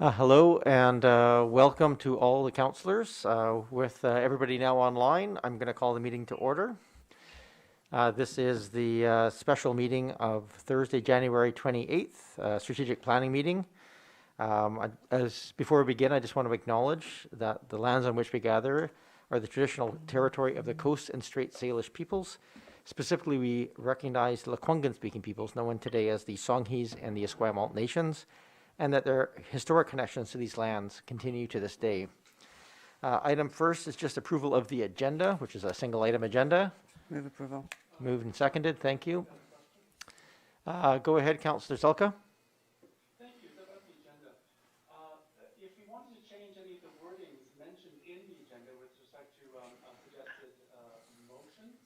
Hello and welcome to all the councillors. With everybody now online, I'm going to call the meeting to order. This is the special meeting of Thursday, January 28th, strategic planning meeting. Before we begin, I just want to acknowledge that the lands on which we gather are the traditional territory of the Coast and Straits Salish peoples. Specifically, we recognize the Lekwungen-speaking peoples, known today as the Songhees and the Esquimalt nations, and that their historic connections to these lands continue to this day. Item first is just approval of the agenda, which is a single item agenda. Move approval. Moved and seconded, thank you. Go ahead, Councillor Zelka. Thank you. So about the agenda. If we wanted to change any of the wordings mentioned in the agenda with respect to suggested motions,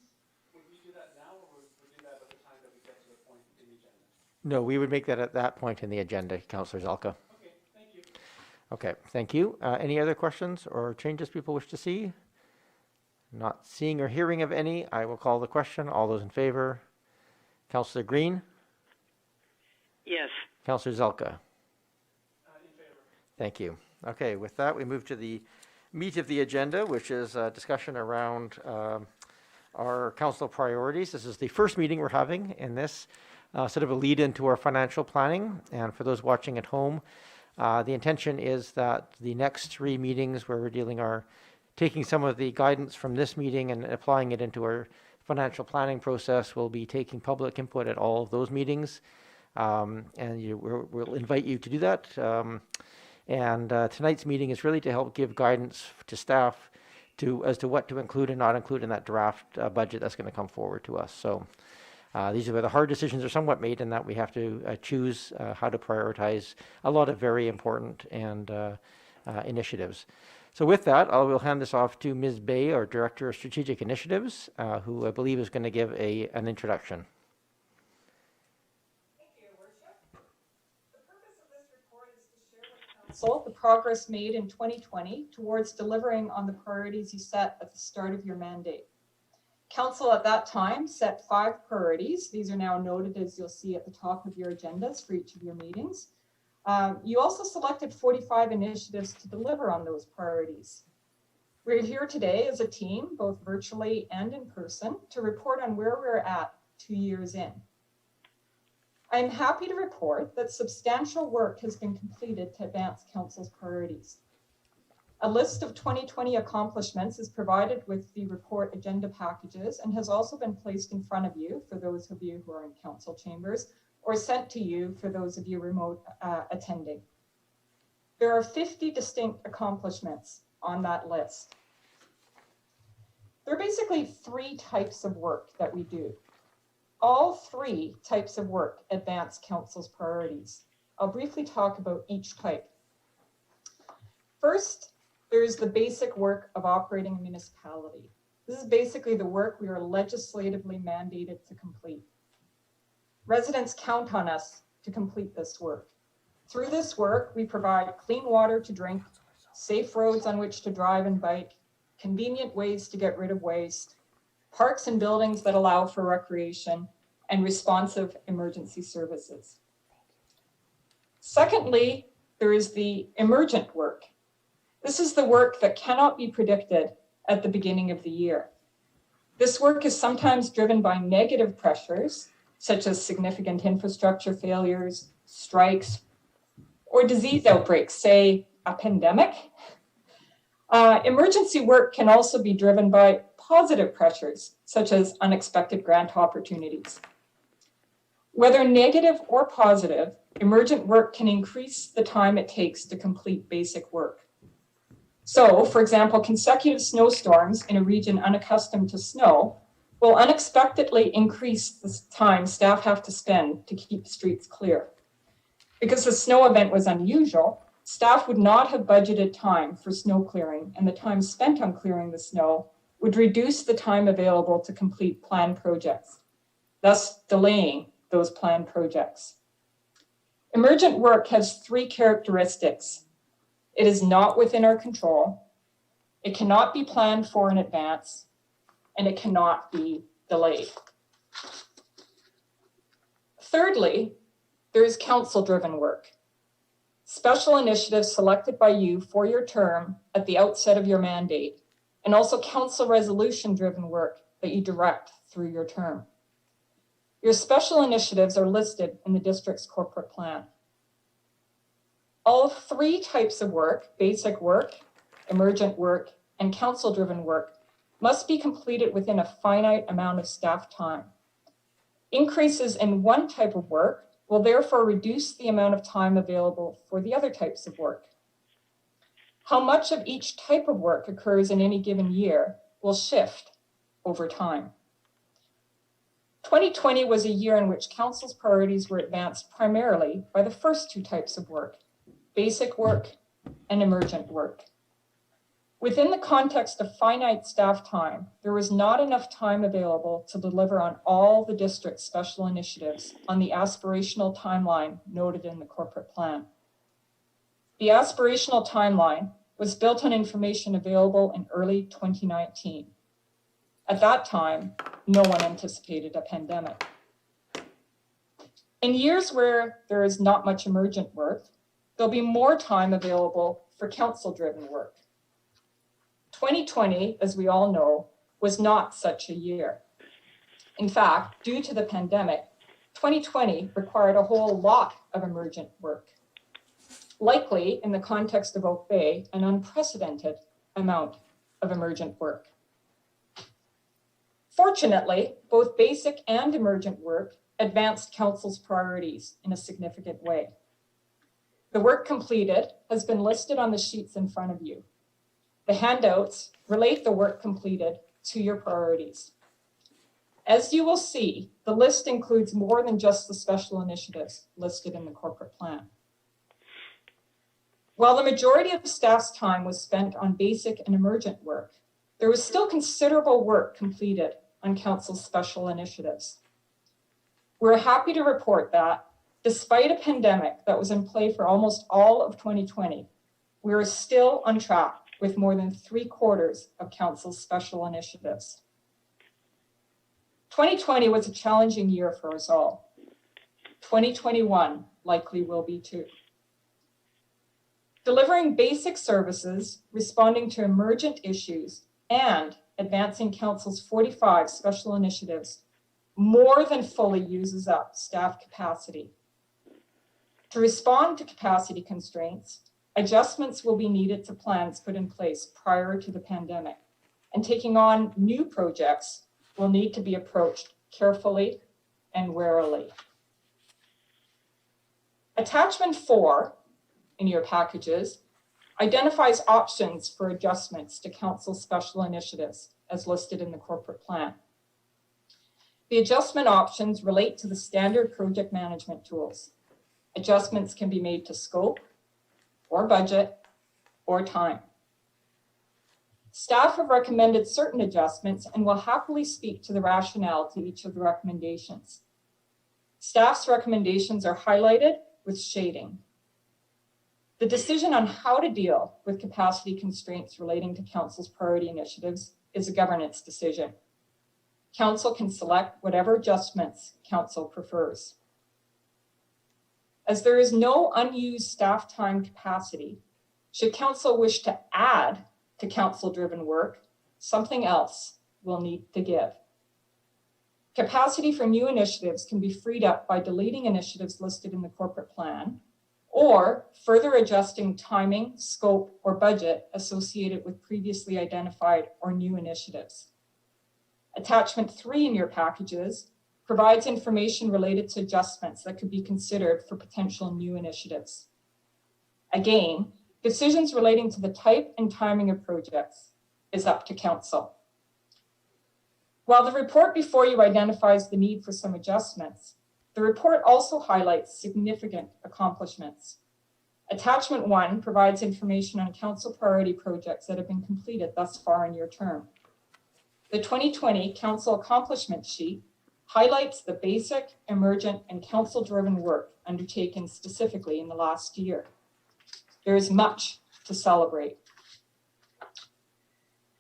would we do that now, or would we do that at the time that we get to the point in the agenda? No, we would make that at that point in the agenda, Councillor Zelka. Okay, thank you. Okay, thank you. Any other questions or changes people wish to see? Not seeing or hearing of any, I will call the question. All those in favor? Councillor Green? Yes. Councillor Zelka? In favor. Thank you. Okay, with that, we move to the meat of the agenda, which is a discussion around our council priorities. This is the first meeting we're having in this, sort of a lead into our financial planning. And for those watching at home, the intention is that the next three meetings where we're dealing are taking some of the guidance from this meeting and applying it into our financial planning process. We'll be taking public input at all of those meetings. And we'll invite you to do that. Tonight's meeting is really to help give guidance to staff as to what to include and not include in that draft budget that's going to come forward to us. So these are where the hard decisions are somewhat made, in that we have to choose how to prioritize a lot of very important initiatives. So with that, I will hand this off to Ms. Bay, our Director of Strategic Initiatives, who I believe is going to give an introduction. Thank you, Your Worship. The purpose of this report is to share with Council the progress made in 2020 towards delivering on the priorities you set at the start of your mandate. Council at that time set 5 priorities. These are now noted, as you'll see, at the top of your agendas for each of your meetings. You also selected 45 initiatives to deliver on those priorities. We're here today as a team, both virtually and in person, to report on where we're at 2 years in. I'm happy to report that substantial work has been completed to advance Council's priorities. A list of 2020 accomplishments is provided with the report agenda packages and has also been placed in front of you for those of you who are in Council chambers, or sent to you for those of you remote attending. There are 50 distinct accomplishments on that list. There are basically 3 types of work that we do. All 3 types of work advance Council's priorities. I'll briefly talk about each type. First, there's the basic work of operating a municipality. This is basically the work we are legislatively mandated to complete. Residents count on us to complete this work. Through this work, we provide clean water to drink, safe roads on which to drive and bike, convenient ways to get rid of waste, parks and buildings that allow for recreation, and responsive emergency services. Secondly, there is the emergent work. This is the work that cannot be predicted at the beginning of the year. This work is sometimes driven by negative pressures, such as significant infrastructure failures, strikes, or disease outbreaks, say a pandemic. Emergency work can also be driven by positive pressures, such as unexpected grant opportunities. Whether negative or positive, emergent work can increase the time it takes to complete basic work. So, for example, consecutive snowstorms in a region unaccustomed to snow will unexpectedly increase the time staff have to spend to keep streets clear. Because the snow event was unusual, staff would not have budgeted time for snow clearing, and the time spent on clearing the snow would reduce the time available to complete planned projects, thus delaying those planned projects. Emergent work has 3 characteristics. It is not within our control, it cannot be planned for in advance, and it cannot be delayed. Thirdly, there is council-driven work. special initiatives selected by you for your term at the outset of your mandate, and also council resolution-driven work that you direct through your term. Your special initiatives are listed in the district's corporate plan. All three types of work, basic work, emergent work, and council-driven work, must be completed within a finite amount of staff time. Increases in one type of work will therefore reduce the amount of time available for the other types of work. How much of each type of work occurs in any given year will shift over time. 2020 was a year in which council's priorities were advanced primarily by the first two types of work, basic work and emergent work. Within the context of finite staff time, there was not enough time available to deliver on all the district's special initiatives on the aspirational timeline noted in the corporate plan. The aspirational timeline was built on information available in early 2019. At that time, no one anticipated a pandemic. In years where there is not much emergent work, there'll be more time available for council-driven work. 2020, as we all know, was not such a year. In fact, due to the pandemic, 2020 required a whole lot of emergent work. Likely, in the context of Oak Bay, an unprecedented amount of emergent work. Fortunately, both basic and emergent work advanced council's priorities in a significant way. The work completed has been listed on the sheets in front of you. The handouts relate the work completed to your priorities. As you will see, the list includes more than just the special initiatives listed in the corporate plan. While the majority of staff's time was spent on basic and emergent work, there was still considerable work completed on council's special initiatives. We're happy to report that, despite a pandemic that was in play for almost all of 2020, we are still on track with more than 3/4 of council's special initiatives. 2020 was a challenging year for us all. 2021 likely will be too. Delivering basic services, responding to emergent issues, and advancing council's 45 special initiatives more than fully uses up staff capacity. To respond to capacity constraints, adjustments will be needed to plans put in place prior to the pandemic, and taking on new projects will need to be approached carefully and warily. Attachment 4 in your packages identifies options for adjustments to council's special initiatives as listed in the corporate plan. The adjustment options relate to the standard project management tools. Adjustments can be made to scope, or budget, or time. Staff have recommended certain adjustments and will happily speak to the rationale to each of the recommendations. Staff's recommendations are highlighted with shading. The decision on how to deal with capacity constraints relating to council's priority initiatives is a governance decision. Council can select whatever adjustments council prefers. As there is no unused staff time capacity, should council wish to add to council-driven work, something else will need to give. Capacity for new initiatives can be freed up by deleting initiatives listed in the corporate plan, or further adjusting timing, scope, or budget associated with previously identified or new initiatives. Attachment 3 in your packages provides information related to adjustments that could be considered for potential new initiatives. Again, decisions relating to the type and timing of projects is up to council. While the report before you identifies the need for some adjustments, the report also highlights significant accomplishments. Attachment 1 provides information on council priority projects that have been completed thus far in your term. The 2020 council accomplishment sheet highlights the basic, emergent, and council-driven work undertaken specifically in the last year. There is much to celebrate.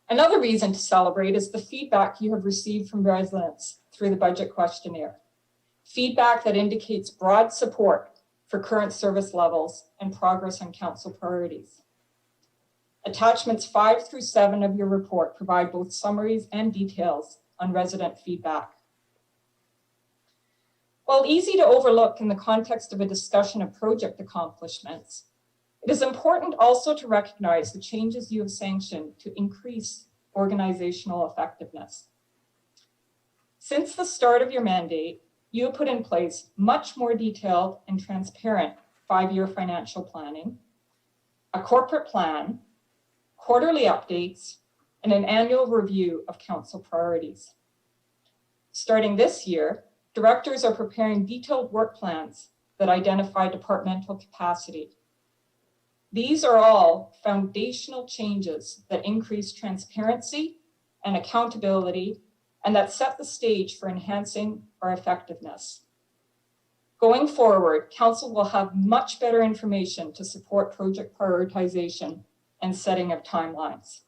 Another reason to celebrate is the feedback you have received from residents through the budget questionnaire. Feedback that indicates broad support for current service levels and progress on council priorities. Attachments 5 through 7 of your report provide both summaries and details on resident feedback. While easy to overlook in the context of a discussion of project accomplishments, it is important also to recognize the changes you have sanctioned to increase organizational effectiveness. Since the start of your mandate, you have put in place much more detailed and transparent 5-year financial planning, a corporate plan, quarterly updates, and an annual review of council priorities. Starting this year, directors are preparing detailed work plans that identify departmental capacity. These are all foundational changes that increase transparency and accountability and that set the stage for enhancing our effectiveness. Going forward, Council will have much better information to support project prioritization and setting of timelines.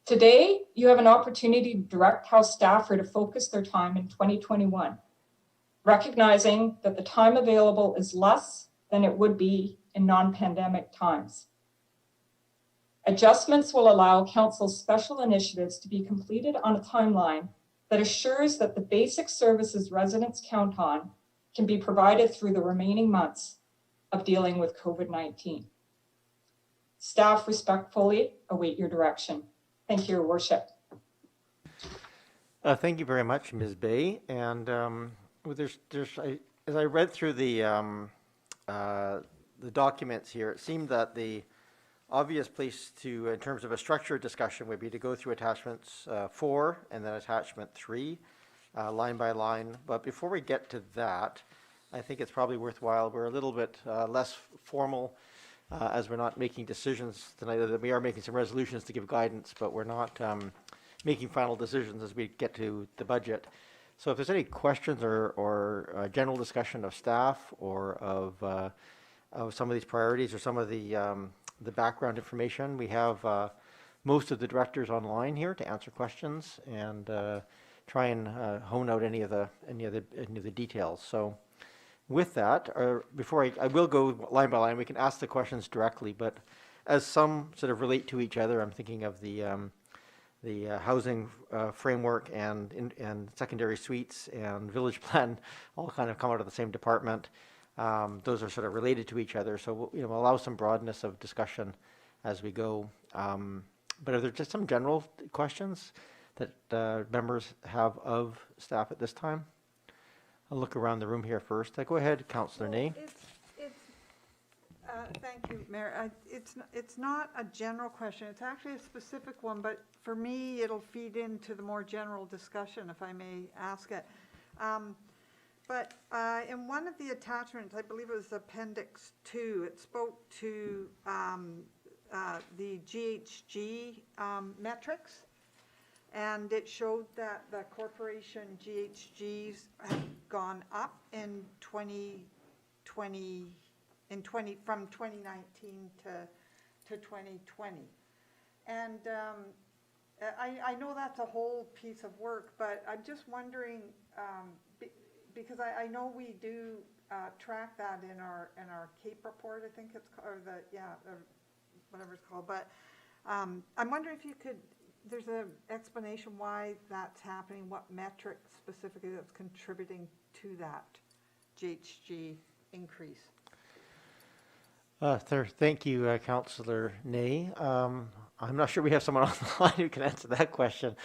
Today, you have an opportunity to direct how staff are to focus their time in 2021, recognizing that the time available is less than it would be in non-pandemic times. Adjustments will allow Council's special initiatives to be completed on a timeline that assures that the basic services residents count on can be provided through the remaining months of dealing with COVID-19. Staff respectfully await your direction. Thank you, Your Worship. Thank you very much, Ms. Bay. And as I read through the documents here, it seemed that the obvious place to, in terms of a structured discussion, would be to go through attachments 4 and then attachment 3, line by line. But before we get to that, I think it's probably worthwhile. We're a little bit less formal as we're not making decisions tonight. We are making some resolutions to give guidance, but we're not making final decisions as we get to the budget. So if there's any questions or general discussion of staff or of some of these priorities or some of the background information, we have most of the directors online here to answer questions and try and hone out any of the details. So with that, before I will go line by line, we can ask the questions directly, but as some sort of relate to each other, I'm thinking of the housing framework and secondary suites and village plan all kind of come out of the same department. Those are sort of related to each other, so we'll allow some broadness of discussion as we go. But are there just some general questions that members have of staff at this time? I'll look around the room here first. Go ahead, Councillor Ney. Thank you, Mayor. It's not a general question. It's actually a specific one, but for me, it'll feed into the more general discussion, if I may ask it. But in one of the attachments, I believe it was Appendix 2, it spoke to the GHG metrics, and it showed that the corporation GHGs have gone up in 2020, from 2019 to 2020. And I know that's a whole piece of work, but I'm just wondering, because I know we do track that in our CAPE report, I think it's called, or whatever it's called. But I'm wondering if you could, there's an explanation why that's happening, what metric specifically that's contributing to that GHG increase. Thank you, Councillor Ney. I'm not sure we have someone on the line who can answer that question.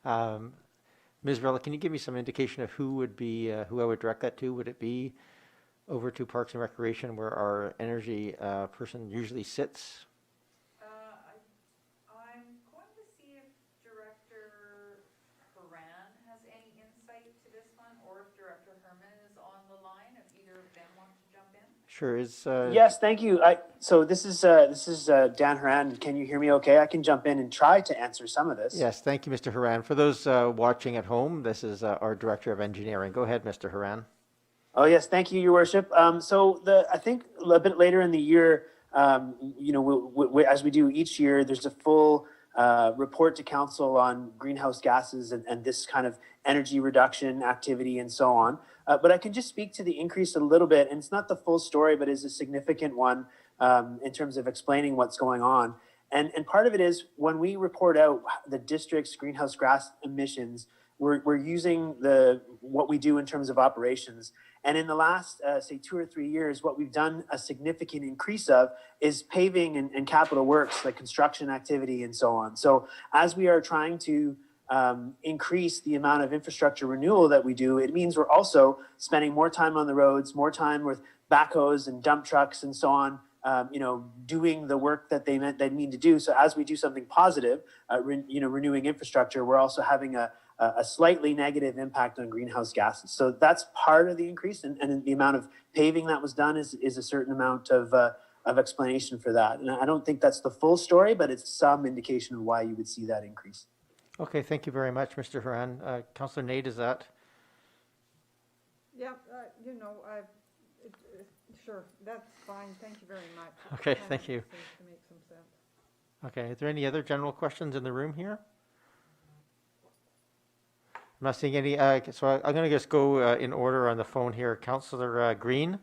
Ms. Rella, can you give me some indication of who would be, who I would direct that to? Would it be over to Parks and Recreation where our energy person usually sits? I'm going to see if Director Horan has any insight to this one, or if Director Herman is on the line, if either of them want to jump in. Sure. Yes, thank you. So this is Dan Horan. Can you hear me okay? I can jump in and try to answer some of this. Yes, thank you, Mr. Horan. For those watching at home, this is our Director of Engineering. Go ahead, Mr. Horan. Oh yes, thank you, Your Worship. So I think a bit later in the year, as we do each year, there's a full report to council on greenhouse gases and this kind of energy reduction activity and so on. But I can just speak to the increase a little bit, and it's not the full story, but is a significant one in terms of explaining what's going on. And part of it is when we report out the district's greenhouse gas emissions, we're using what we do in terms of operations. And in the last, say, 2 or 3 years, what we've done a significant increase of is paving and capital works, like construction activity and so on. So as we are trying to increase the amount of infrastructure renewal that we do, it means we're also spending more time on the roads, more time with backhoes and dump trucks and so on, doing the work that they mean to do. So as we do something positive, renewing infrastructure, we're also having a slightly negative impact on greenhouse gases. So that's part of the increase, and the amount of paving that was done is a certain amount of explanation for that. And I don't think that's the full story, but it's some indication of why you would see that increase. Okay, thank you very much, Mr. Haran. Councillor Nate, is that? Yeah, sure, that's fine. Thank you very much. Okay, thank you. Seems to make some sense. Okay, is there any other general questions in the room here? I'm not seeing any, so I'm going to just go in order on the phone here. Councillor Green?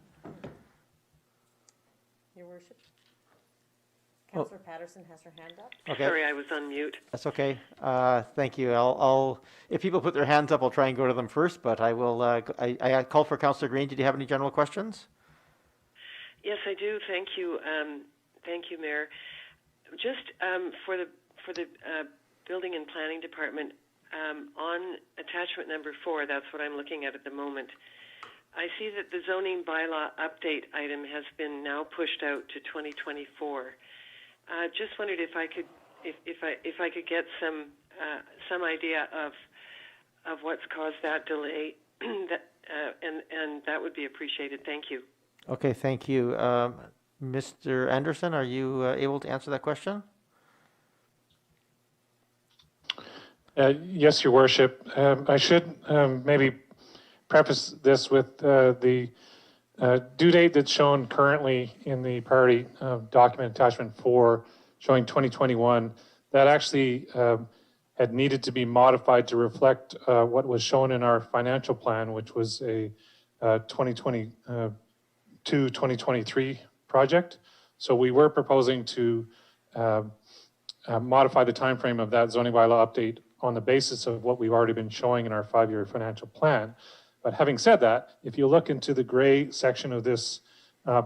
Your worship. Councillor Patterson has her hand up. Okay. Sorry, I was on mute. That's okay. Thank you. I'll if people put their hands up, I'll try and go to them first, but I will, I call for Councillor Green. Did you have any general questions? Yes, I do. Thank you. Thank you, Mayor. Just for the Building and Planning Department, on attachment number 4, that's what I'm looking at the moment. I see that the zoning bylaw update item has been now pushed out to 2024. Just wondered if I could get some idea of what's caused that delay, and that would be appreciated. Thank you. Okay, thank you. Mr. Anderson, are you able to answer that question? Yes, Your Worship. I should maybe preface this with the due date that's shown currently in the priority document attachment 4, showing 2021. That actually had needed to be modified to reflect what was shown in our financial plan, which was a 2022-2023 project. So we were proposing to modify the timeframe of that zoning bylaw update on the basis of what we've already been showing in our 5-year financial plan. But having said that, if you look into the gray section of this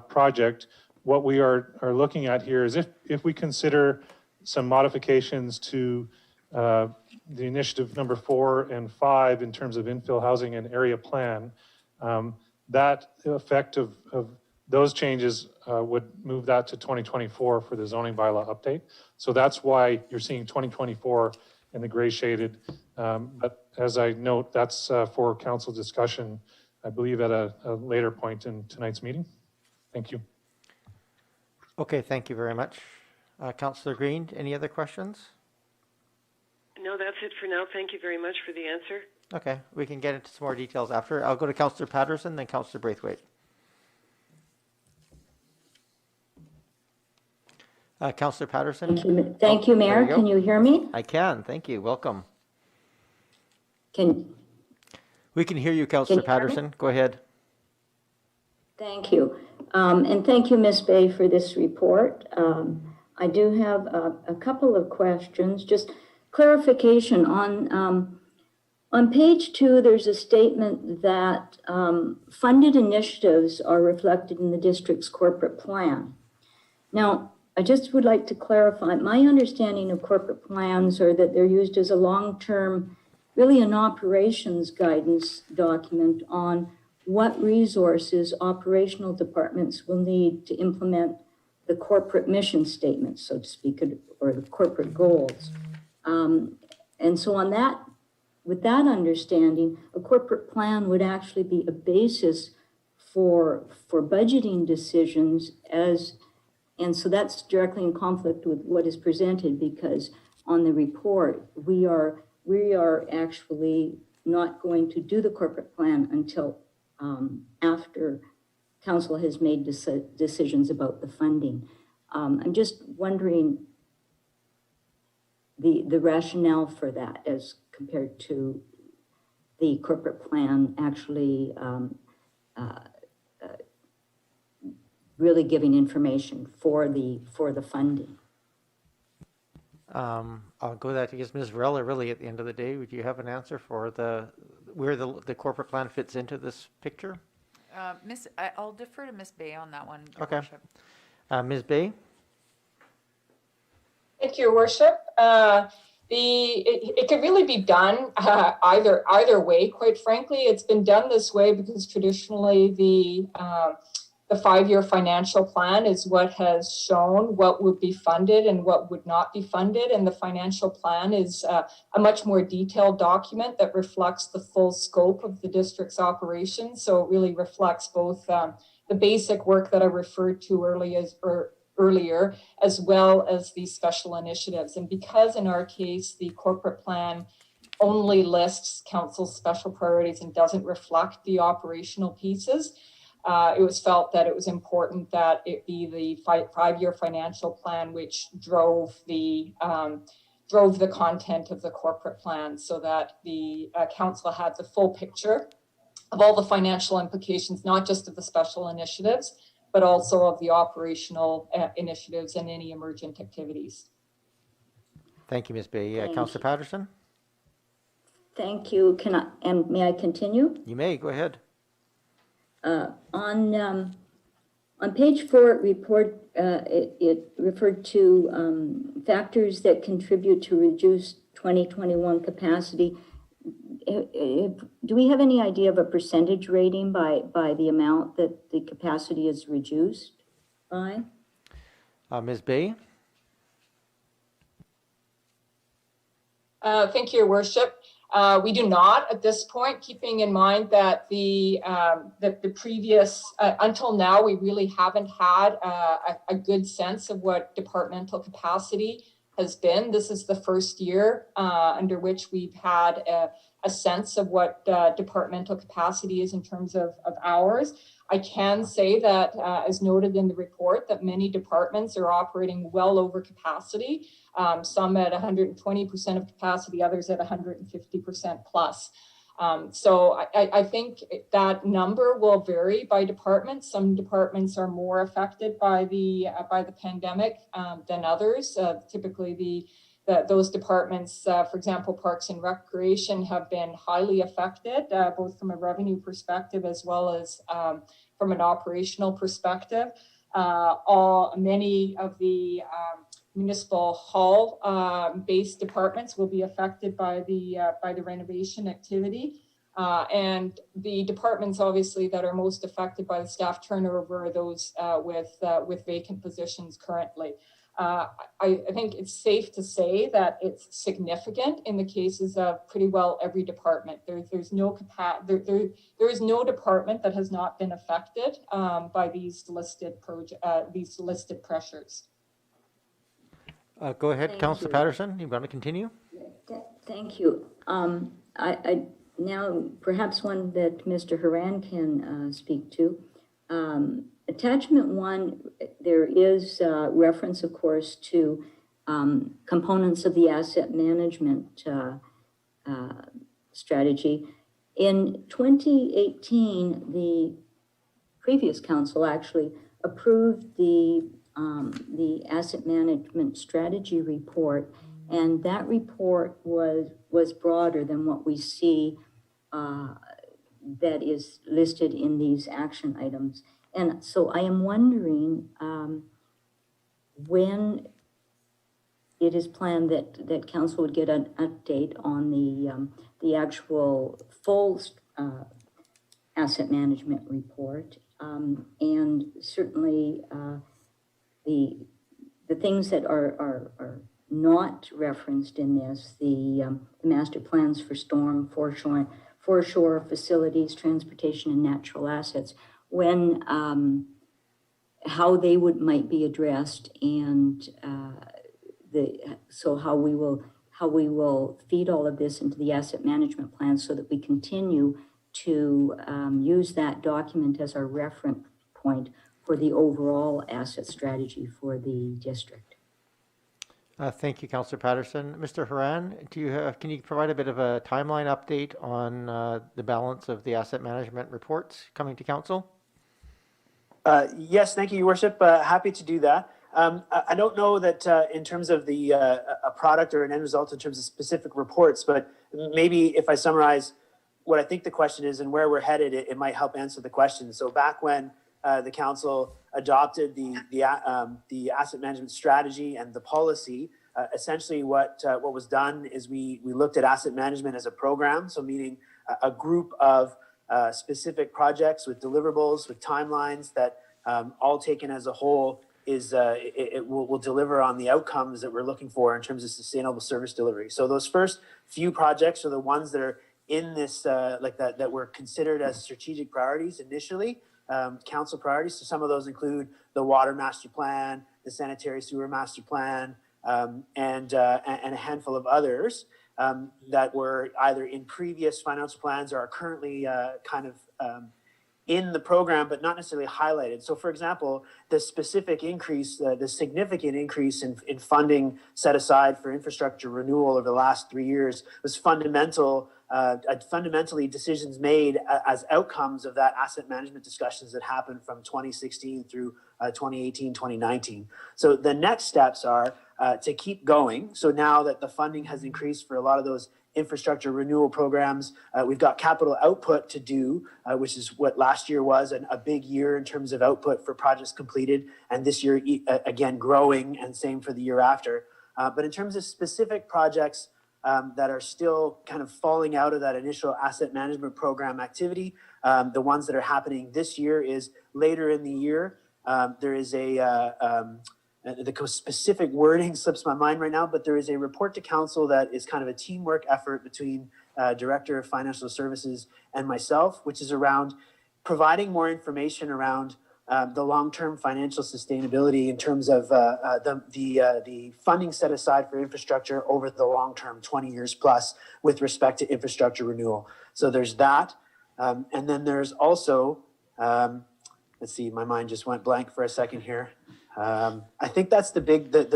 project, what we are looking at here is if we consider some modifications to the initiative number 4 and 5 in terms of infill housing and area plan, that effect of those changes would move that to 2024 for the zoning bylaw update. So that's why you're seeing 2024 in the gray shaded. But as I note, that's for council discussion, I believe at a later point in tonight's meeting. Thank you. Okay, thank you very much. Councillor Green, any other questions? No, that's it for now. Thank you very much for the answer. Okay, we can get into some more details after. I'll go to Councillor Patterson, then Councillor Braithwaite. Councillor Patterson? Thank you, Mayor. Can you hear me? I can, thank you. Welcome. Can We can hear you, Councillor Can you hear me? Patterson. Go ahead. Thank you. And thank you, Ms. Bay, for this report. I do have a couple of questions, just clarification on page 2, there's a statement that funded initiatives are reflected in the district's corporate plan. Now, I just would like to clarify, my understanding of corporate plans are that they're used as a long-term, really an operations guidance document on what resources operational departments will need to implement the corporate mission statement, so to speak, or the corporate goals. And so on that, with that understanding, a corporate plan would actually be a basis for budgeting decisions and so that's directly in conflict with what is presented, because on the report, we are actually not going to do the corporate plan until after council has made decisions about the funding. I'm just wondering, the rationale for that as compared to the corporate plan actually really giving information for the funding. I'll go that because Ms. Varela, really at the end of the day, would you have an answer for where the corporate plan fits into this picture? I'll defer to Miss Bay on that one, Your Okay. Worship. Ms. Bay? Thank you, Your Worship. It could really be done either way, quite frankly. It's been done this way because traditionally the 5-year financial plan is what has shown what would be funded and what would not be funded. And the financial plan is a much more detailed document that reflects the full scope of the district's operations. So it really reflects both the basic work that I referred to earlier, as well as the special initiatives. And because in our case, the corporate plan only lists council's special priorities and doesn't reflect the operational pieces, it was felt that it was important that it be the 5-year financial plan which drove the content of the corporate plan, so that the council had the full picture of all the financial implications, not just of the special initiatives, but also of the operational initiatives and any emergent activities. Thank you, Ms. Bay. Thank Councillor Patterson? Thank you. May I continue? You may, go ahead. On page 4 report, it referred to factors that contribute to reduced 2021 capacity. Do we have any idea of a percentage rating by the amount that the capacity is reduced by? Ms. Bay? Thank you, Your Worship. We do not at this point, keeping in mind that the previous, until now, we really haven't had a good sense of what departmental capacity has been. This is the first year under which we've had a sense of what departmental capacity is in terms of hours. I can say that, as noted in the report, that many departments are operating well over capacity, some at 120% of capacity, others at 150% plus. So I think that number will vary by department. Some departments are more affected by the pandemic than others. Typically, those departments, for example, Parks and Recreation, have been highly affected, both from a revenue perspective as well as from an operational perspective. Many of the municipal hall-based departments will be affected by the renovation activity. And the departments, obviously, that are most affected by the staff turnover are those with vacant positions currently. I think it's safe to say that it's significant in the cases of pretty well every department. There is no department that has not been affected by these listed pressures. Go ahead, Thank Councillor you. Patterson. You want to continue? Thank you. I now perhaps one that Mr. Haran can speak to. Attachment 1, there is reference, of course, to components of the asset management strategy. In 2018, the previous council actually approved the asset management strategy report, and that report was broader than what we see that is listed in these action items. And so I am wondering when it is planned that council would get an update on the actual full asset management report, and certainly the things that are not referenced in this, the master plans for storm, foreshore facilities, transportation, and natural assets, when how they might be addressed, and so how we will feed all of this into the asset management plan so that we continue to use that document as our reference point for the overall asset strategy for the district. Thank you, Councillor Patterson. Mr. Haran, can you provide a bit of a timeline update on the balance of the asset management reports coming to council? Yes, thank you, Your Worship. Happy to do that. I don't know that in terms of the a product or an end result in terms of specific reports, but maybe if I summarize what I think the question is and where we're headed, it might help answer the question. So back when the council adopted the asset management strategy and the policy, essentially what was done is we looked at asset management as a program, so meaning a group of specific projects with deliverables, with timelines that all taken as a whole it will deliver on the outcomes that we're looking for in terms of sustainable service delivery. So those first few projects are the ones that are in this that were considered as strategic priorities initially, council priorities. So some of those include the water master plan, the sanitary sewer master plan, and a handful of others that were either in previous financial plans or are currently in the program, but not necessarily highlighted. So for example, the significant increase in funding set aside for infrastructure renewal over the last 3 years was fundamentally decisions made as outcomes of that asset management discussions that happened from 2016 through 2018, 2019. So the next steps are to keep going. So now that the funding has increased for a lot of those infrastructure renewal programs, we've got capital output to do, which is what last year was a big year in terms of output for projects completed, and this year again growing, and same for the year after. But in terms of specific projects that are still kind of falling out of that initial asset management program activity, the ones that are happening this year is later in the year. There is the specific wording slips my mind right now, but there is a report to council that is kind of a teamwork effort between Director of Financial Services and myself, which is around providing more information around the long-term financial sustainability in terms of the funding set aside for infrastructure over the long term, 20 years plus, with respect to infrastructure renewal. So there's that. And then there's also, let's see, my mind just went blank for a second here. I think that's the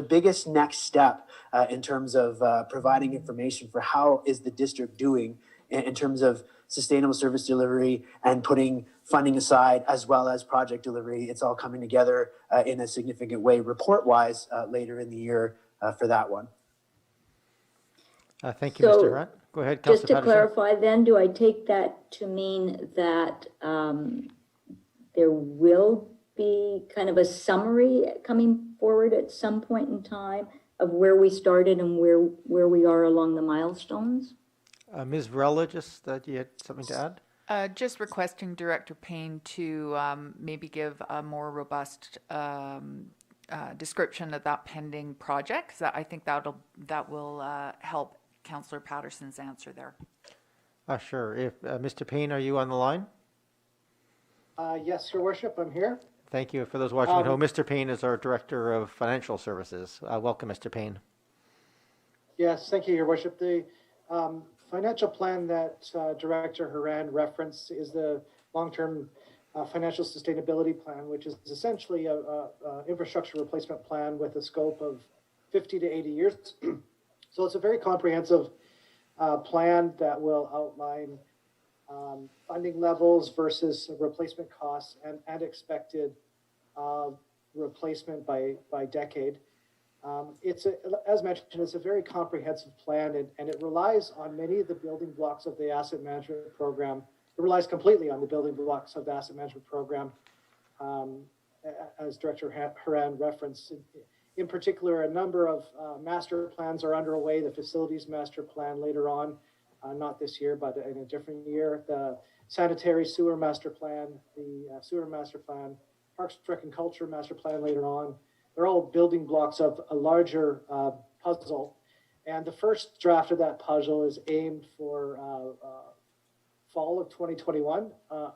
biggest next step in terms of providing information for how is the district doing in terms of sustainable service delivery and putting funding aside as well as project delivery. It's all coming together in a significant way report-wise later in the year for that one. Thank you, Mr. Hunt. Go ahead, Councillor Just to Patterson. clarify then, do I take that to mean that there will be kind of a summary coming forward at some point in time of where we started and where we are along the milestones? Ms. Varela, just you had something to add? Just requesting Director Payne to maybe give a more robust description of that pending project, 'cause I think that will help Councillor Patterson's answer there. Sure. If Mr. Payne, are you on the line? Yes, Your Worship, I'm here. Thank you. For those watching at home, Mr. Payne is our Director of Financial Services. Welcome, Mr. Payne. Yes, thank you, Your Worship. The financial plan that Director Haran referenced is the long-term financial sustainability plan, which is essentially a infrastructure replacement plan with a scope of 50 to 80 years. So it's a very comprehensive plan that will outline funding levels versus replacement costs and expected replacement by decade. As mentioned, it's a very comprehensive plan, and it relies on many of the building blocks of the asset management program. It relies completely on the building blocks of the asset management program, as Director Haran referenced. In particular, a number of master plans are underway, the facilities master plan later on, not this year, but in a different year, the sanitary sewer master plan, the sewer master plan, Parks, Rec and Culture master plan later on. They're all building blocks of a larger puzzle. And the first draft of that puzzle is aimed for fall of 2021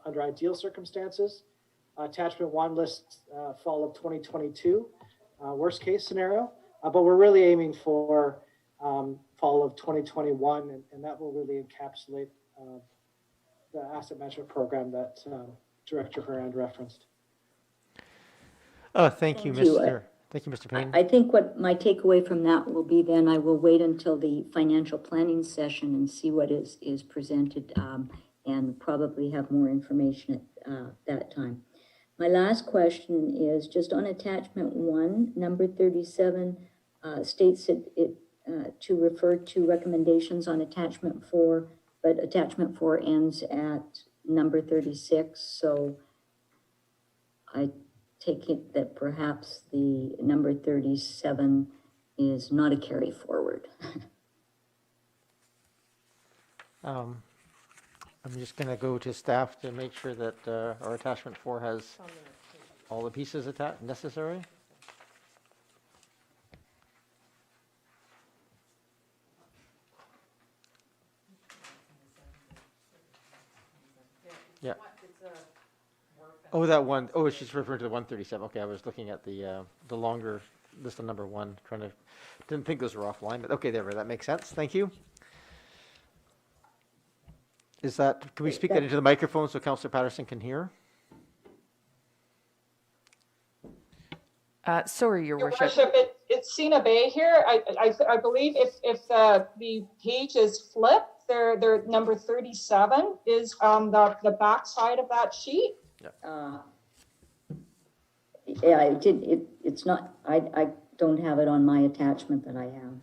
under ideal circumstances. Attachment 1 lists fall of 2022, worst case scenario. But we're really aiming for fall of 2021, and that will really encapsulate the asset management program that Director Haran referenced. Thank you, Mr. Thank you, Mr. Payne. I think what my takeaway from that will be then I will wait until the financial planning session and see what is presented and probably have more information at that time. My last question is just on attachment 1, number 37 states it to refer to recommendations on attachment 4, but attachment 4 ends at number 36. So I take it that perhaps the number 37 is not a carry forward. I'm just going to go to staff to make sure that our attachment 4 has all the pieces necessary. Yeah. Oh, that one. Oh, she's referring to the 137. Okay, I was looking at the longer list of number 1, didn't think those were offline, but okay, there, that makes sense. Thank you. Can we speak that into the microphone so Councillor Patterson can hear? Sorry, Your Worship. It's Sina Bay here. I believe if the page is flipped, their number 37 is on the back side of that sheet. Yeah, it's not, I don't have it on my attachment that I have.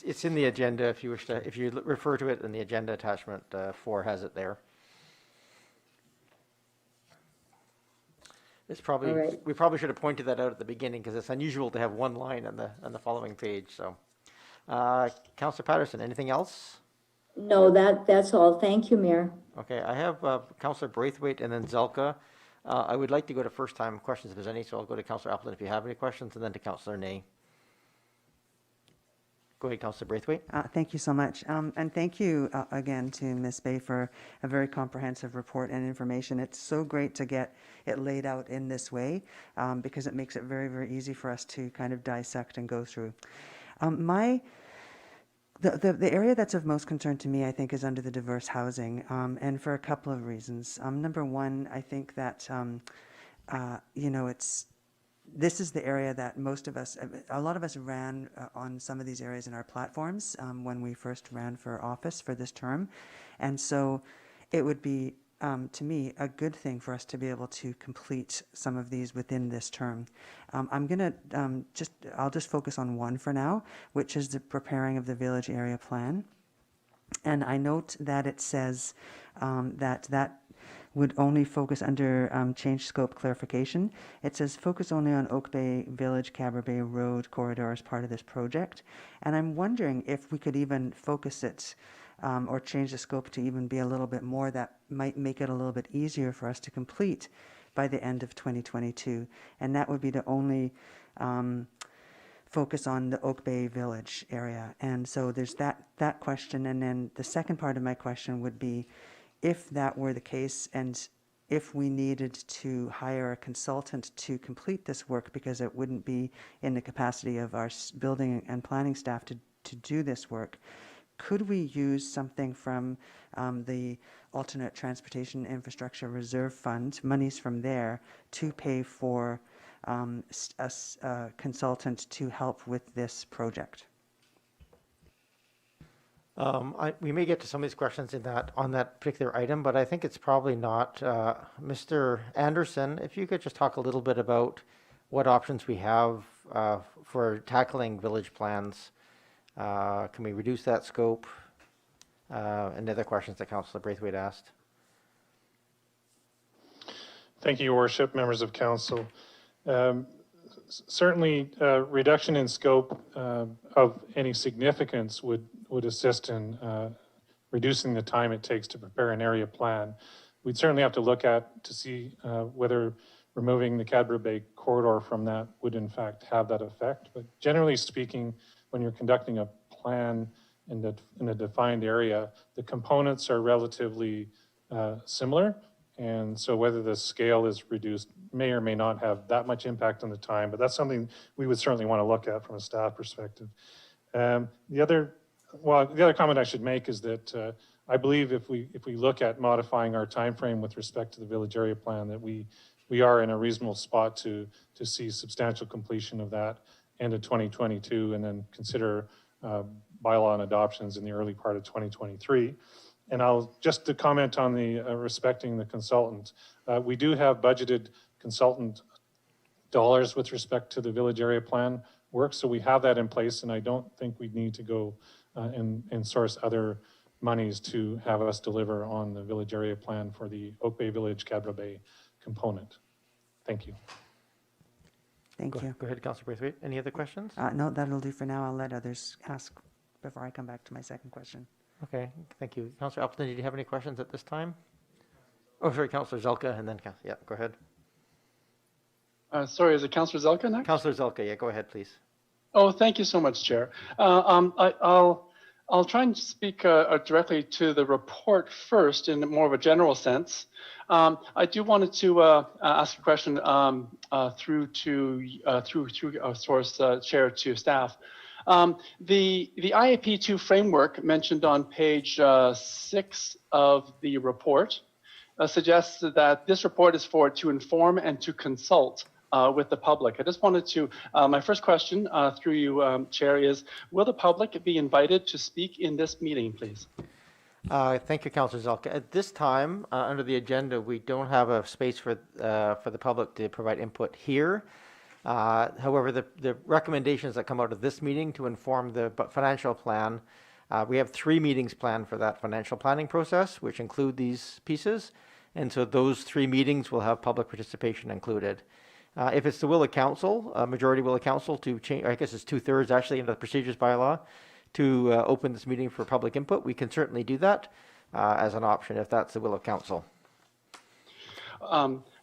It's in the agenda if you wish to, if you refer to it in the agenda attachment, 4 has it there. It's probably, right. We probably should have pointed that out at the beginning because it's unusual to have one line on the following page. So, Councillor Patterson, anything else? No, that's all. Thank you, Mayor. Okay, I have Councillor Braithwaite and then Zelka. I would like to go to first time questions if there's any, so I'll go to Councillor Appleton if you have any questions, and then to Councillor Ney. Go ahead, Councillor Braithwaite. Thank you so much. And thank you again to Ms. Bay for a very comprehensive report and information. It's so great to get it laid out in this way because it makes it very, very easy for us to kind of dissect and go through. The area that's of most concern to me, I think, is under the diverse housing, and for a couple of reasons. Number one, I think that, this is the area that a lot of us ran on some of these areas in our platforms when we first ran for office for this term. And so it would be, to me, a good thing for us to be able to complete some of these within this term. I'm going to I'll just focus on one for now, which is the preparing of the village area plan. And I note that it says that would only focus under change scope clarification. It says focus only on Oak Bay Village, Cabra Bay Road corridor as part of this project. And I'm wondering if we could even focus it or change the scope to even be a little bit more. That might make it a little bit easier for us to complete by the end of 2022. And that would be to only focus on the Oak Bay Village area. And so there's that question. And then the second part of my question would be, if that were the case and if we needed to hire a consultant to complete this work because it wouldn't be in the capacity of our building and planning staff to do this work, could we use something from the Alternate Transportation Infrastructure Reserve Fund, monies from there, to pay for a consultant to help with this project? We may get to some of these questions on that particular item, but I think it's probably not. Mr. Anderson, if you could just talk a little bit about what options we have for tackling village plans. Can we reduce that scope? And other questions that Councillor Braithwaite asked. Thank you, Your Worship, members of Council. Certainly, reduction in scope of any significance would assist in reducing the time it takes to prepare an area plan. We'd certainly have to look at to see whether removing the Cabra Bay corridor from that would in fact have that effect. But generally speaking, when you're conducting a plan in a defined area, the components are relatively similar. And so whether the scale is reduced may or may not have that much impact on the time, but that's something we would certainly want to look at from a staff perspective. The other comment I should make is that I believe if we look at modifying our time frame with respect to the village area plan, that we we are in a reasonable spot to see substantial completion of that end of 2022, and then consider bylaw and adoptions in the early part of 2023. And I'll just to comment on the respecting the consultant. We do have budgeted consultant dollars with respect to the village area plan work, so we have that in place, and I don't think we need to go and source other monies to have us deliver on the village area plan for the Oak Bay Village Cadbro Bay component. Thank you. Thank you. Go ahead, Councillor Braithwaite. Any other questions? No, that'll do for now. I'll let others ask before I come back to my second question. Okay, thank you. Councillor Appleton, did you have any questions at this time? Oh, sorry, Councillor Zelka, and then, yeah, go ahead. Sorry, is it Councillor Zelka next? Councillor Zelka, yeah, go ahead, please. Oh, thank you so much, Chair. I'll try and speak directly to the report first in more of a general sense. I do wanted to ask a question through source chair to staff. The IAP2 framework mentioned on page 6 of the report suggests that this report is to inform and to consult with the public. I just wanted to, my first question through you, Chair, is will the public be invited to speak in this meeting, please? Thank you, Councillor Zelka. At this time, under the agenda, we don't have a space for the public to provide input here. However, the recommendations that come out of this meeting to inform the financial plan, we have 3 meetings planned for that financial planning process, which include these pieces. And so those 3 meetings will have public participation included. If it's the will of council, a majority will of council to change, I guess it's 2/3 actually in the procedures bylaw, to open this meeting for public input, we can certainly do that as an option if that's the will of council.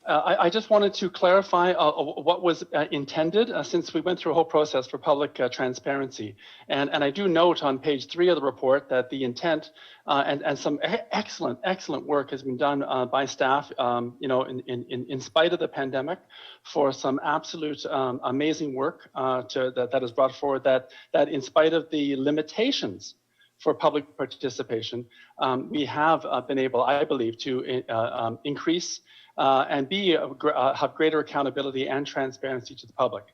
I just wanted to clarify what was intended since we went through a whole process for public transparency. And I do note on page 3 of the report that the intent and some excellent work has been done by staff, in spite of the pandemic, for some absolute amazing work that is brought forward that in spite of the limitations for public participation, we have been able, I believe, to increase and have greater accountability and transparency to the public.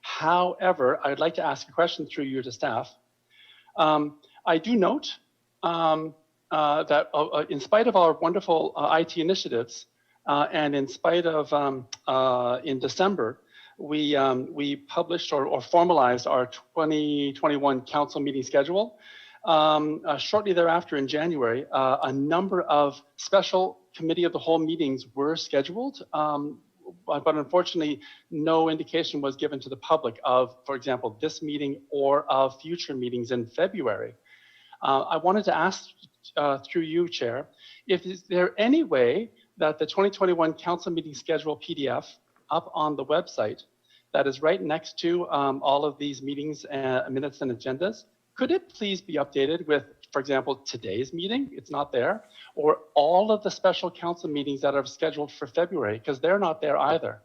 However, I'd like to ask a question through you to staff. I do note that in spite of our wonderful IT initiatives, and in spite of in December, we published or formalized our 2021 council meeting schedule. Shortly thereafter in January, a number of special committee of the whole meetings were scheduled, but unfortunately no indication was given to the public of, for example, this meeting or of future meetings in February. I wanted to ask through you, Chair, is there any way that the 2021 council meeting schedule PDF up on the website that is right next to all of these meetings, minutes and agendas, could it please be updated with, for example, today's meeting? It's not there. Or all of the special council meetings that are scheduled for February, because they're not there either.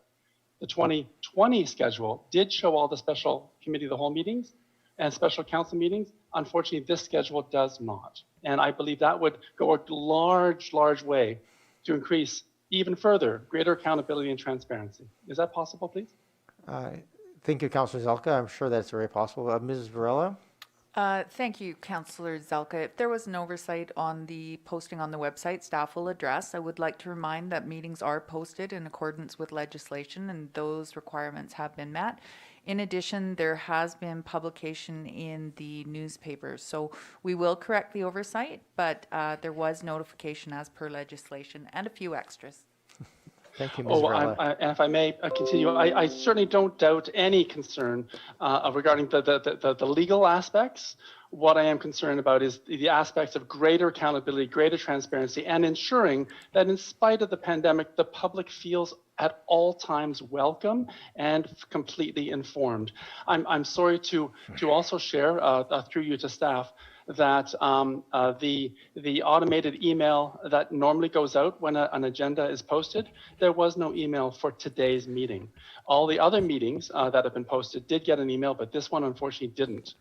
The 2020 schedule did show all the special committee of the whole meetings and special council meetings. Unfortunately, this schedule does not. And I believe that would go a large way to increase even further greater accountability and transparency. Is that possible, please? Thank you, Councillor Zelka. I'm sure that's very possible. Mrs. Varela? Thank you, Councillor Zelka. If there was an oversight on the posting on the website, staff will address. I would like to remind that meetings are posted in accordance with legislation and those requirements have been met. In addition, there has been publication in the newspapers. So we will correct the oversight, but there was notification as per legislation and a few extras. Thank you, Ms. Varela. And if I may continue, I certainly don't doubt any concern regarding the legal aspects. What I am concerned about is the aspects of greater accountability, greater transparency, and ensuring that in spite of the pandemic, the public feels at all times welcome and completely informed. I'm sorry to also share through you to staff that the automated email that normally goes out when an agenda is posted, there was no email for today's meeting. All the other meetings that have been posted did get an email, but this one unfortunately didn't.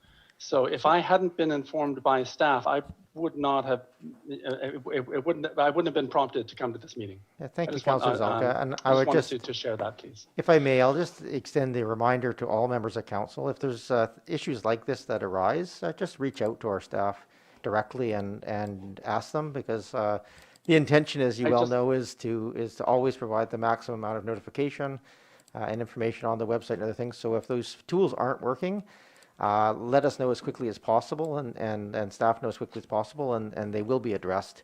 So if I hadn't been informed by staff, I would not have, I wouldn't have been prompted to come to this meeting. Yeah, thank you, Councillor Zalka. And I I would just wanted to share that, please. if I may, I'll just extend the reminder to all members of council. If there's issues like this that arise, just reach out to our staff directly and ask them, because the intention, as you well know, is to always provide the maximum amount of notification and information on the website and other things. So if those tools aren't working, let us know as quickly as possible, and staff know as quickly as possible, and they will be addressed.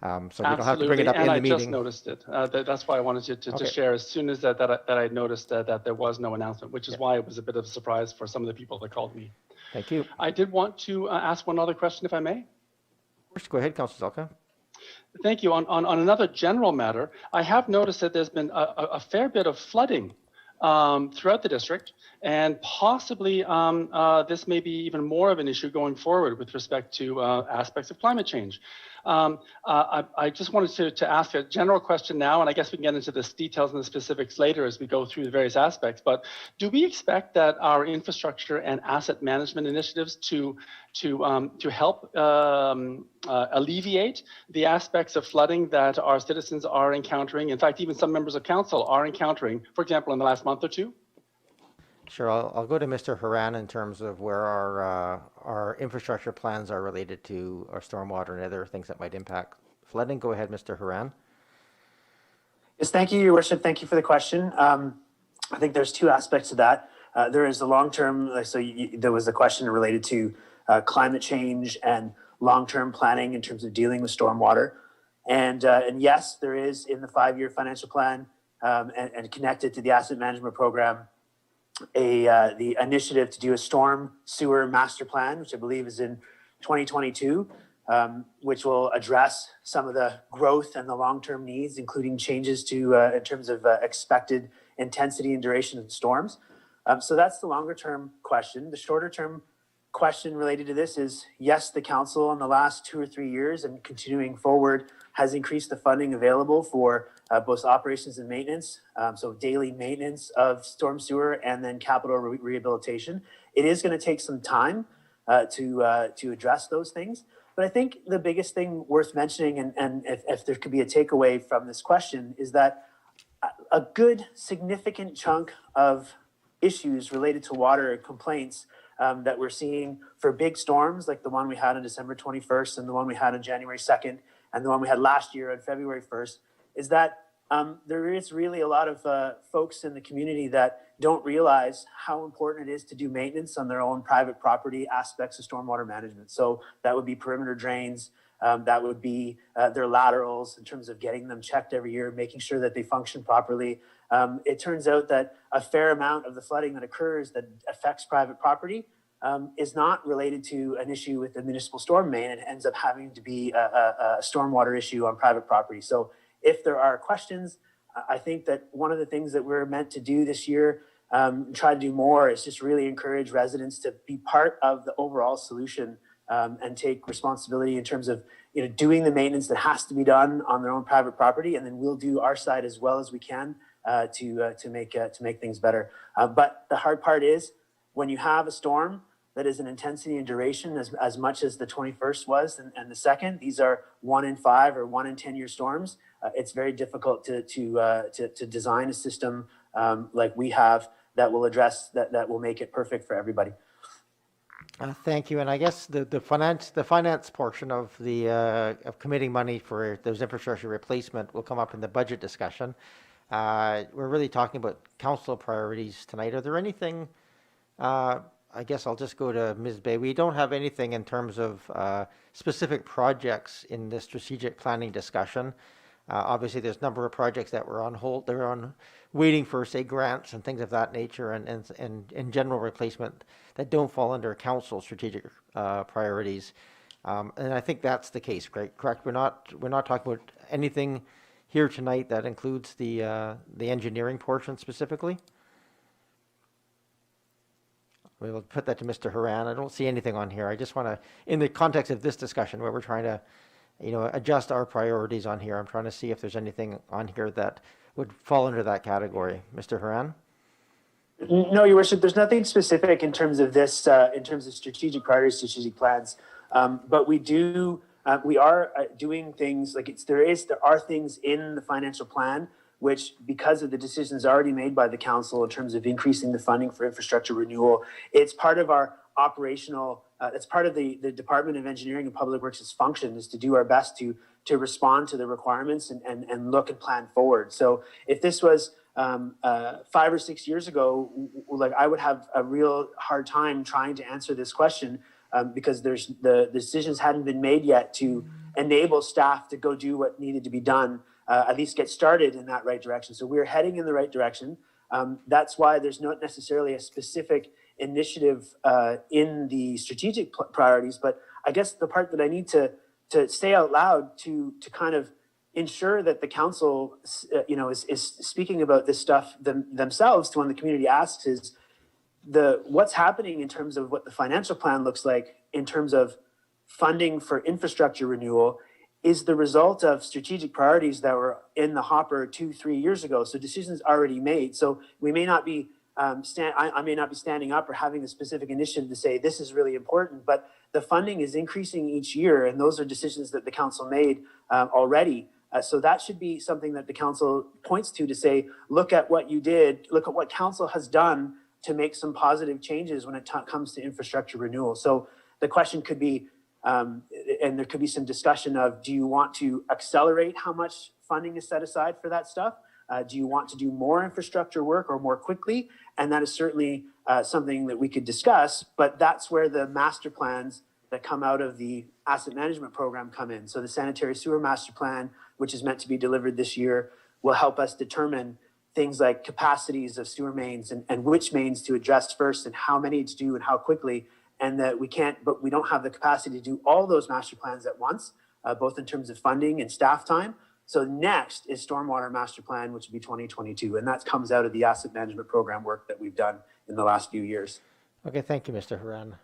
So we don't have to bring it up in the meeting. And I just noticed it. That's why I wanted to share as soon as that I noticed that there was no announcement, which is why it was a bit of a surprise for some of the people that called me. Thank you. I did want to ask one other question, if I may. Go ahead, Councillor Zalka. Thank you. On another general matter, I have noticed that there's been a fair bit of flooding throughout the district, and possibly this may be even more of an issue going forward with respect to aspects of climate change. I just wanted to ask a general question now, and I guess we can get into the details and the specifics later as we go through the various aspects, but do we expect that our infrastructure and asset management initiatives to help alleviate the aspects of flooding that our citizens are encountering, in fact, even some members of council are encountering, for example, in the last month or two? Sure, I'll go to Mr. Haran in terms of where our infrastructure plans are related to our stormwater and other things that might impact flooding. Go ahead, Mr. Haran. Yes, thank you, Your Worship. Thank you for the question. I think there's two aspects to that. There is the long-term, so there was a question related to climate change and long-term planning in terms of dealing with stormwater. And yes, there is in the 5-year financial plan and connected to the asset management program, the initiative to do a storm sewer master plan, which I believe is in 2022, which will address some of the growth and the long-term needs, including changes to in terms of expected intensity and duration of storms. So that's the longer-term question. The shorter-term question related to this is, yes, the council in the last 2 or 3 years and continuing forward has increased the funding available for both operations and maintenance, so daily maintenance of storm sewer and then capital rehabilitation. It is going to take some time to address those things. But I think the biggest thing worth mentioning, and if there could be a takeaway from this question, is that a good significant chunk of issues related to water complaints that we're seeing for big storms, like the one we had on December 21st and the one we had on January 2nd and the one we had last year on February 1st, is that there is really a lot of folks in the community that don't realize how important it is to do maintenance on their own private property aspects of stormwater management. So that would be perimeter drains, that would be their laterals in terms of getting them checked every year, making sure that they function properly. It turns out that a fair amount of the flooding that occurs that affects private property is not related to an issue with the municipal storm main. It ends up having to be a stormwater issue on private property. So if there are questions, I think that one of the things that we're meant to do this year, try to do more, is just really encourage residents to be part of the overall solution and take responsibility in terms of doing the maintenance that has to be done on their own private property, and then we'll do our side as well as we can to make things better. But the hard part is when you have a storm that is an intensity and duration as much as the 21st was and the second, these are 1 in 5 or 1 in 10 year storms. It's very difficult to design a system like we have that will address that will make it perfect for everybody. Thank you. And I guess the finance portion of the of committing money for those infrastructure replacement will come up in the budget discussion. We're really talking about council priorities tonight. Are there anything? I guess I'll just go to Ms. Bay. We don't have anything in terms of specific projects in the strategic planning discussion. Obviously, there's a number of projects that were on hold. They're on waiting for, say, grants and things of that nature, and general replacement that don't fall under council strategic priorities. And I think that's the case, correct? We're not talking about anything here tonight that includes the engineering portion specifically. We'll put that to Mr. Haran. I don't see anything on here. I just want to, in the context of this discussion where we're trying to, adjust our priorities on here, I'm trying to see if there's anything on here that would fall under that category. Mr. Haran? No, Your Worship, there's nothing specific in terms of this, in terms of strategic priorities, strategic plans. But we are doing things like there are things in the financial plan which, because of the decisions already made by the council in terms of increasing the funding for infrastructure renewal, it's part of our operational, it's part of the Department of Engineering and Public Works' function is to do our best to respond to the requirements and look and plan forward. So if this was 5 or 6 years ago, like I would have a real hard time trying to answer this question because the decisions hadn't been made yet to enable staff to go do what needed to be done, at least get started in that right direction. So we're heading in the right direction. That's why there's not necessarily a specific initiative in the strategic priorities, but I guess the part that I need to say out loud to kind of ensure that the council, is speaking about this stuff themselves to when the community asks is what's happening in terms of what the financial plan looks like in terms of funding for infrastructure renewal is the result of strategic priorities that were in the hopper 2-3 years ago. So decisions already made. So we may not be I may not be standing up or having a specific initiative to say this is really important, but the funding is increasing each year, and those are decisions that the council made already. So that should be something that the council points to say, look at what you did, look at what council has done to make some positive changes when it comes to infrastructure renewal. So the question could be, and there could be some discussion of, do you want to accelerate how much funding is set aside for that stuff? Do you want to do more infrastructure work or more quickly? And that is certainly something that we could discuss, but that's where the master plans that come out of the asset management program come in. So the sanitary sewer master plan, which is meant to be delivered this year, will help us determine things like capacities of sewer mains and which mains to address first and how many to do and how quickly. And that we don't have the capacity to do all those master plans at once, both in terms of funding and staff time. So next is stormwater master plan, which would be 2022. And that comes out of the asset management program work that we've done in the last few years. Okay, thank you, Mr. Haran.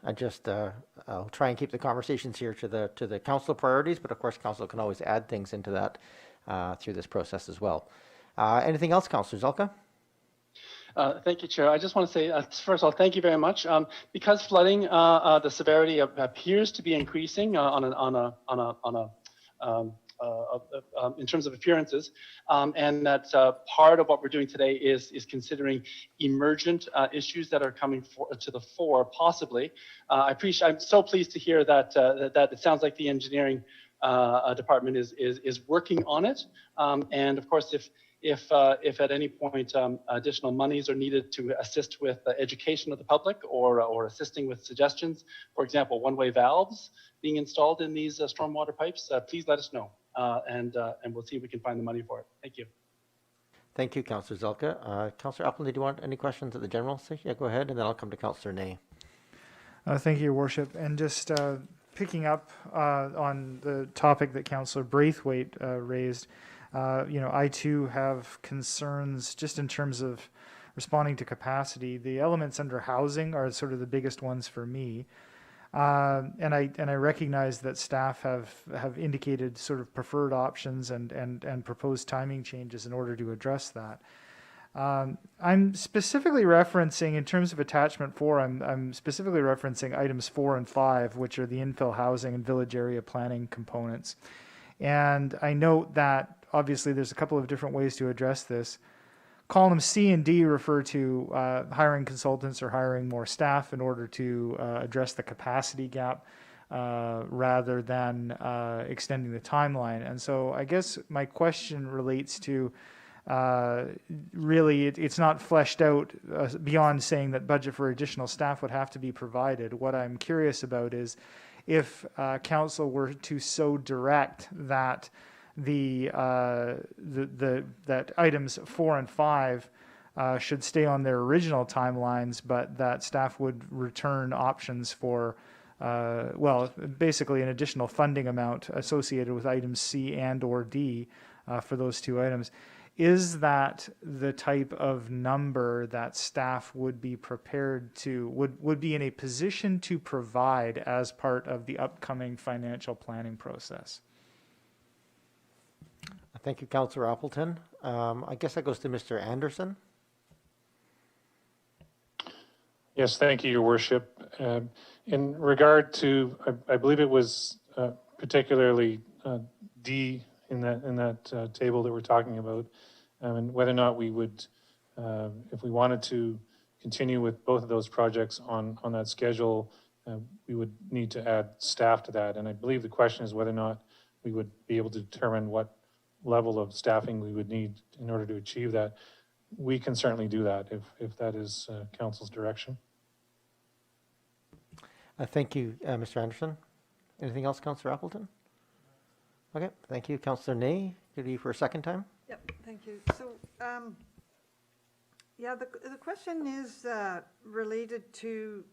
I'll try and keep the conversations here to the council priorities, but of course, council can always add things into that through this process as well. Anything else, Councillor Zelka? Thank you, Chair. I just want to say, first of all, thank you very much. Because flooding, the severity appears to be increasing in terms of appearances, and that part of what we're doing today is considering emergent issues that are coming to the fore, possibly. I'm so pleased to hear that it sounds like the engineering department is working on it, and of course, if at any point additional monies are needed to assist with the education of the public or assisting with suggestions, for example, one-way valves being installed in these stormwater pipes, please let us know, and we'll see if we can find the money for it. Thank you. Thank you, Councillor Zelka. Councillor Appleton, did you want any questions at the general stage? Yeah, go ahead, and then I'll come to Councillor Ney. Thank you, Your Worship. And just picking up on the topic that Councillor Braithwaite raised, I too have concerns just in terms of responding to capacity. The elements under housing are sort of the biggest ones for me. And I recognize that staff have indicated sort of preferred options and proposed timing changes in order to address that. I'm specifically referencing, in terms of attachment 4, I'm specifically referencing items 4 and 5, which are the infill housing and village area planning components. And I note that obviously there's a couple of different ways to address this. Columns C and D refer to hiring consultants or hiring more staff in order to address the capacity gap rather than extending the timeline. And so I guess my question relates to really it's not fleshed out beyond saying that budget for additional staff would have to be provided. What I'm curious about is if council were to so direct that that items 4 and 5 should stay on their original timelines, but that staff would return options for, basically an additional funding amount associated with items C and or D for those two items. Is that the type of number that staff would be prepared to, would be in a position to provide as part of the upcoming financial planning process? Thank you, Councillor Appleton. I guess that goes to Mr. Anderson. Yes, thank you, Your Worship. In regard to, I believe it was particularly D in that table that we're talking about, and whether or not we would, if we wanted to continue with both of those projects on that schedule, we would need to add staff to that. And I believe the question is whether or not we would be able to determine what level of staffing we would need in order to achieve that. We can certainly do that if that is council's direction. Thank you, Mr. Anderson. Anything else, Councillor Appleton? Okay, thank you. Councillor Ney, good to you for a second time. Yep, thank you. So, yeah, the question is related to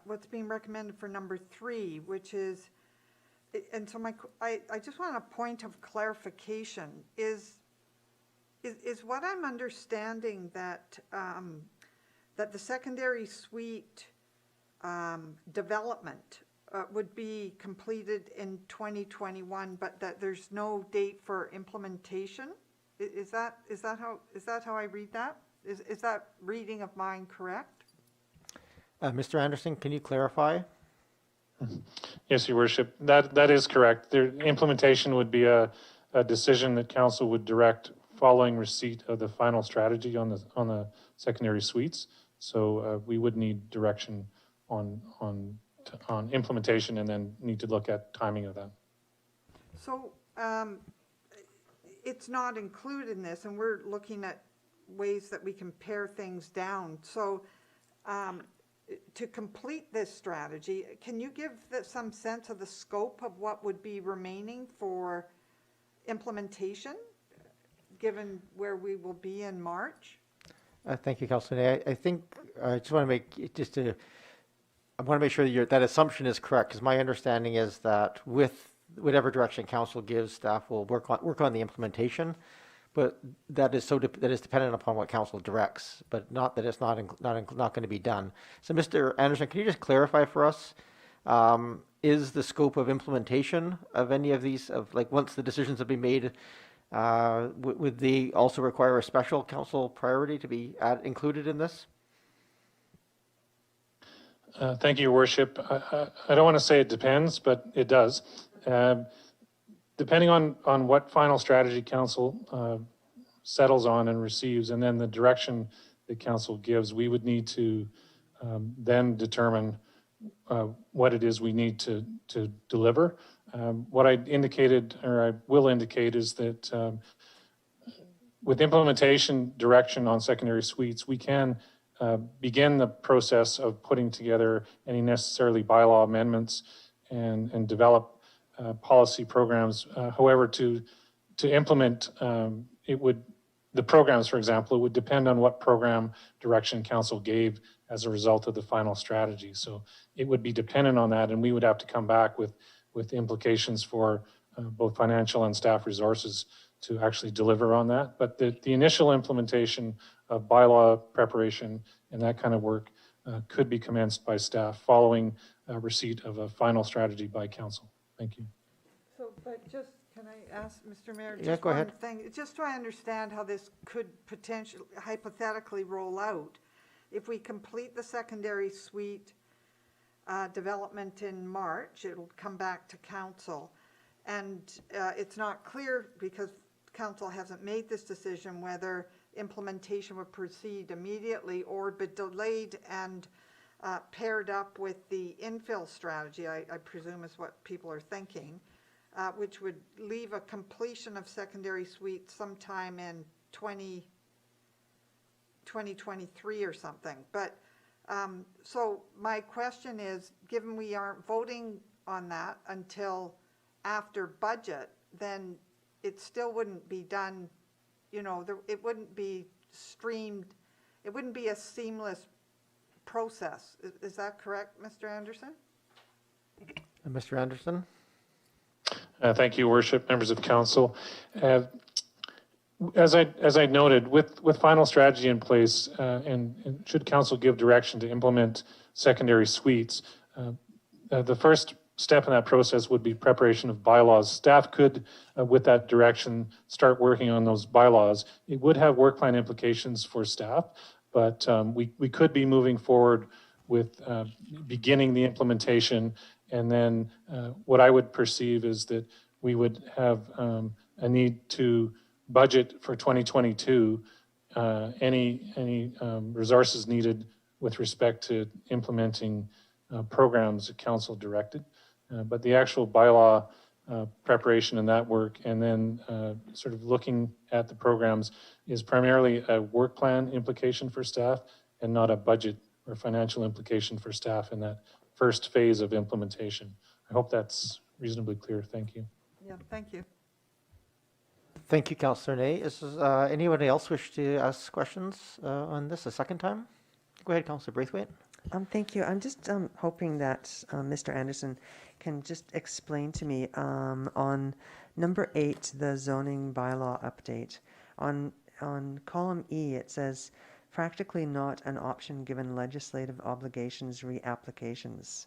what's being recommended for number 3, which is, and so I just want a point of clarification. Is what I'm understanding that that the secondary suite development would be completed in 2021, but that there's no date for implementation? Is that how I read that? Is that reading of mine correct? Mr. Anderson, can you clarify? Yes, Your Worship, that is correct. The implementation would be a decision that council would direct following receipt of the final strategy on the secondary suites. So we would need direction on implementation, and then need to look at timing of that. So it's not included in this, and we're looking at ways that we can pare things down. So to complete this strategy, can you give some sense of the scope of what would be remaining for implementation, given where we will be in March? Thank you, Councillor Ney. I think I just want to make I want to make sure that assumption is correct, because my understanding is that with whatever direction council gives, staff will work on the implementation, but that is dependent upon what council directs, but not that it's not going to be done. So, Mr. Anderson, can you just clarify for us? Is the scope of implementation of any of these, once the decisions have been made, would they also require a special council priority to be included in this? Thank you, Your Worship. I don't want to say it depends, but it does. Depending on what final strategy council settles on and receives, and then the direction that council gives, we would need to then determine what it is we need to deliver. What I indicated, or I will indicate, is that with implementation direction on secondary suites, we can begin the process of putting together any necessarily bylaw amendments and develop policy programs. However, to implement the programs, for example, it would depend on what program direction council gave as a result of the final strategy. So it would be dependent on that, and we would have to come back with implications for both financial and staff resources to actually deliver on that. But the initial implementation of bylaw preparation and that kind of work could be commenced by staff following receipt of a final strategy by council. Thank you. So, but just, can I ask, Mr. Mayor? Yeah, go ahead. Thing, just so I understand how this could potentially, hypothetically roll out. If we complete the secondary suite development in March, it'll come back to council. And it's not clear, because council hasn't made this decision, whether implementation would proceed immediately or be delayed and paired up with the infill strategy, I presume is what people are thinking, which would leave a completion of secondary suites sometime in 2023 or something. But so my question is, given we aren't voting on that until after budget, then it still wouldn't be done, it wouldn't be streamed, it wouldn't be a seamless process. Is that correct, Mr. Anderson? Mr. Anderson? Thank you, Worship, members of council. As I noted, with final strategy in place, and should council give direction to implement secondary suites, the first step in that process would be preparation of bylaws. Staff could, with that direction, start working on those bylaws. It would have work plan implications for staff, but we could be moving forward with beginning the implementation. And then what I would perceive is that we would have a need to budget for 2022 any resources needed with respect to implementing programs that council directed. But the actual bylaw preparation and that work, and then sort of looking at the programs, is primarily a work plan implication for staff and not a budget or financial implication for staff in that first phase of implementation. I hope that's reasonably clear. Thank you. Yeah, thank you. Thank you, Councillor Ney. Is anybody else wish to ask questions on this a second time? Go ahead, Councillor Braithwaite. Thank you. I'm just hoping that Mr. Anderson can just explain to me on number 8, the zoning bylaw update. On column E, it says, practically not an option given legislative obligations reapplications.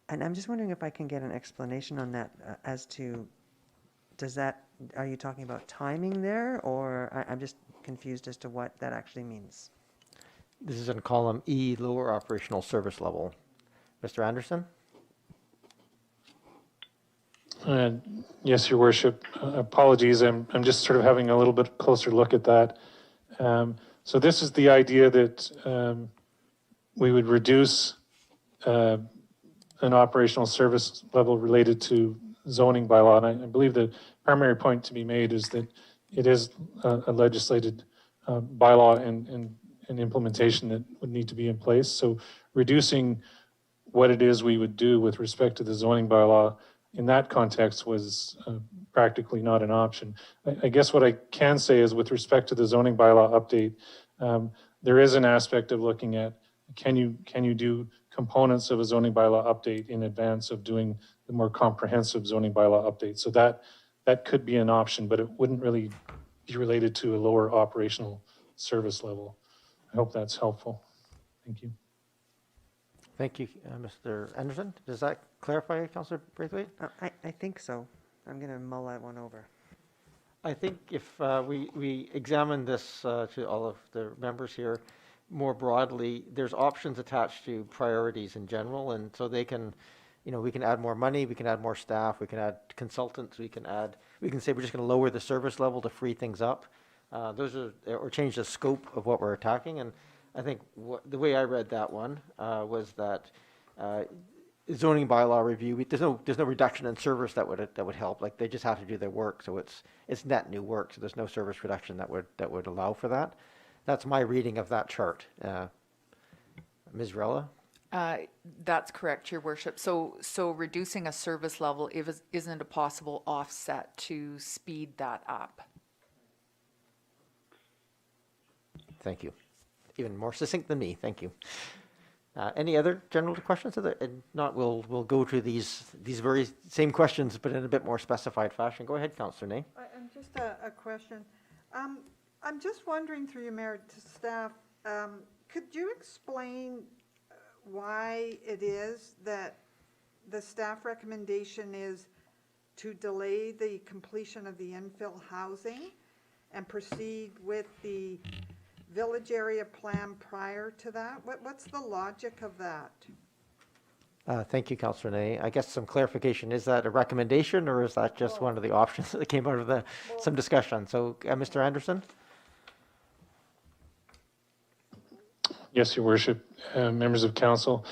And I'm just wondering if I can get an explanation on that as to, are you talking about timing there, or I'm just confused as to what that actually means. This is in column E, lower operational service level. Mr. Anderson? Yes, Your Worship. Apologies. I'm just sort of having a little bit closer look at that. So this is the idea that we would reduce an operational service level related to zoning bylaw. And I believe the primary point to be made is that it is a legislated bylaw and implementation that would need to be in place. So reducing what it is we would do with respect to the zoning bylaw in that context was practically not an option. I guess what I can say is with respect to the zoning bylaw update, there is an aspect of looking at can you do components of a zoning bylaw update in advance of doing the more comprehensive zoning bylaw update. So that could be an option, but it wouldn't really be related to a lower operational service level. I hope that's helpful. Thank you. Thank you, Mr. Anderson. Does that clarify, Councillor Braithwaite? I think so. I'm going to mull that one over. I think if we examine this to all of the members here more broadly, there's options attached to priorities in general, and so they can, we can add more money, we can add more staff, we can add consultants, we can say we're just going to lower the service level to free things up. Or change the scope of what we're attacking. And I think the way I read that one was that zoning bylaw review, there's no reduction in service that would help. Like they just have to do their work, so it's net new work. So there's no service reduction that would allow for that. That's my reading of that chart. Ms. Rella? That's correct, Your Worship. So reducing a service level isn't a possible offset to speed that up. Thank you. Even more succinct than me. Thank you. Any other general questions? If not, we'll go to these very same questions, but in a bit more specified fashion. Go ahead, Councillor Ney. And just a question. I'm just wondering through you, Mayor, to staff, could you explain why it is that the staff recommendation is to delay the completion of the infill housing and proceed with the village area plan prior to that? What's the logic of that? Thank you, Councillor Ney. I guess some clarification. Is that a recommendation or is that just one of the options that came out of some discussion? So, Mr. Anderson? Yes, Your Worship, members of council.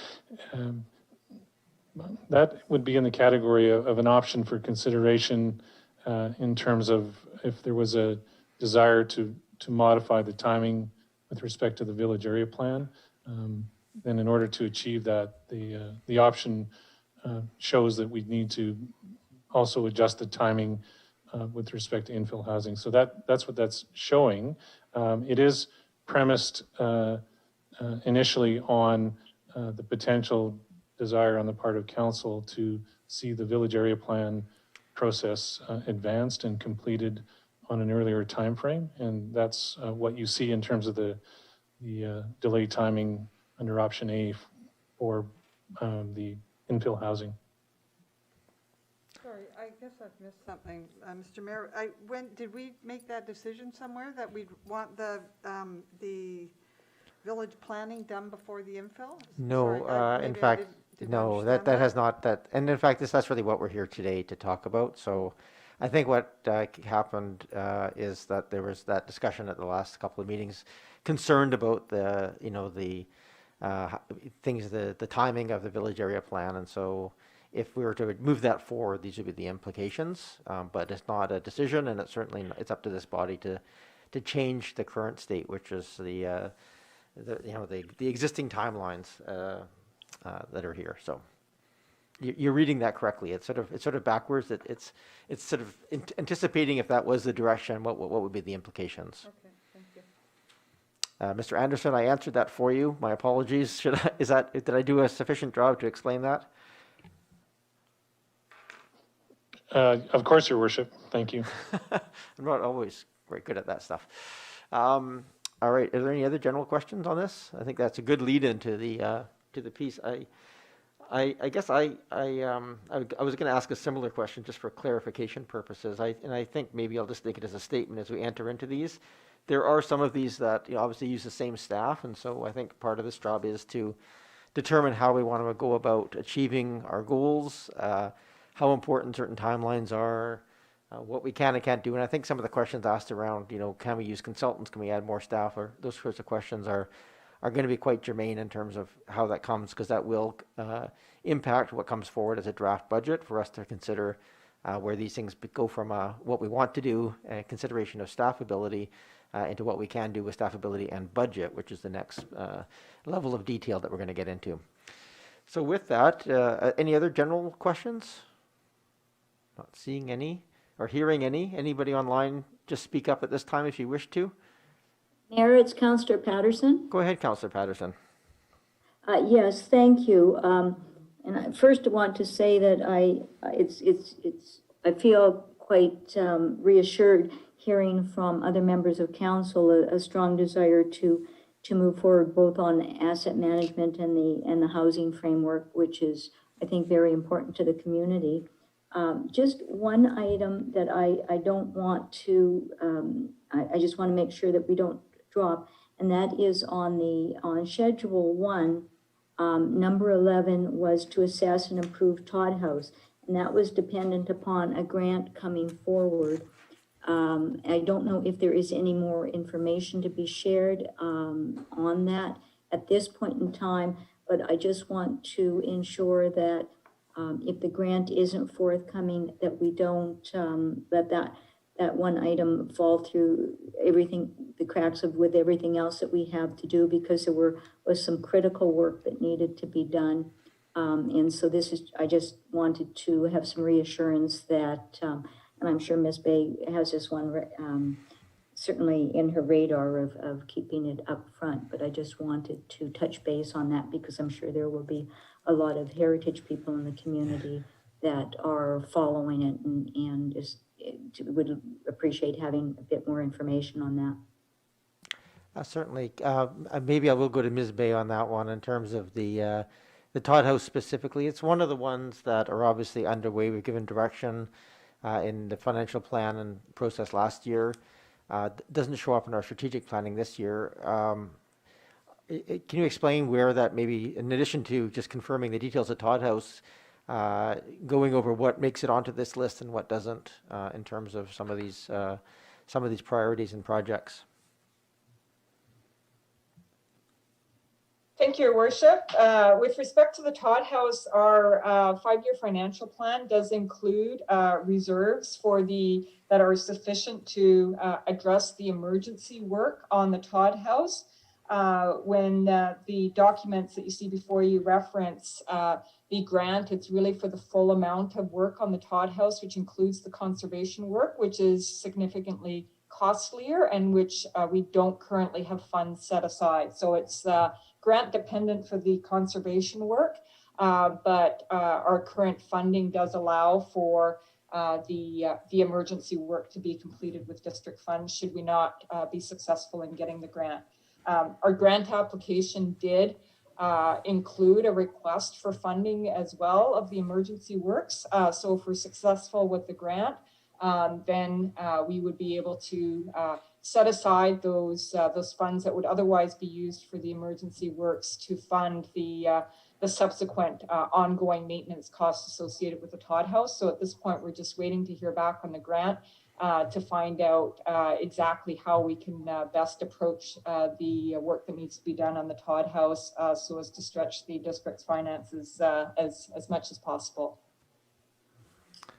That would be in the category of an option for consideration in terms of if there was a desire to modify the timing with respect to the village area plan. Then in order to achieve that, the option shows that we need to also adjust the timing with respect to infill housing. So that's what that's showing. It is premised initially on the potential desire on the part of council to see the village area plan process advanced and completed on an earlier time frame, and that's what you see in terms of the delay timing under option A for the infill housing. Sorry, I guess I've missed something, Mr. Mayor. Did we make that decision somewhere that we'd want the village planning done before the infill? No, Sorry, in maybe I fact, didn't no, understand that has not, and in fact, that's really what we're here today to talk about. So I think what happened is that there was that discussion at the last couple of meetings concerned about the, the things, the timing of the village area plan. And so if we were to move that forward, these would be the implications. But it's not a decision, and it's certainly, it's up to this body to change the current state, which is the existing timelines that are here. So you're reading that correctly. It's sort of backwards. It's sort of anticipating if that was the direction, what would be the implications. Okay, thank you. Mr. Anderson, I answered that for you. My apologies. Did I do a sufficient job to explain that? Of course, Your Worship. Thank you. I'm not always very good at that stuff. All right. Are there any other general questions on this? I think that's a good lead into the piece. I guess I was going to ask a similar question just for clarification purposes. I think maybe I'll just take it as a statement as we enter into these. There are some of these that obviously use the same staff, and so I think part of this job is to determine how we want to go about achieving our goals, how important certain timelines are, what we can and can't do. And I think some of the questions asked around, can we use consultants, can we add more staff, or those sorts of questions are going to be quite germane in terms of how that comes, because that will impact what comes forward as a draft budget for us to consider where these things go from what we want to do, consideration of staff ability, into what we can do with staff ability and budget, which is the next level of detail that we're going to get into. So with that, any other general questions? Not seeing any or hearing any. Anybody online, just speak up at this time if you wish to. Mayor, it's Councillor Patterson. Go ahead, Councillor Patterson. Yes, thank you. And I first want to say that I feel quite reassured hearing from other members of council a strong desire to move forward both on asset management and the housing framework, which is, I think, very important to the community. Just one item that I don't want to, I just want to make sure that we don't drop, and that is on Schedule 1, number 11 was to assess and improve Todd House, and that was dependent upon a grant coming forward. I don't know if there is any more information to be shared on that at this point in time, but I just want to ensure that if the grant isn't forthcoming, that we don't let that one item fall through the cracks with everything else that we have to do, because there was some critical work that needed to be done. And so I just wanted to have some reassurance that, and I'm sure Ms. Bay has this one certainly in her radar of keeping it up front, but I just wanted to touch base on that, because I'm sure there will be a lot of heritage people in the community that are following it and just would appreciate having a bit more information on that. Certainly. Maybe I will go to Ms. Bay on that one in terms of the Todd House specifically. It's one of the ones that are obviously underway. We've given direction in the financial plan and process last year. Doesn't show up in our strategic planning this year. Can you explain where that maybe, in addition to just confirming the details of Todd House, going over what makes it onto this list and what doesn't, in terms of some of these priorities and projects? Thank you, Your Worship. With respect to the Todd House, our 5-year financial plan does include reserves that are sufficient to address the emergency work on the Todd House. When the documents that you see before you reference the grant, it's really for the full amount of work on the Todd House, which includes the conservation work, which is significantly costlier and which we don't currently have funds set aside. So it's grant dependent for the conservation work, but our current funding does allow for the emergency work to be completed with district funds should we not be successful in getting the grant. Our grant application did include a request for funding as well of the emergency works. So if we're successful with the grant, then we would be able to set aside those funds that would otherwise be used for the emergency works to fund the subsequent ongoing maintenance costs associated with the Todd House. So at this point, we're just waiting to hear back on the grant to find out exactly how we can best approach the work that needs to be done on the Todd House so as to stretch the district's finances as much as possible.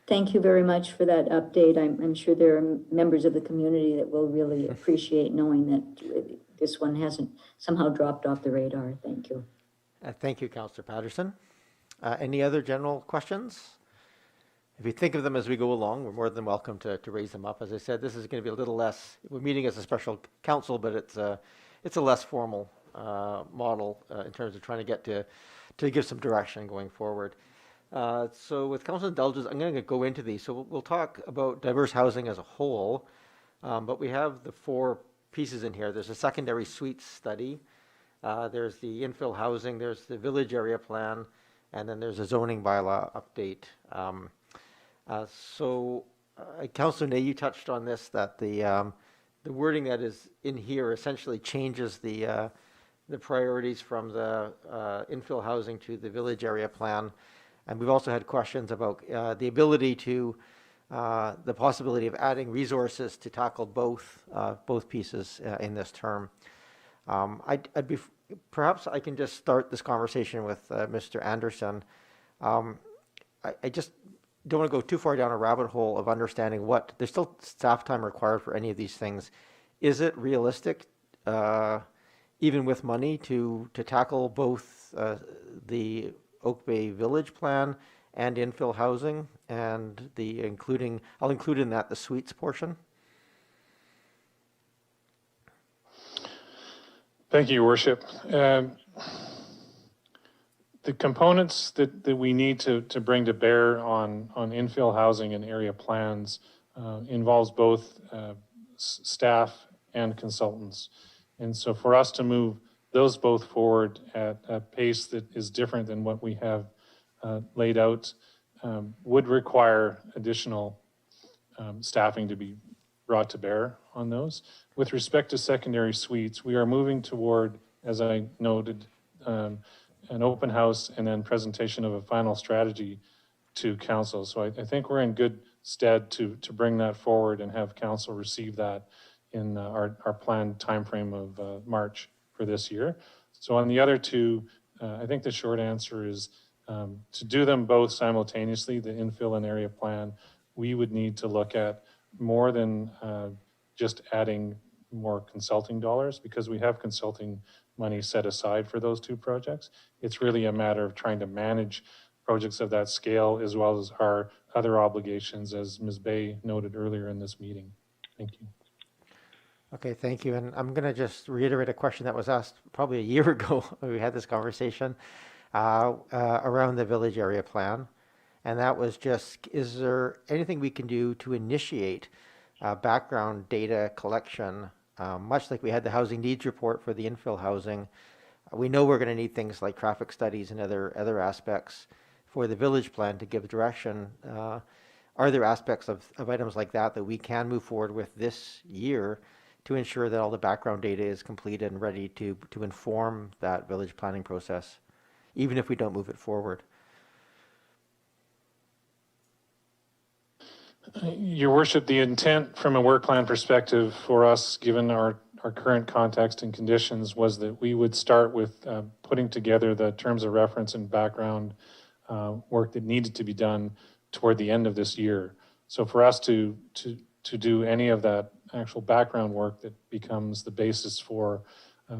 Thank you very much for that update. I'm sure there are members of the community that will really appreciate knowing that this one hasn't somehow dropped off the radar. Thank you. Thank you, Councillor Patterson. Any other general questions? If you think of them as we go along, we're more than welcome to raise them up. As I said, this is going to be a little less, we're meeting as a special council, but it's a less formal model in terms of trying to get to give some direction going forward. So with council indulgence, I'm going to go into these. So we'll talk about diverse housing as a whole, but we have the 4 pieces in here. There's a secondary suites study. There's the infill housing, there's the village area plan, and then there's a zoning bylaw update. Councillor Ney, you touched on this, that the wording that is in here essentially changes the priorities from the infill housing to the village area plan. And we've also had questions about the ability to, the possibility of adding resources to tackle both pieces in this term. Perhaps I can just start this conversation with Mr. Anderson. I just don't want to go too far down a rabbit hole of understanding there's still staff time required for any of these things. Is it realistic, even with money, to tackle both the Oak Bay Village Plan and infill housing, and I'll include in that the suites portion? Thank you, Your Worship. The components that we need to bring to bear on infill housing and area plans involves both staff and consultants. And so for us to move those both forward at a pace that is different than what we have laid out would require additional staffing to be brought to bear on those. With respect to secondary suites, we are moving toward, as I noted, an open house and then presentation of a final strategy to council. So I think we're in good stead to bring that forward and have council receive that in our planned timeframe of March for this year. So on the other 2, I think the short answer is to do them both simultaneously, the infill and area plan, we would need to look at more than just adding more consulting dollars, because we have consulting money set aside for those 2 projects. It's really a matter of trying to manage projects of that scale as well as our other obligations, as Ms. Bay noted earlier in this meeting. Thank you. Okay, thank you. And I'm going to just reiterate a question that was asked probably a year ago when we had this conversation around the village area plan. And that was just, is there anything we can do to initiate background data collection, much like we had the housing needs report for the infill housing? We know we're going to need things like traffic studies and other aspects for the village plan to give direction. Are there aspects of items like that we can move forward with this year to ensure that all the background data is completed and ready to inform that village planning process, even if we don't move it forward? Your Worship, the intent from a work plan perspective for us, given our current context and conditions, was that we would start with putting together the terms of reference and background work that needed to be done toward the end of this year. So for us to do any of that actual background work that becomes the basis for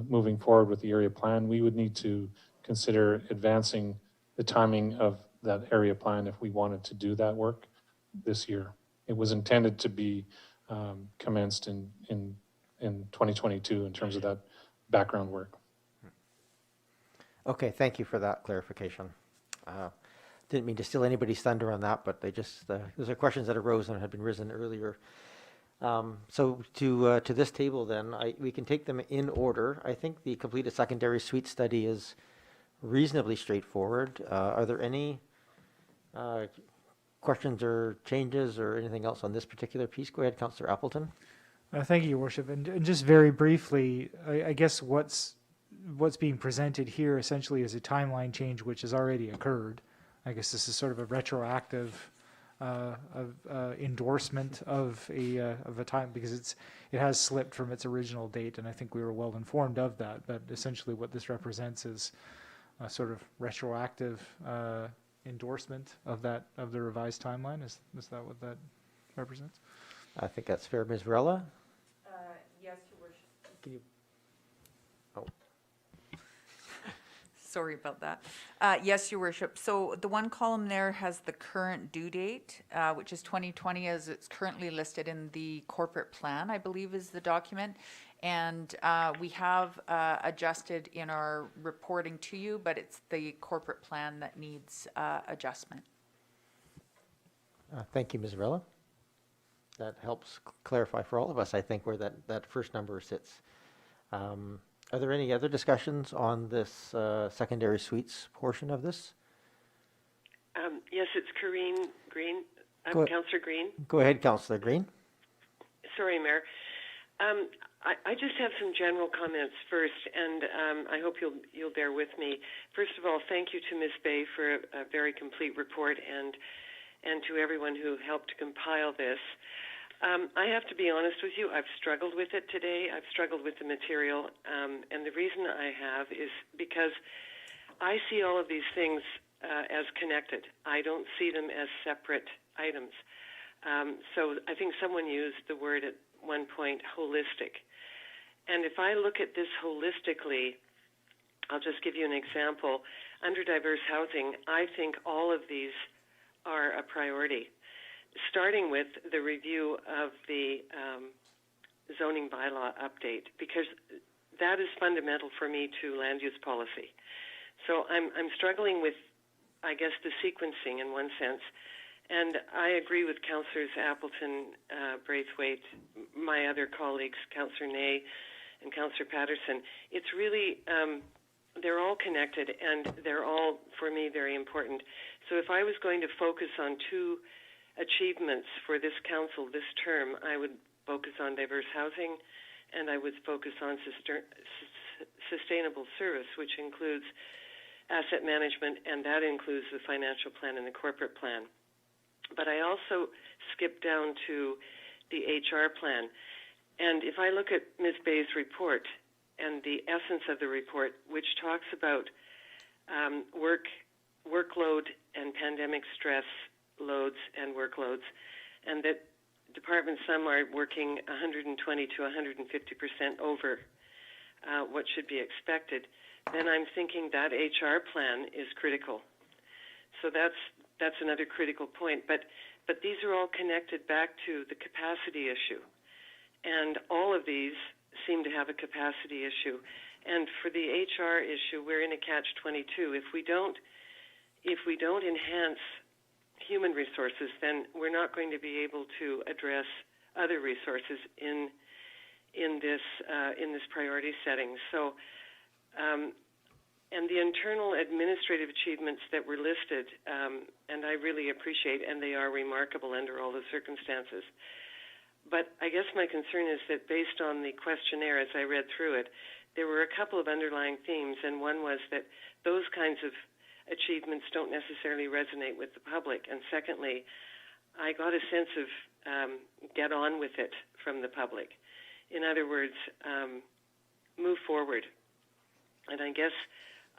moving forward with the area plan, we would need to consider advancing the timing of that area plan if we wanted to do that work this year. It was intended to be commenced in 2022 in terms of that background work. Okay, thank you for that clarification. Didn't mean to steal anybody's thunder on that, but those are questions that arose and had been risen earlier. So to this table then, we can take them in order. I think the completed secondary suite study is reasonably straightforward. Are there any questions or changes or anything else on this particular piece? Go ahead, Councillor Appleton. Thank you, Your Worship. And just very briefly, I guess what's being presented here essentially is a timeline change which has already occurred. I guess this is sort of a retroactive endorsement of a time, because it has slipped from its original date, and I think we were well informed of that. But essentially, what this represents is a sort of retroactive endorsement of the revised timeline. Is that what that represents? I think that's fair. Ms. Varela? Yes, Your Worship. Can you? Oh. Sorry about that. Yes, Your Worship. So the one column there has the current due date, which is 2020, as it's currently listed in the corporate plan, I believe is the document. And we have adjusted in our reporting to you, but it's the corporate plan that needs adjustment. Thank you, Ms. Varela. That helps clarify for all of us, I think, where that first number sits. Are there any other discussions on this secondary suites portion of this? Yes, it's Corinne Green. Councillor Green. Go ahead, Councillor Green. Sorry, Mayor. I just have some general comments first, and I hope you'll bear with me. First of all, thank you to Ms. Bay for a very complete report, and to everyone who helped to compile this. I have to be honest with you, I've struggled with it today. I've struggled with the material, and the reason I have is because I see all of these things as connected. I don't see them as separate items. So I think someone used the word at one point, holistic. And if I look at this holistically, I'll just give you an example. Under diverse housing, I think all of these are a priority, starting with the review of the zoning bylaw update, because that is fundamental for me to land use policy. So I'm struggling with, I guess, the sequencing in one sense. And I agree with Councillors Appleton, Braithwaite, my other colleagues, Councillor Ney and Councillor Patterson. It's really, they're all connected, and they're all, for me, very important. So if I was going to focus on two achievements for this council this term, I would focus on diverse housing, and I would focus on sustainable service, which includes asset management, and that includes the financial plan and the corporate plan. But I also skipped down to the HR plan. And if I look at Ms. Bay's report and the essence of the report, which talks about workload and pandemic stress loads and workloads, and that departments, some are working 120 to 150% over what should be expected, then I'm thinking that HR plan is critical. So that's another critical point. But these are all connected back to the capacity issue. And all of these seem to have a capacity issue. And for the HR issue, we're in a catch-22. If we don't enhance human resources, then we're not going to be able to address other resources in this priority setting. So, and the internal administrative achievements that were listed, and I really appreciate, and they are remarkable under all the circumstances. But I guess my concern is that based on the questionnaire, as I read through it, there were a couple of underlying themes, and one was that those kinds of achievements don't necessarily resonate with the public. And secondly, I got a sense of get on with it from the public. In other words, move forward. And I guess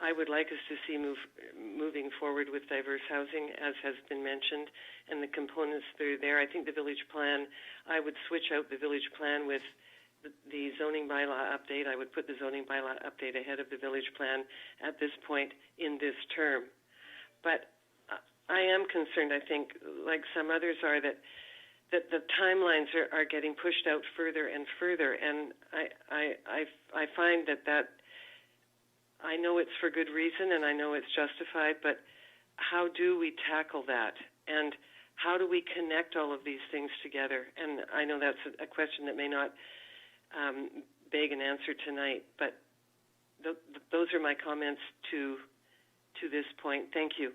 I would like us to see moving forward with diverse housing, as has been mentioned, and the components that are there. I think the village plan, I would switch out the village plan with the zoning bylaw update. I would put the zoning bylaw update ahead of the village plan at this point in this term. But I am concerned, I think, like some others are, that the timelines are getting pushed out further and further. And I find that I know it's for good reason and I know it's justified, but how do we tackle that? And how do we connect all of these things together? And I know that's a question that may not beg an answer tonight, but those are my comments to this point. Thank you.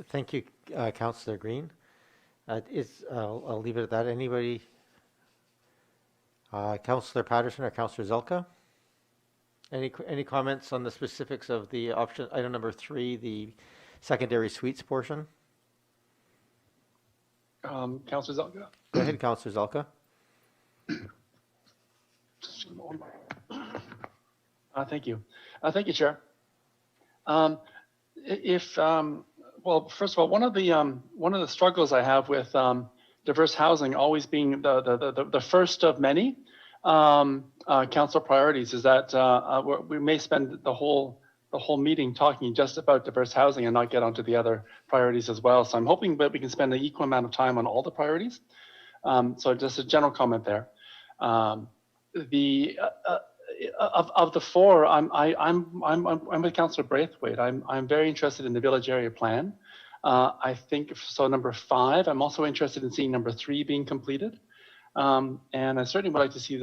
Thank you, Councillor Green. I'll leave it at that. Anybody Councillor Patterson or Councillor Zelka? Any comments on the specifics of the option, item number 3, the secondary suites portion? Councillor Zelka. Go ahead, Councillor Zelka. Thank you. Thank you, Chair. Well, first of all, one of the struggles I have with diverse housing always being the first of many council priorities is that we may spend the whole meeting talking just about diverse housing and not get onto the other priorities as well. So I'm hoping that we can spend an equal amount of time on all the priorities. So just a general comment there. Of the four, I'm with Councillor Braithwaite. I'm very interested in the village area plan. I think so. Number 5, I'm also interested in seeing number 3 being completed. And I certainly would like to see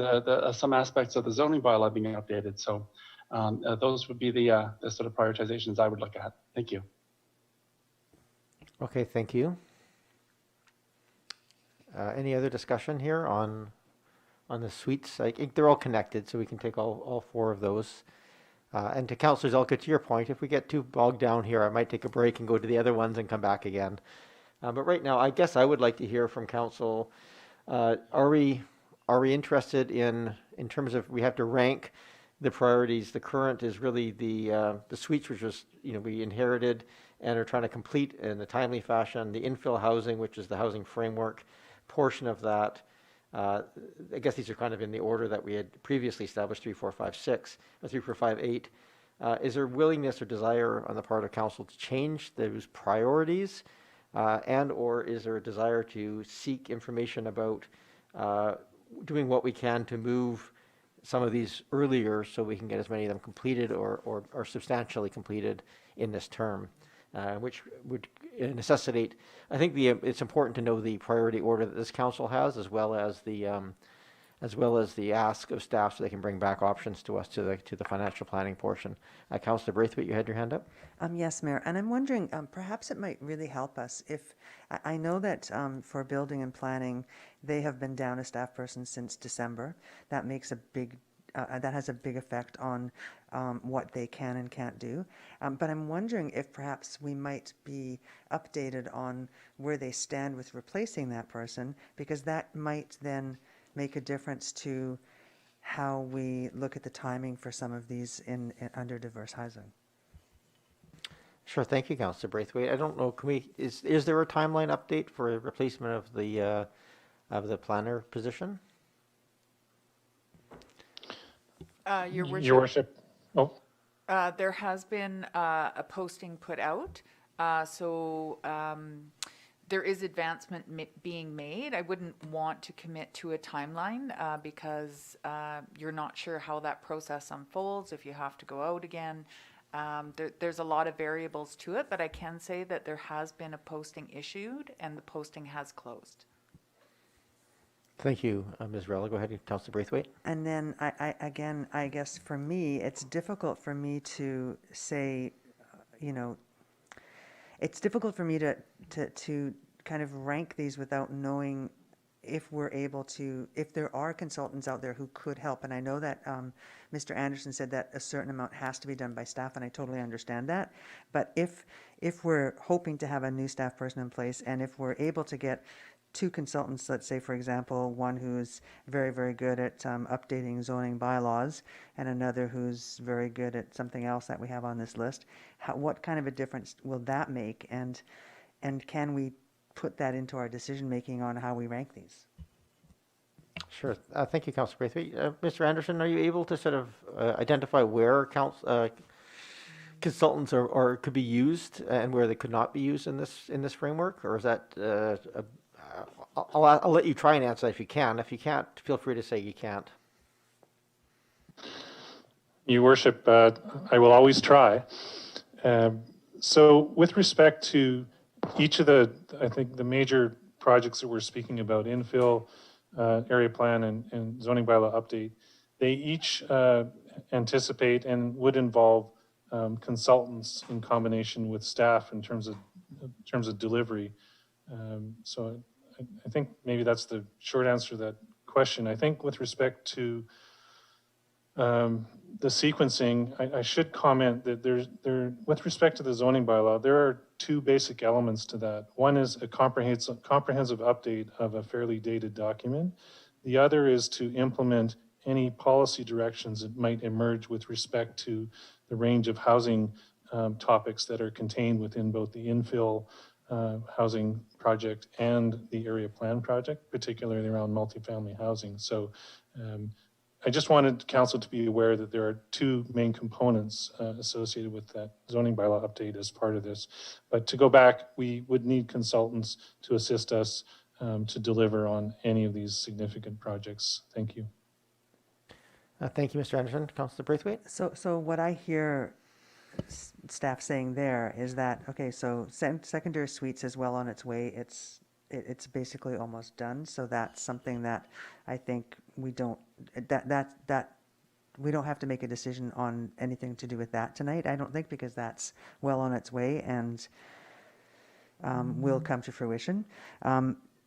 some aspects of the zoning bylaw being updated. So those would be the sort of prioritizations I would look at. Thank you. Okay, thank you. Any other discussion here on the suites? I think they're all connected, so we can take all 4 of those. And to Councillor Zelka, to your point, if we get too bogged down here, I might take a break and go to the other ones and come back again. But right now, I guess I would like to hear from Council. Are we interested in terms of we have to rank the priorities? The current is really the suites, which was we inherited and are trying to complete in a timely fashion. The infill housing, which is the housing framework portion of that. I guess these are kind of in the order that we had previously established: 3, 4, 5, 6, or 3, 4, 5, 8. Is there willingness or desire on the part of council to change those priorities, and or is there a desire to seek information about doing what we can to move some of these earlier so we can get as many of them completed or substantially completed in this term, which would necessitate, I think it's important to know the priority order that this council has, as well as the ask of staff so they can bring back options to us to the financial planning portion. Councillor Braithwaite, you had your hand up? Yes, Mayor. And I'm wondering, perhaps it might really help us if, I know that for building and planning, they have been down a staff person since December. That makes that has a big effect on what they can and can't do. But I'm wondering if perhaps we might be updated on where they stand with replacing that person, because that might then make a difference to how we look at the timing for some of these under diverse housing. Sure, thank you, Councillor Braithwaite. I don't know, is there a timeline update for a replacement of the planner position? Your Worship. Your Worship. Oh. There has been a posting put out, so there is advancement being made. I wouldn't want to commit to a timeline because you're not sure how that process unfolds, if you have to go out again. There's a lot of variables to it, but I can say that there has been a posting issued and the posting has closed. Thank you, Ms. Rella. Go ahead, Councillor Braithwaite. And then I guess for me, it's difficult for me to say, it's difficult for me to kind of rank these without knowing if we're able to, if there are consultants out there who could help. And I know that Mr. Anderson said that a certain amount has to be done by staff, and I totally understand that. But if we're hoping to have a new staff person in place, and if we're able to get 2 consultants, let's say, for example, one who's very, very good at updating zoning bylaws and another who's very good at something else that we have on this list, what kind of a difference will that make? And can we put that into our decision-making on how we rank these? Sure. Thank you, Councillor Braithwaite. Mr. Anderson, are you able to sort of identify where consultants are could be used and where they could not be used in this framework? Or is that I'll let you try and answer that if you can. If you can't, feel free to say you can't. Your Worship, I will always try. So with respect to each of I think the major projects that we're speaking about, infill, area plan, and zoning bylaw update, they each anticipate and would involve consultants in combination with staff in terms of delivery. So I think maybe that's the short answer that question. I think with respect to the sequencing, I should comment that with respect to the zoning bylaw, there are two basic elements to that. One is a comprehensive update of a fairly dated document. The other is to implement any policy directions that might emerge with respect to the range of housing topics that are contained within both the infill housing project and the area plan project, particularly around multifamily housing. So I just wanted council to be aware that there are two main components associated with that zoning bylaw update as part of this. But to go back, we would need consultants to assist us to deliver on any of these significant projects. Thank you. Thank you, Mr. Anderson. Councillor Braithwaite? So what I hear staff saying there is that, okay, so secondary suites is well on its way. It's basically almost done. So that's something that I think we don't have to make a decision on anything to do with that tonight. I don't think, because that's well on its way and will come to fruition.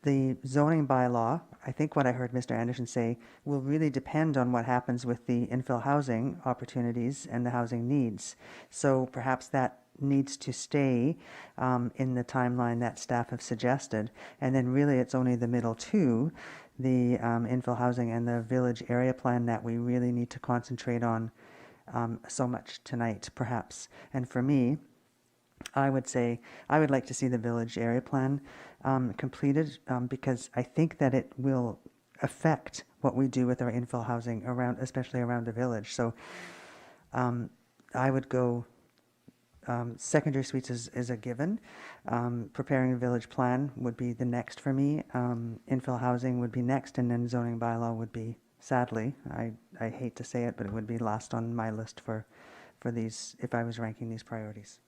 The zoning bylaw, I think what I heard Mr. Anderson say, will really depend on what happens with the infill housing opportunities and the housing needs. So perhaps that needs to stay in the timeline that staff have suggested. And then really it's only the middle two, the infill housing and the village area plan, that we really need to concentrate on so much tonight, perhaps. And for me, I would say I would like to see the village area plan completed because I think that it will affect what we do with our infill housing around, especially around the village. So I would go secondary suites is a given. Preparing a village plan would be the next for me. Infill housing would be next, and then zoning bylaw would be, sadly, I hate to say it, but it would be last on my list for these, if I was ranking these priorities.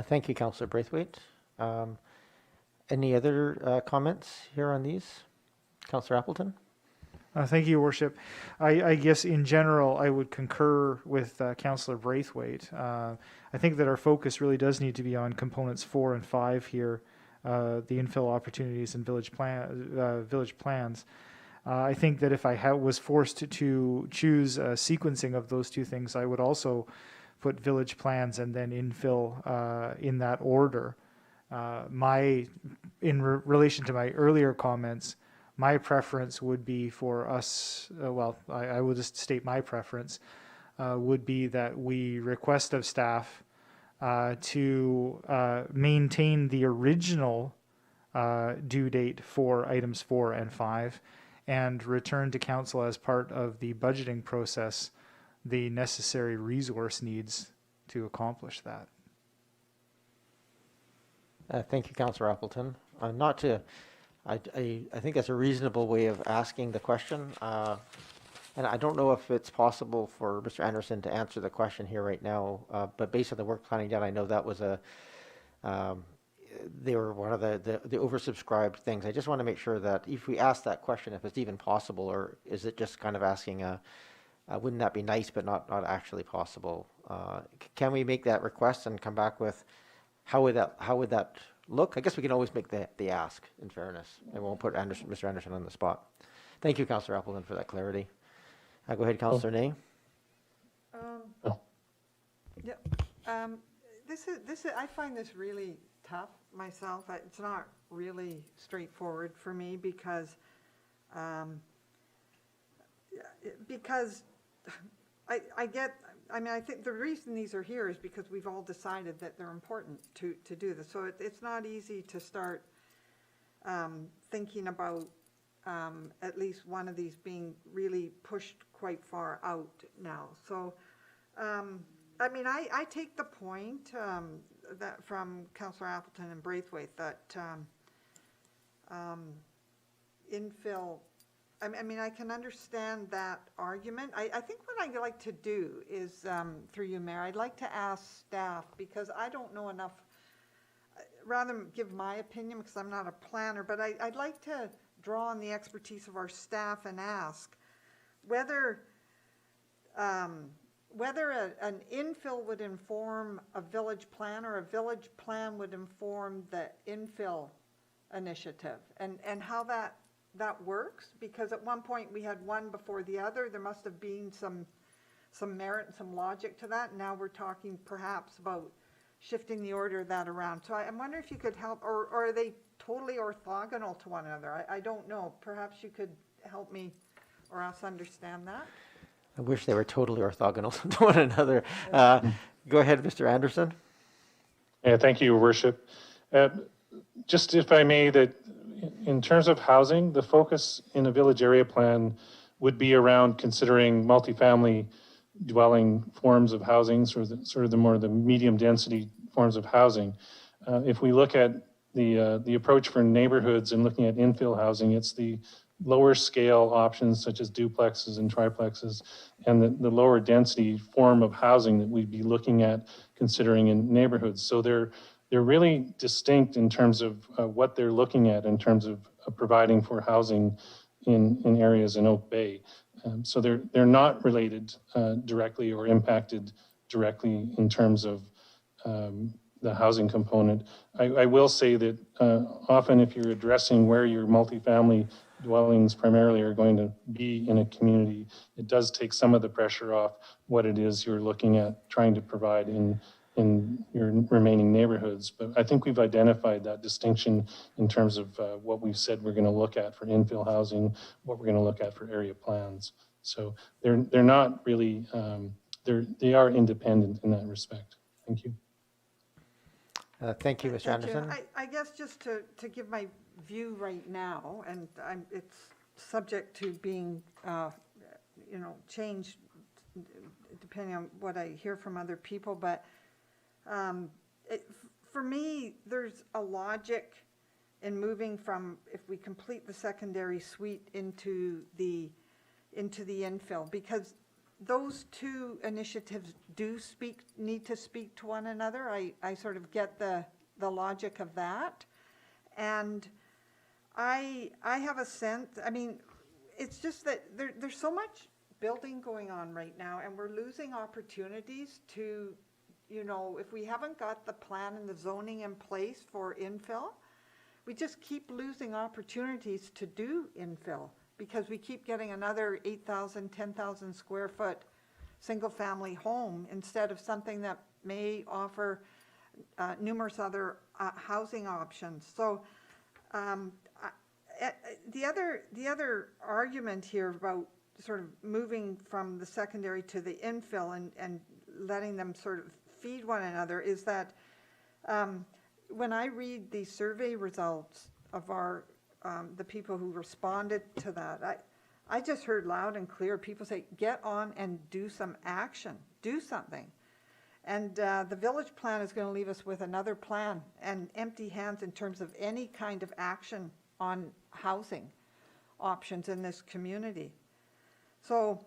Thank you, Councillor Braithwaite. Any other comments here on these? Councillor Appleton? Thank you, Your Worship. I guess in general, I would concur with Councillor Braithwaite. I think that our focus really does need to be on components 4 and 5 here, the infill opportunities and village plans. I think that if I was forced to choose a sequencing of those two things, I would also put village plans and then infill in that order. In relation to my earlier comments, my preference would be for us, I will just state my preference, would be that we request of staff to maintain the original due date for items 4 and 5 and return to council as part of the budgeting process the necessary resource needs to accomplish that. Thank you, Councillor Appleton. I think that's a reasonable way of asking the question. And I don't know if it's possible for Mr. Anderson to answer the question here right now, but based on the work planning done, I know that was they were one of the oversubscribed things. I just want to make sure that if we ask that question, if it's even possible, or is it just kind of asking wouldn't that be nice, but not actually possible? Can we make that request and come back with how would that look? I guess we can always make the ask, in fairness. I won't put Mr. Anderson on the spot. Thank you, Councillor Appleton, for that clarity. Go ahead, Councillor Ney. I find this really tough myself. It's not really straightforward for me because I think the reason these are here is because we've all decided that they're important to do this. So it's not easy to start thinking about at least one of these being really pushed quite far out now. So, I take the point that from Councillor Appleton and Braithwaite that infill, I can understand that argument. I think what I'd like to do is, through you, Mayor, I'd like to ask staff, because I don't know enough, rather than give my opinion, because I'm not a planner, but I'd like to draw on the expertise of our staff and ask whether an infill would inform a village plan or a village plan would inform the infill initiative, and how that that works, because at one point we had one before the other. There must have been some merit and some logic to that. Now we're talking perhaps about shifting the order of that around. So I'm wondering if you could help, or are they totally orthogonal to one another? I don't know. Perhaps you could help me or us understand that. I wish they were totally orthogonal to one another. Go ahead, Mr. Anderson. Yeah, thank you, Your Worship. Just if I may, that in terms of housing, the focus in a village area plan would be around considering multifamily dwelling forms of housing, sort of the more the medium density forms of housing. If we look at the approach for neighborhoods and looking at infill housing, it's the lower scale options such as duplexes and triplexes, and the lower density form of housing that we'd be looking at considering in neighborhoods. So they're really distinct in terms of what they're looking at in terms of providing for housing in areas in Oak Bay. So they're not related directly or impacted directly in terms of the housing component. I will say that often if you're addressing where your multifamily dwellings primarily are going to be in a community, it does take some of the pressure off what it is you're looking at trying to provide in your remaining neighborhoods. But I think we've identified that distinction in terms of what we've said we're going to look at for infill housing, what we're going to look at for area plans. So they're not really, they are independent in that respect. Thank you. Thank you, Mr. Thank you. Anderson. I guess just to give my view right now, and it's subject to being, changed depending on what I hear from other people, but for me, there's a logic in moving from, if we complete the secondary suite into the infill, because those two initiatives need to speak to one another. I sort of get the logic of that. And I have a sense, I mean, it's just that there's so much building going on right now, and we're losing opportunities to, if we haven't got the plan and the zoning in place for infill, we just keep losing opportunities to do infill, because we keep getting another 8,000, 10,000 square foot single family home instead of something that may offer numerous other housing options. So the other argument here about sort of moving from the secondary to the infill and letting them sort of feed one another is that when I read the survey results of our the people who responded to that, I just heard loud and clear people say, get on and do some action, do something. And the village plan is going to leave us with another plan and empty hands in terms of any kind of action on housing options in this community. So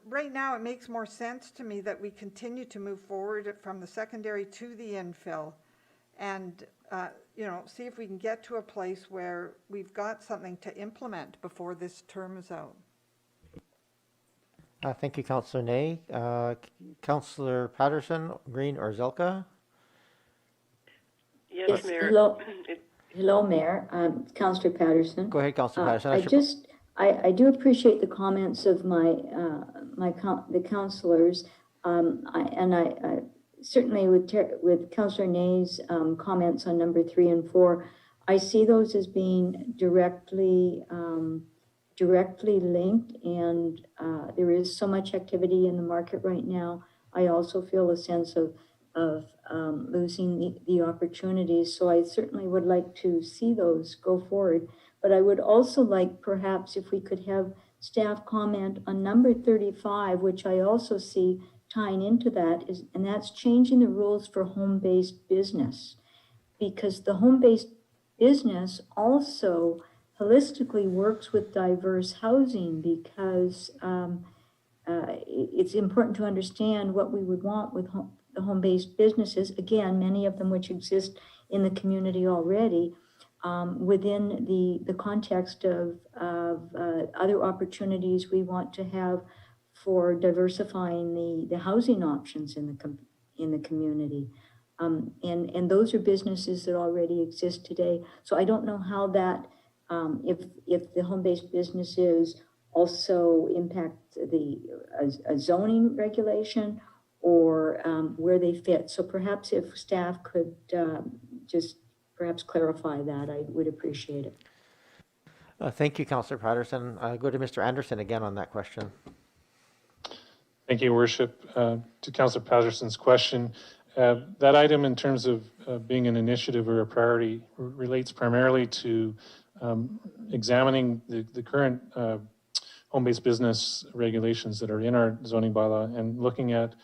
right now it makes more sense to me that we continue to move forward from the secondary to the infill, and see if we can get to a place where we've got something to implement before this term is out. Thank you, Councillor Ney. Councillor Patterson, Green, or Zelka? Yes, Mayor. Hello, Mayor. Councillor Patterson. Go ahead, Councillor Patterson. I do appreciate the comments of the councillors, and I certainly with Councillor Ney's comments on number 3 and 4, I see those as being directly linked, and there is so much activity in the market right now. I also feel a sense of losing the opportunities. So I certainly would like to see those go forward. But I would also like, perhaps, if we could have staff comment on number 35, which I also see tying into that, and that's changing the rules for home-based business. Because the home-based business also holistically works with diverse housing, because it's important to understand what we would want with the home-based businesses, again, many of them which exist in the community already, within the context of other opportunities we want to have for diversifying the housing options in the community. And those are businesses that already exist today. So I don't know how that, if the home-based businesses also impact a zoning regulation or where they fit. So perhaps if staff could just perhaps clarify that, I would appreciate it. Thank you, Councillor Patterson. I'll go to Mr. Anderson again on that question. Thank you, Your Worship. To Councillor Patterson's question, that item in terms of being an initiative or a priority relates primarily to examining the current home-based business regulations that are in our zoning bylaw and looking at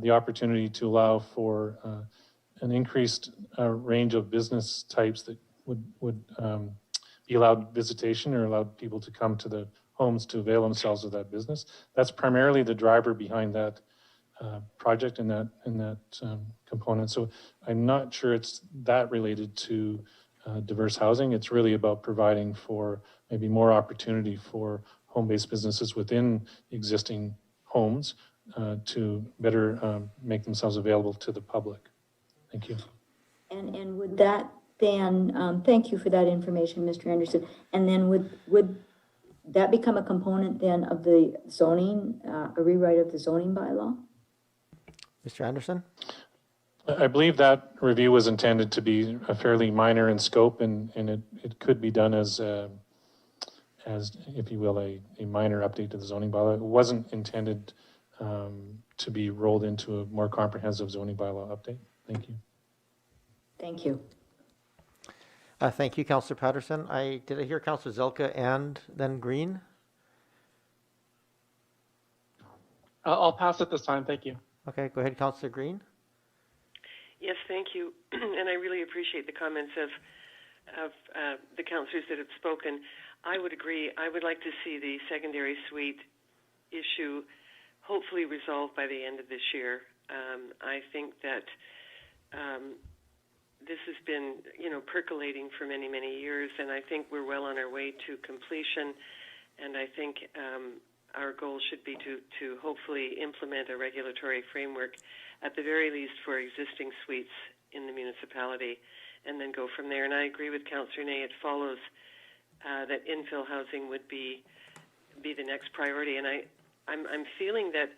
the opportunity to allow for an increased range of business types that would be allowed visitation or allowed people to come to the homes to avail themselves of that business. That's primarily the driver behind that project and that component. So I'm not sure it's that related to diverse housing. It's really about providing for maybe more opportunity for home-based businesses within existing homes to better make themselves available to the public. Thank you. And would that then, thank you for that information, Mr. Anderson. And then would that become a component then of the zoning, a rewrite of the zoning bylaw? Mr. Anderson? I believe that review was intended to be a fairly minor in scope, and it could be done as if you will, a minor update to the zoning bylaw. It wasn't intended to be rolled into a more comprehensive zoning bylaw update. Thank you. Thank you. Thank you, Councillor Patterson. Did I hear Councillor Zelka and then Green? I'll pass it this time. Thank you. Okay, go ahead, Councillor Green. Yes, thank you. And I really appreciate the comments of the councillors that have spoken. I would agree. I would like to see the secondary suite issue hopefully resolved by the end of this year. I think that this has been, percolating for many, many years, and I think we're well on our way to completion. And I think our goal should be to hopefully implement a regulatory framework at the very least for existing suites in the municipality, and then go from there. And I agree with Councillor Ney. It follows that infill housing would be the next priority. And I'm feeling that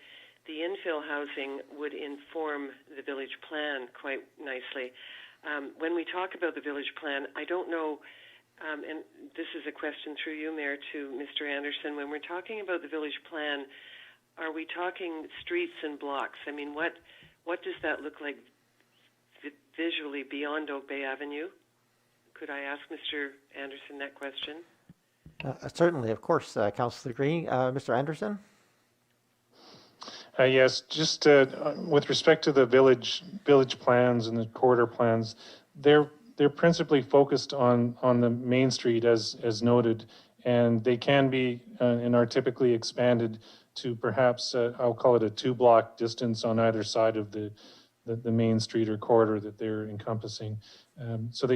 the infill housing would inform the village plan quite nicely. When we talk about the village plan, I don't know, and this is a question through you, Mayor, to Mr. Anderson. When we're talking about the village plan, are we talking streets and blocks? I mean, what does that look like visually beyond Oak Bay Avenue? Could I ask Mr. Anderson that question? Certainly, of course, Councillor Green. Mr. Anderson? Yes, just with respect to the village plans and the corridor plans, they're principally focused on the main street as noted, and they can be and are typically expanded to perhaps I'll call it a 2-block distance on either side of the main street or corridor that they're encompassing. So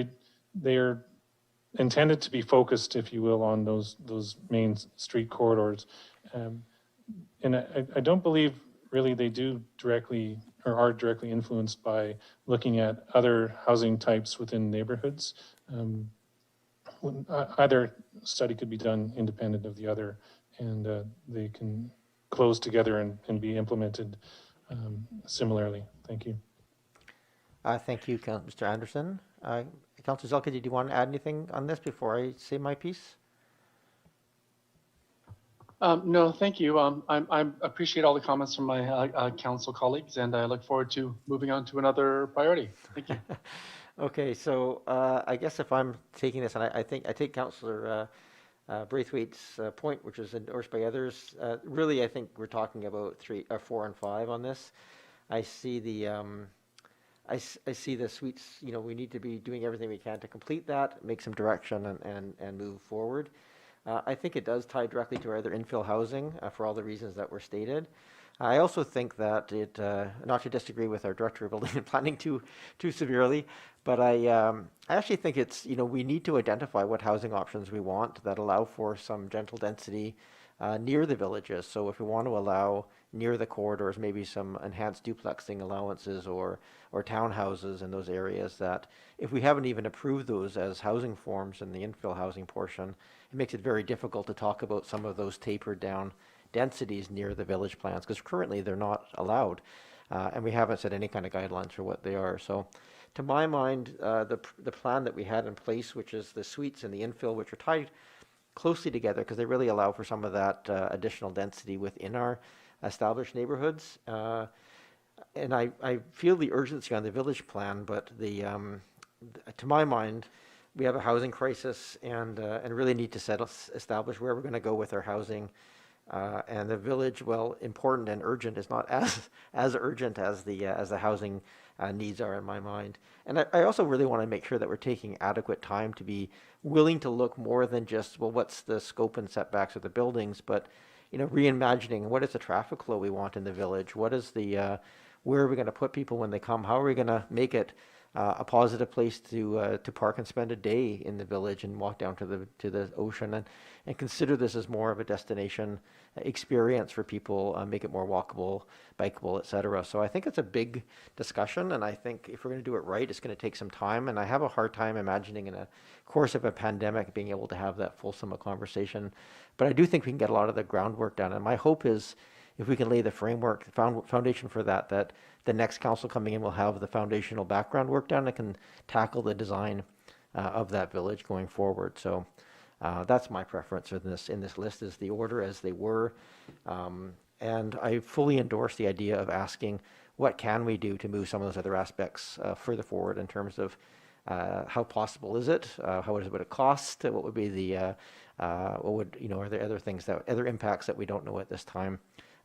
they are intended to be focused, if you will, on those main street corridors. And I don't believe really they do directly or are directly influenced by looking at other housing types within neighborhoods. Either study could be done independent of the other, and they can close together and be implemented similarly. Thank you. Thank you, Mr. Anderson. Councillor Zelka, did you want to add anything on this before I say my piece? No, thank you. I appreciate all the comments from my council colleagues, and I look forward to moving on to another priority. Thank you. Okay, so I guess if I'm taking this, and I take Councillor Braithwaite's point, which is endorsed by others. Really, I think we're talking about 3, 4, and 5 on this. I see the I see the suites. We need to be doing everything we can to complete that, make some direction, and move forward. I think it does tie directly to our other infill housing for all the reasons that were stated. I also think that it, not to disagree with our Director of Building and Planning too severely, but I actually think it's, we need to identify what housing options we want that allow for some gentle density near the villages. So if we want to allow near the corridors, maybe some enhanced duplexing allowances or townhouses in those areas, that if we haven't even approved those as housing forms in the infill housing portion, it makes it very difficult to talk about some of those tapered down densities near the village plans, because currently they're not allowed. And we haven't set any kind of guidelines for what they are. So to my mind, the plan that we had in place, which is the suites and the infill, which are tied closely together because they really allow for some of that additional density within our established neighborhoods. And I feel the urgency on the village plan, but to my mind, we have a housing crisis and really need to establish where we're going to go with our housing. And the village, well, important and urgent, is not as urgent as the housing needs are in my mind. And I also really want to make sure that we're taking adequate time to be willing to look more than just, well, what's the scope and setbacks of the buildings, but reimagining what is the traffic flow we want in the village, what is where are we going to put people when they come, how are we going to make it a positive place to park and spend a day in the village and walk down to the ocean, and consider this as more of a destination experience for people, make it more walkable, bikeable, etc. So I think it's a big discussion, and I think if we're going to do it right, it's going to take some time, and I have a hard time imagining in a course of a pandemic being able to have that fulsome a conversation. But I do think we can get a lot of the groundwork done, and my hope is if we can lay the framework, foundation for that the next council coming in will have the foundational background work done and can tackle the design of that village going forward. So that's my preference in this list, is the order as they were. And I fully endorse the idea of asking what can we do to move some of those other aspects further forward in terms of how possible is it? How would it cost? What would be are there other impacts that we don't know at this time?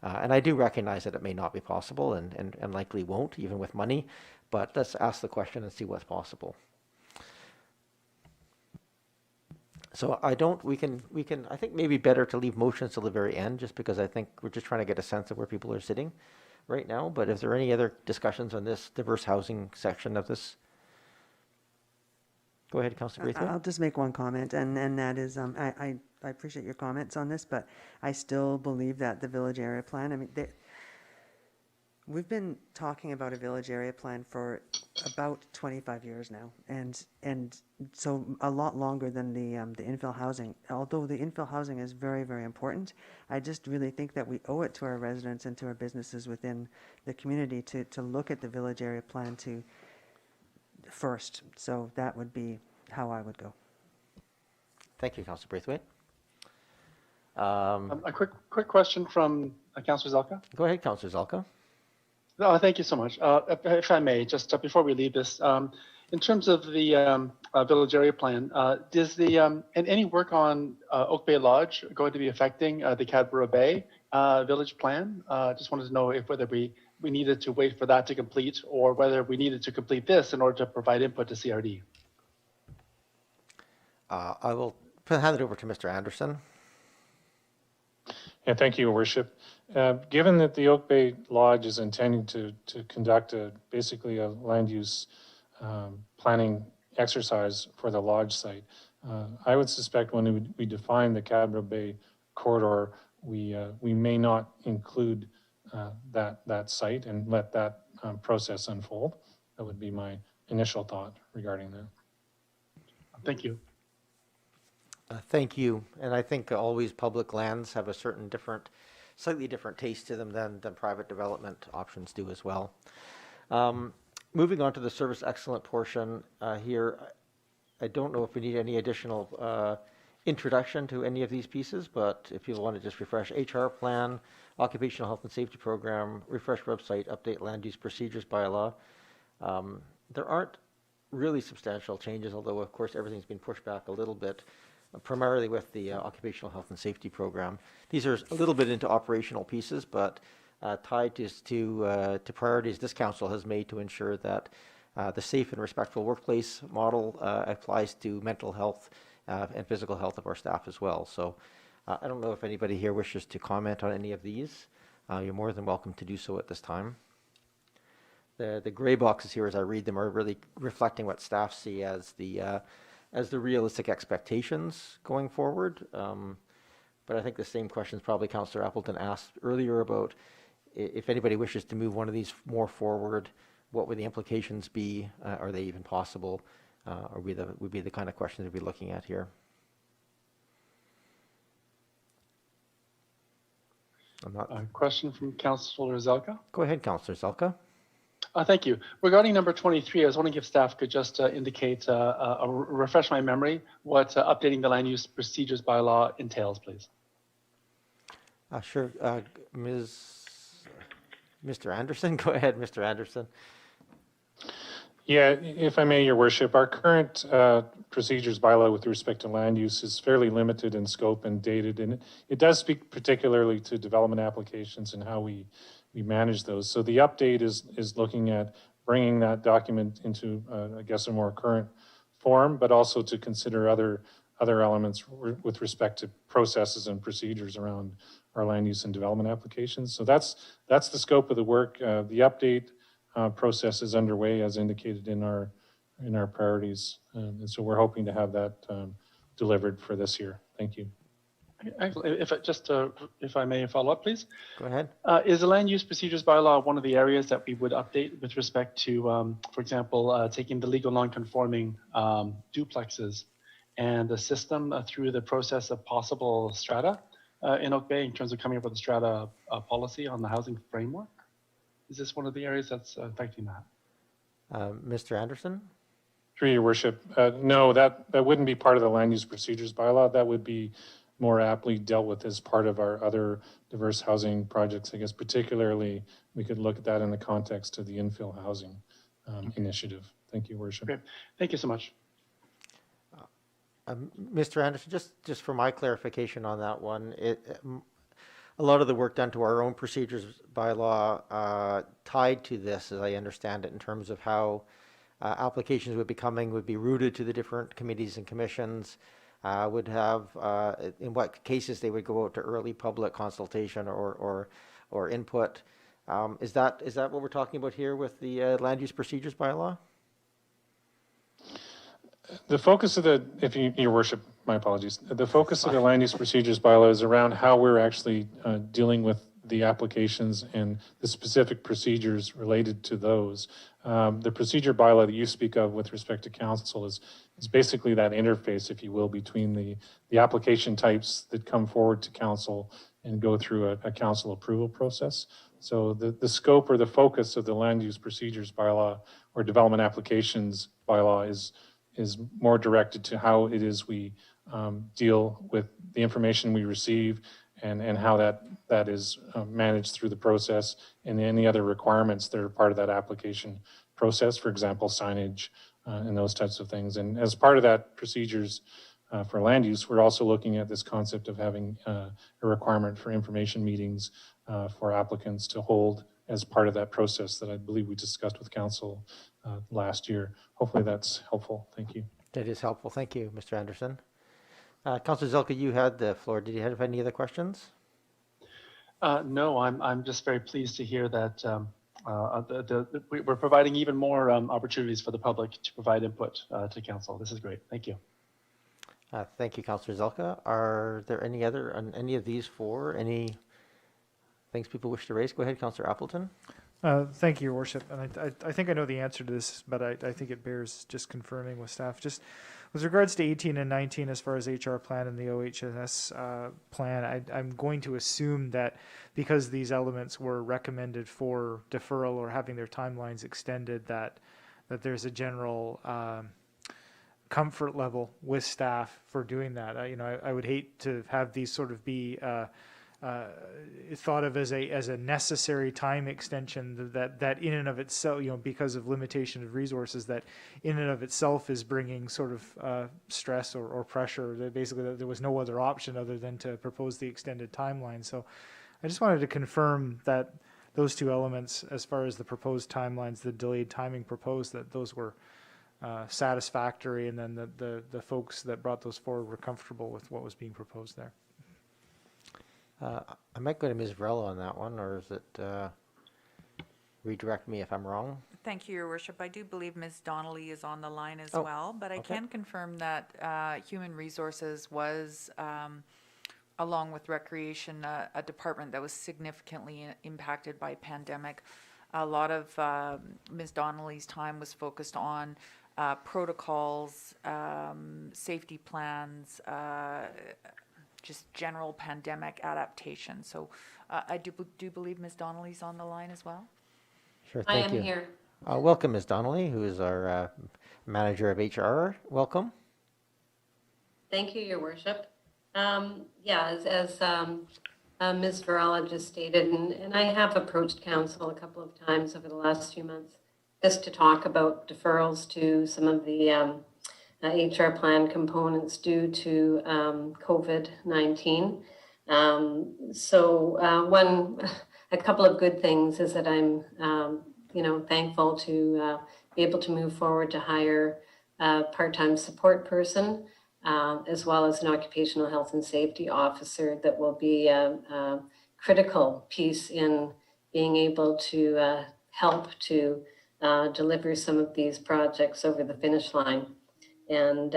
And I do recognize that it may not be possible and likely won't, even with money, but let's ask the question and see what's possible. So I think maybe better to leave motions till the very end, just because I think we're just trying to get a sense of where people are sitting right now. But is there any other discussions on this diverse housing section of this? Go ahead, Councillor Braithwaite. I'll just make one comment, and that is, I appreciate your comments on this, but I still believe that the village area plan, we've been talking about a village area plan for about 25 years now, and so a lot longer than the infill housing. Although the infill housing is very, very important, I just really think that we owe it to our residents and to our businesses within the community to look at the village area plan first. So that would be how I would go. Thank you, Councillor Braithwaite. A quick question from Councillor Zelka. Go ahead, Councillor Zelka. No, thank you so much. If I may, just before we leave this, in terms of the village area plan, does any work on Oak Bay Lodge going to be affecting the Cadborough Bay village plan? Just wanted to know whether we needed to wait for that to complete, or whether we needed to complete this in order to provide input to CRD. I will hand it over to Mr. Anderson. Yeah, thank you, Your Worship. Given that the Oak Bay Lodge is intending to conduct basically a land use planning exercise for the lodge site, I would suspect when we define the Cadborough Bay corridor, we may not include that site and let that process unfold. That would be my initial thought regarding that. Thank you. Thank you. And I think always public lands have a certain slightly different taste to them than private development options do as well. Moving on to the service excellent portion here, I don't know if we need any additional introduction to any of these pieces, but if you want to just refresh HR plan, occupational health and safety program, refresh website, update land use procedures bylaw. There aren't really substantial changes, although of course everything's been pushed back a little bit, primarily with the occupational health and safety program. These are a little bit into operational pieces, but tied to priorities this council has made to ensure that the safe and respectful workplace model applies to mental health and physical health of our staff as well. So I don't know if anybody here wishes to comment on any of these. You're more than welcome to do so at this time. The gray boxes here, as I read them, are really reflecting what staff see as the realistic expectations going forward. but I think the same questions probably Councillor Appleton asked earlier about if anybody wishes to move one of these more forward, what would the implications be? Are they even possible? Or would be the kind of questions we'd be looking at here. A question from Councillor Zelka. Go ahead, Councillor Zelka. Thank you. Regarding number 23, I was wondering if staff could just indicate, refresh my memory, what updating the land use procedures bylaw entails, please. Sure. Mr. Anderson, go ahead, Mr. Anderson. Yeah, if I may, Your Worship, our current procedures bylaw with respect to land use is fairly limited in scope and dated, and it does speak particularly to development applications and how we manage those. So the update is looking at bringing that document into, I guess, a more current form, but also to consider other elements with respect to processes and procedures around our land use and development applications. So that's the scope of the work. The update process is underway as indicated in our priorities. And so we're hoping to have that delivered for this year. Thank you. If I may follow up, please. Go ahead. Is the land use procedures bylaw one of the areas that we would update with respect to, for example, taking the legal non-conforming duplexes and the system through the process of possible strata in Oak Bay in terms of coming up with a strata policy on the housing framework? Is this one of the areas that's affecting that? Mr. Anderson? Through Your Worship, no, that wouldn't be part of the land use procedures bylaw. That would be more aptly dealt with as part of our other diverse housing projects. I guess particularly we could look at that in the context of the infill housing initiative. Thank you, Your Worship. Great. Thank you so much. Mr. Anderson, just for my clarification on that one, a lot of the work done to our own procedures bylaw tied to this, as I understand it, in terms of how applications would be routed to the different committees and commissions, would have, in what cases they would go out to early public consultation or input. Is that what we're talking about here with the land use procedures bylaw? The focus of Your Worship, my apologies. The focus of the land use procedures bylaw is around how we're actually dealing with the applications and the specific procedures related to those. The procedure bylaw that you speak of with respect to council is basically that interface, if you will, between the application types that come forward to council and go through a council approval process. So the scope or the focus of the land use procedures bylaw or development applications bylaw is more directed to how it is we deal with the information we receive and how that is managed through the process and any other requirements that are part of that application process, for example, signage and those types of things. And as part of that procedures for land use, we're also looking at this concept of having a requirement for information meetings for applicants to hold as part of that process that I believe we discussed with council last year. Hopefully that's helpful. Thank you. That is helpful. Thank you, Mr. Anderson. Councillor Zelka, you had the floor. Did you have any other questions? No, I'm just very pleased to hear that we're providing even more opportunities for the public to provide input to council. This is great. Thank you. Thank you, Councillor Zelka. Are there any other on any of these four? Any things people wish to raise? Go ahead, Councillor Appleton. Thank you, Your Worship. And I think I know the answer to this, but I think it bears just confirming with staff. Just with regards to 18 and 19, as far as HR plan and the OHS plan, I'm going to assume that because these elements were recommended for deferral or having their timelines extended, that there's a general comfort level with staff for doing that. I would hate to have these sort of be thought of as a necessary time extension that in and of itself, because of limitation of resources, that in and of itself is bringing sort of stress or pressure. That basically there was no other option other than to propose the extended timeline. So I just wanted to confirm that those two elements, as far as the proposed timelines, the delayed timing proposed, that those were satisfactory, and then the folks that brought those forward were comfortable with what was being proposed there. I might go to Ms. Varela on that one, or is it redirect me if I'm wrong? Thank you, Your Worship. I do believe Ms. Donnelly is on the line as Oh, well, but I okay. can confirm that Human Resources was along with recreation, a department that was significantly impacted by pandemic. A lot of Ms. Donnelly's time was focused on protocols, safety plans, just general pandemic adaptation. So I do believe Ms. Donnelly's on the line as well. Sure, thank you. I am here. Welcome, Ms. Donnelly, who is our manager of HR. Welcome. Thank you, Your Worship. As Ms. Varela just stated, and I have approached council a couple of times over the last few months just to talk about deferrals to some of the HR plan components due to COVID-19. A couple of good things is that I'm, thankful to be able to move forward to hire a part-time support person, as well as an occupational health and safety officer that will be a critical piece in being able to help to deliver some of these projects over the finish line. And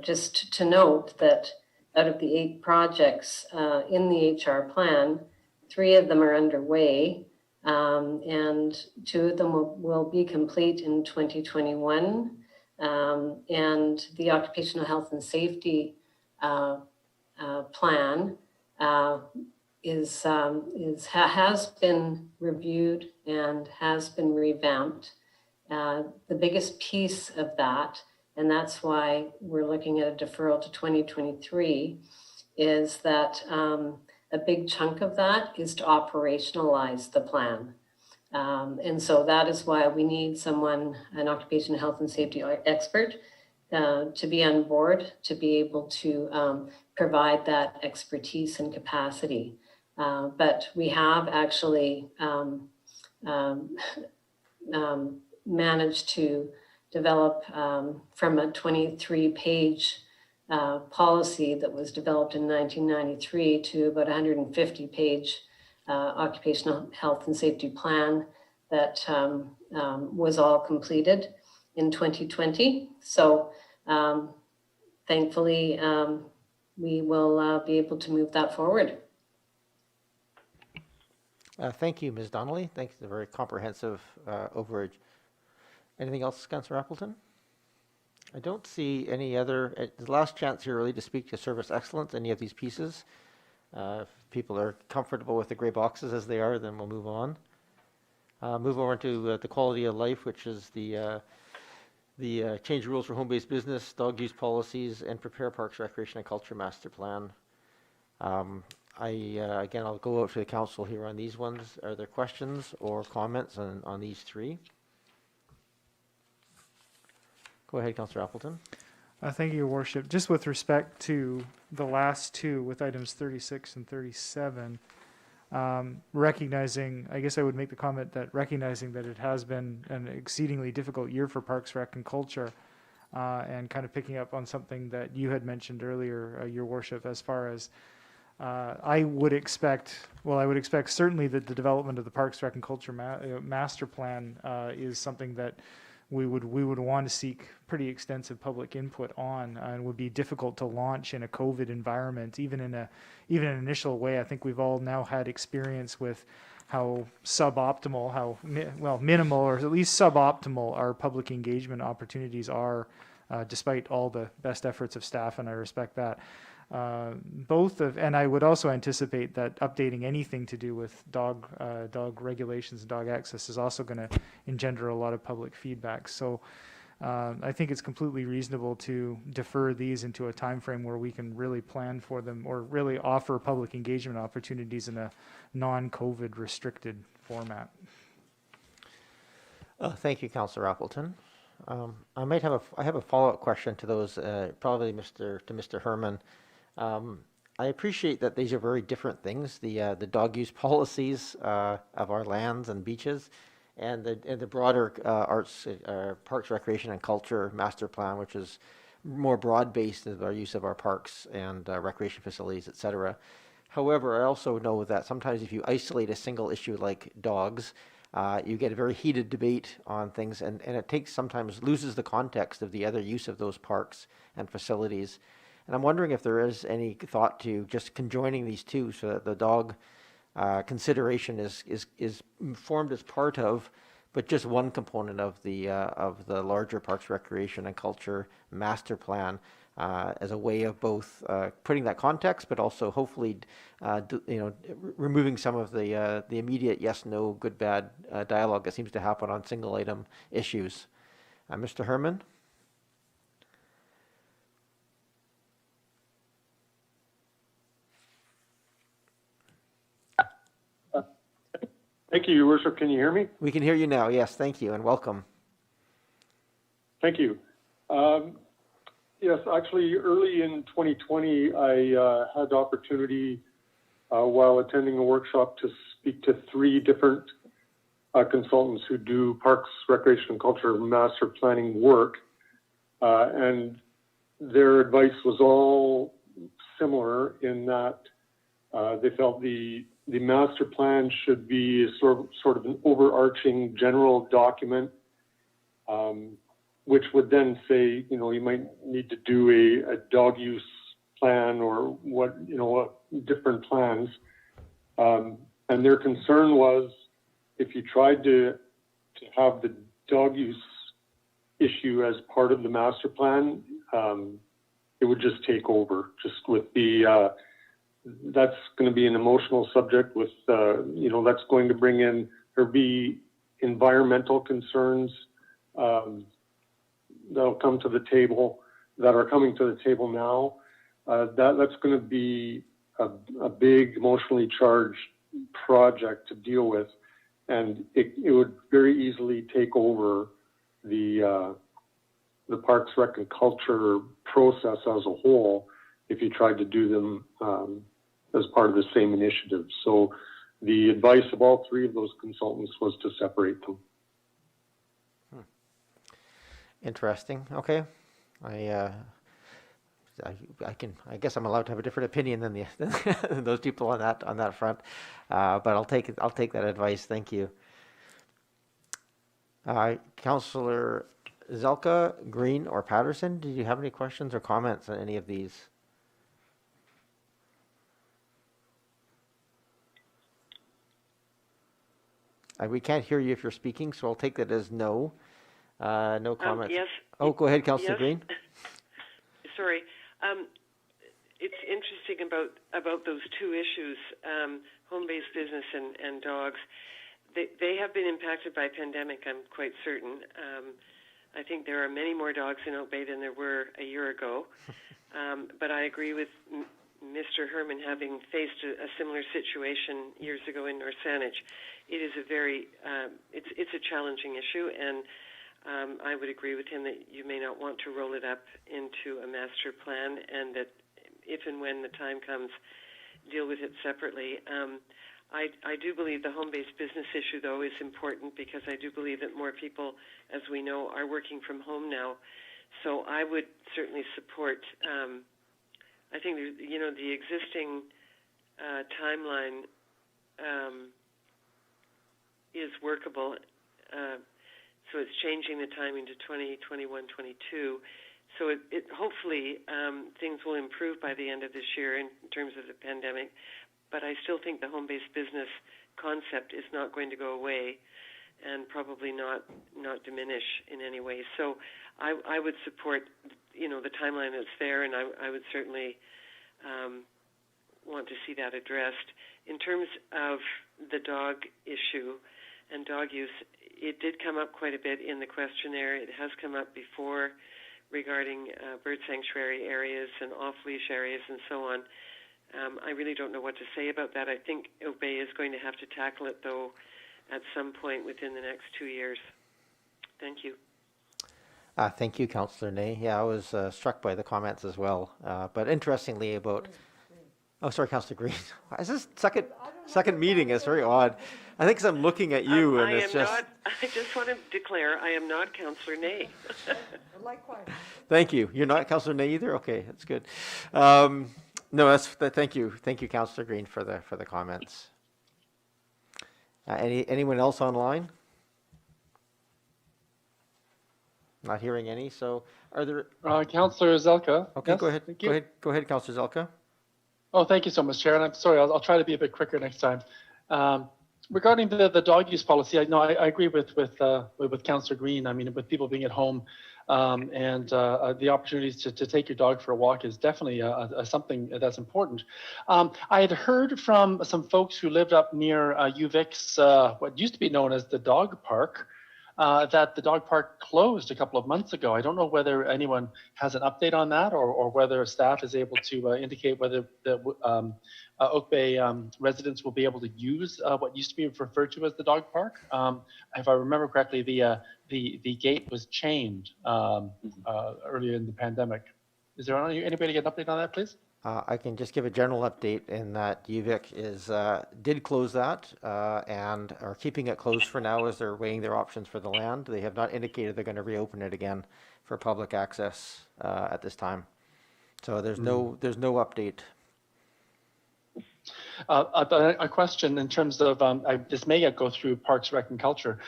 just to note that out of the 8 projects in the HR plan, 3 of them are underway, and 2 of them will be complete in 2021. And the occupational health and safety plan has been reviewed and has been revamped. The biggest piece of that, and that's why we're looking at a deferral to 2023, is that a big chunk of that is to operationalize the plan. And so that is why we need someone, an occupational health and safety expert, to be on board, to be able to provide that expertise and capacity. But we have actually managed to develop from a 23-page policy that was developed in 1993 to about 150-page occupational health and safety plan that was all completed in 2020. So thankfully, we will be able to move that forward. Thank you, Ms. Donnelly. Thanks for the very comprehensive overage. Anything else, Councillor Appleton? I don't see any other. It's the last chance here really to speak to service excellence, any of these pieces. If people are comfortable with the gray boxes as they are, then we'll move on. Move over to the quality of life, which is the change rules for home-based business, dog use policies, and prepare Parks, Recreation, and Culture Master Plan. Again, I'll go out to the council here on these ones. Are there questions or comments on these 3? Go ahead, Councillor Appleton. Thank you, Your Worship. Just with respect to the last 2 with items 36 and 37, recognizing, I guess I would make the comment that recognizing that it has been an exceedingly difficult year for Parks, Rec, and Culture, and kind of picking up on something that you had mentioned earlier, Your Worship, as far as I would expect certainly that the development of the Parks, Rec, and Culture master plan is something that we would want to seek pretty extensive public input on, and would be difficult to launch in a COVID environment, even in an initial way. I think we've all now had experience with how suboptimal, minimal, or at least suboptimal our public engagement opportunities are, despite all the best efforts of staff, and I respect that. And I would also anticipate that updating anything to do with dog regulations and dog access is also going to engender a lot of public feedback. So I think it's completely reasonable to defer these into a time frame where we can really plan for them, or really offer public engagement opportunities in a non-COVID restricted format. Thank you, Councillor Appleton. I have a follow-up question to those, probably to Mr. Herman. I appreciate that these are very different things, the dog use policies of our lands and beaches, and the broader Parks, Recreation, and Culture Master Plan, which is more broad-based in our use of our parks and recreation facilities, etc. However, I also know that sometimes if you isolate a single issue like dogs, you get a very heated debate on things, and it sometimes loses the context of the other use of those parks and facilities. And I'm wondering if there is any thought to just conjoining these two so that the dog consideration is formed as part of, but just one component of the larger Parks, Recreation, and Culture master plan, as a way of both putting that context, but also hopefully, removing some of the immediate yes, no, good, bad dialogue that seems to happen on single item issues. Mr. Herman? Thank you, Your Worship. Can you hear me? We can hear you now. Yes, thank you and welcome. Thank you. Yes, actually, early in 2020, I had the opportunity while attending a workshop to speak to 3 different consultants who do Parks, Recreation, and Culture master planning work. And their advice was all similar in that they felt the master plan should be sort of an overarching general document, which would then say, you might need to do a dog use plan or what different plans. And their concern was if you tried to have the dog use issue as part of the master plan, it would just take over. Just with the that's going to be an emotional subject. With that's going to bring in there'll be environmental concerns that'll come to the table, that are coming to the table now. That's going to be a big emotionally charged project to deal with, and it would very easily take over the Parks, Rec, and Culture process as a whole if you tried to do them as part of the same initiative. So the advice of all 3 of those consultants was to separate them. Interesting. Okay. I guess I'm allowed to have a different opinion than than those people on that front. But I'll take that advice. Thank you. Councillor Zelka, Green, or Patterson, did you have any questions or comments on any of these? We can't hear you if you're speaking, so I'll take that as no. No comments. Yes. Oh, go ahead, Councillor Yes. Green. Sorry. It's interesting about those 2 issues, home-based business and dogs. They have been impacted by pandemic, I'm quite certain. I think there are many more dogs in Oak Bay than there were a year ago. But I agree with Mr. Herman, having faced a similar situation years ago in North Saanich. It is a very, it's a challenging issue, and I would agree with him that you may not want to roll it up into a master plan, and that if and when the time comes, deal with it separately. I do believe the home-based business issue, though, is important, because I do believe that more people, as we know, are working from home now. So I would certainly support, I think, the existing timeline is workable. So it's changing the timing to 2021, 22. So it hopefully things will improve by the end of this year in terms of the pandemic. But I still think the home-based business concept is not going to go away, and probably not diminish in any way. So I would support, the timeline that's there, and I would certainly want to see that addressed. In terms of the dog issue and dog use, it did come up quite a bit in the questionnaire. It has come up before regarding bird sanctuary areas and off-leash areas and so on. I really don't know what to say about that. I think Oak Bay is going to have to tackle it, though, at some point within the next 2 years. Thank you. Thank you, Councillor Ney. Yeah, I was struck by the comments as well. But interestingly about... Oh, sorry, Councillor Green. Is this second meeting? It's very odd. I think 'cause I'm looking at you and it's just... I just want to declare I am not Councillor Ney. Likewise. Thank you. You're not Councillor Ney either? Okay, that's good. No, thank you. Thank you, Councillor Green, for the comments. Anyone else online? Not hearing any, so are there, Councillor Zelka. okay, Yes, go ahead, thank you. go ahead, Councillor Zelka. Oh, thank you so much, Chair. And I'm sorry, I'll try to be a bit quicker next time. Regarding the dog use policy, I agree with Councillor Green. I mean, with people being at home and the opportunities to take your dog for a walk is definitely something that's important. I had heard from some folks who lived up near UVic's, what used to be known as the dog park, that the dog park closed a couple of months ago. I don't know whether anyone has an update on that or whether staff is able to indicate whether the Oak Bay residents will be able to use what used to be referred to as the dog park. If I remember correctly, the gate was chained earlier in the pandemic. Is there anybody get an update on that, please? I can just give a general update in that UVic did close that and are keeping it closed for now as they're weighing their options for the land. They have not indicated they're going to reopen it again for public access at this time. So there's no update. A question in terms of this may go through Parks, Rec and Culture.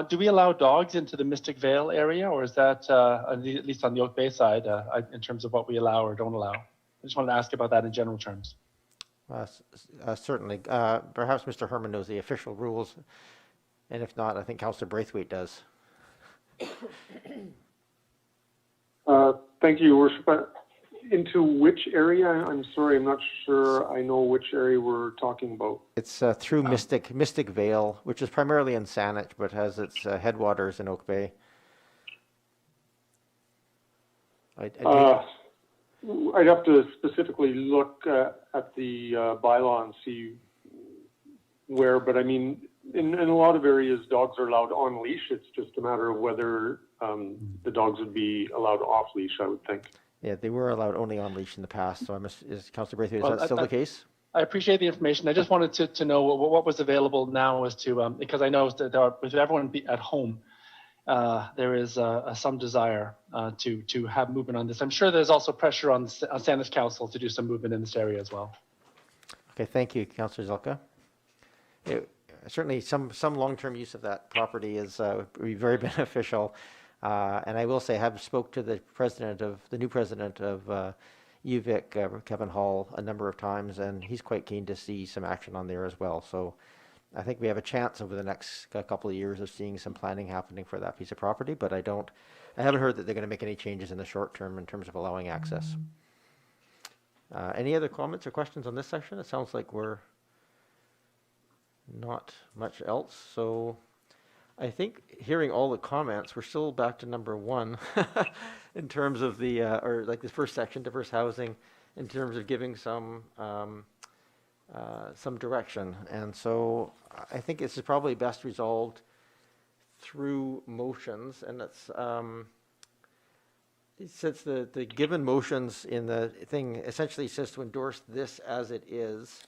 Do we allow dogs into the Mystic Vale area, or is that at least on the Oak Bay side in terms of what we allow or don't allow? I just wanted to ask about that in general terms. Certainly. Perhaps Mr. Herman knows the official rules, and if not, I think Councillor Braithwaite does. Thank you, Your Worship. Into which area? I'm sorry, I'm not sure I know which area we're talking about. It's through Mystic Vale, which is primarily in Saanich, but has its headwaters in Oak Bay. I'd have to specifically look at the bylaw and see where, but I mean, in a lot of areas, dogs are allowed on leash. It's just a matter of whether the dogs would be allowed off leash, I would think. Yeah, they were allowed only on leash in the past. So is Councillor Braithwaite, is that still the case? I appreciate the information. I just wanted to know what was available now as to, because I know that with everyone at home, there is some desire to have movement on this. I'm sure there's also pressure on Saanich Council to do some movement in this area as well. Okay, thank you, Councillor Zelka. Certainly, some long-term use of that property would be very beneficial. And I will say, I have spoke to the new president of UVic, Kevin Hall, a number of times, and he's quite keen to see some action on there as well. So I think we have a chance over the next couple of years of seeing some planning happening for that piece of property, but I haven't heard that they're going to make any changes in the short term in terms of allowing access. Any other comments or questions on this section? It sounds like we're not much else. So I think hearing all the comments, we're still back to number one in terms of or like this first section, diverse housing, in terms of giving some direction. And so I think this is probably best resolved through motions, and it's since the given motions in the thing essentially says to endorse this as it is,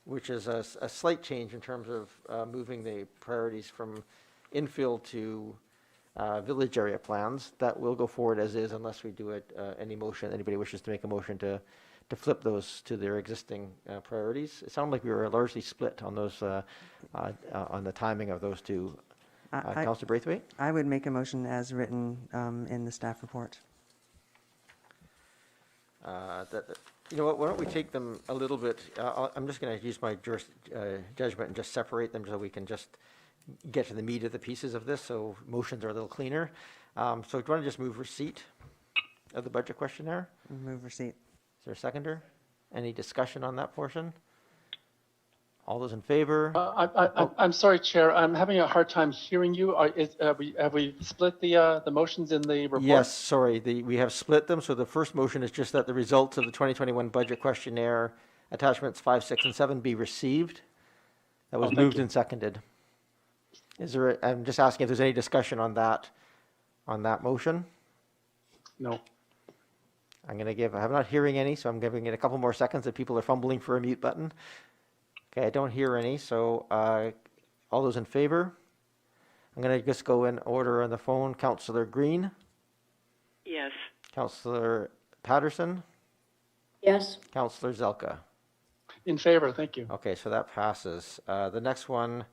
which is a slight change in terms of moving the priorities from infill to village area plans. That will go forward as is unless we do anybody wishes to make a motion to flip those to their existing priorities. It sounded like we were largely split on those on the timing of those two. Councillor Braithwaite? I would make a motion as written in the staff report. You know what, why don't we take them a little bit, I'm just going to use my judgment and just separate them so we can just get to the meat of the pieces of this, so motions are a little cleaner. So do you want to just move receipt of the budget questionnaire? Move receipt. Is there a seconder? Any discussion on that portion? All those in favor? I'm sorry, Chair. I'm having a hard time hearing you. Have we split the motions in the report? Yes, sorry. We have split them. So the first motion is just that the results of the 2021 budget questionnaire, attachments 5, 6, and 7 be received. That was moved and seconded. I'm just asking if there's any discussion on that motion. No. I'm not hearing any, so I'm giving it a couple more seconds if people are fumbling for a mute button. Okay, I don't hear any, so all those in favor? I'm going to just go in order on the phone. Councillor Green? Yes. Councillor Patterson? Yes. Councillor Zelka? In favor, thank you. Okay, so that passes. The next one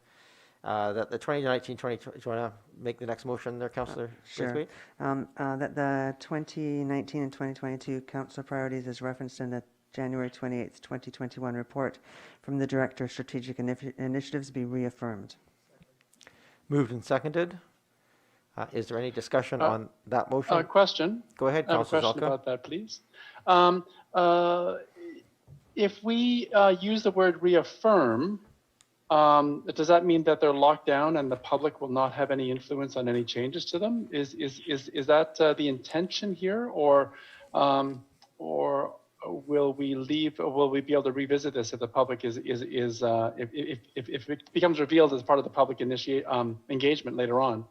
that the 2019, 2020, do you want to make the next motion there, Councillor? Sure. Braithwaite? That the 2019 and 2022 council priorities as referenced in the January 28th, 2021 report from the Director of Strategic Initiatives be reaffirmed. Moved and seconded. Is there any discussion on that motion? Question. Go ahead, I have a Councillor question Zalka. about that, please. If we use the word reaffirm, does that mean that they're locked down and the public will not have any influence on any changes to them? Is that the intention here, or will we leave? Or will we be able to revisit this if the public if it becomes revealed as part of the public engagement later on,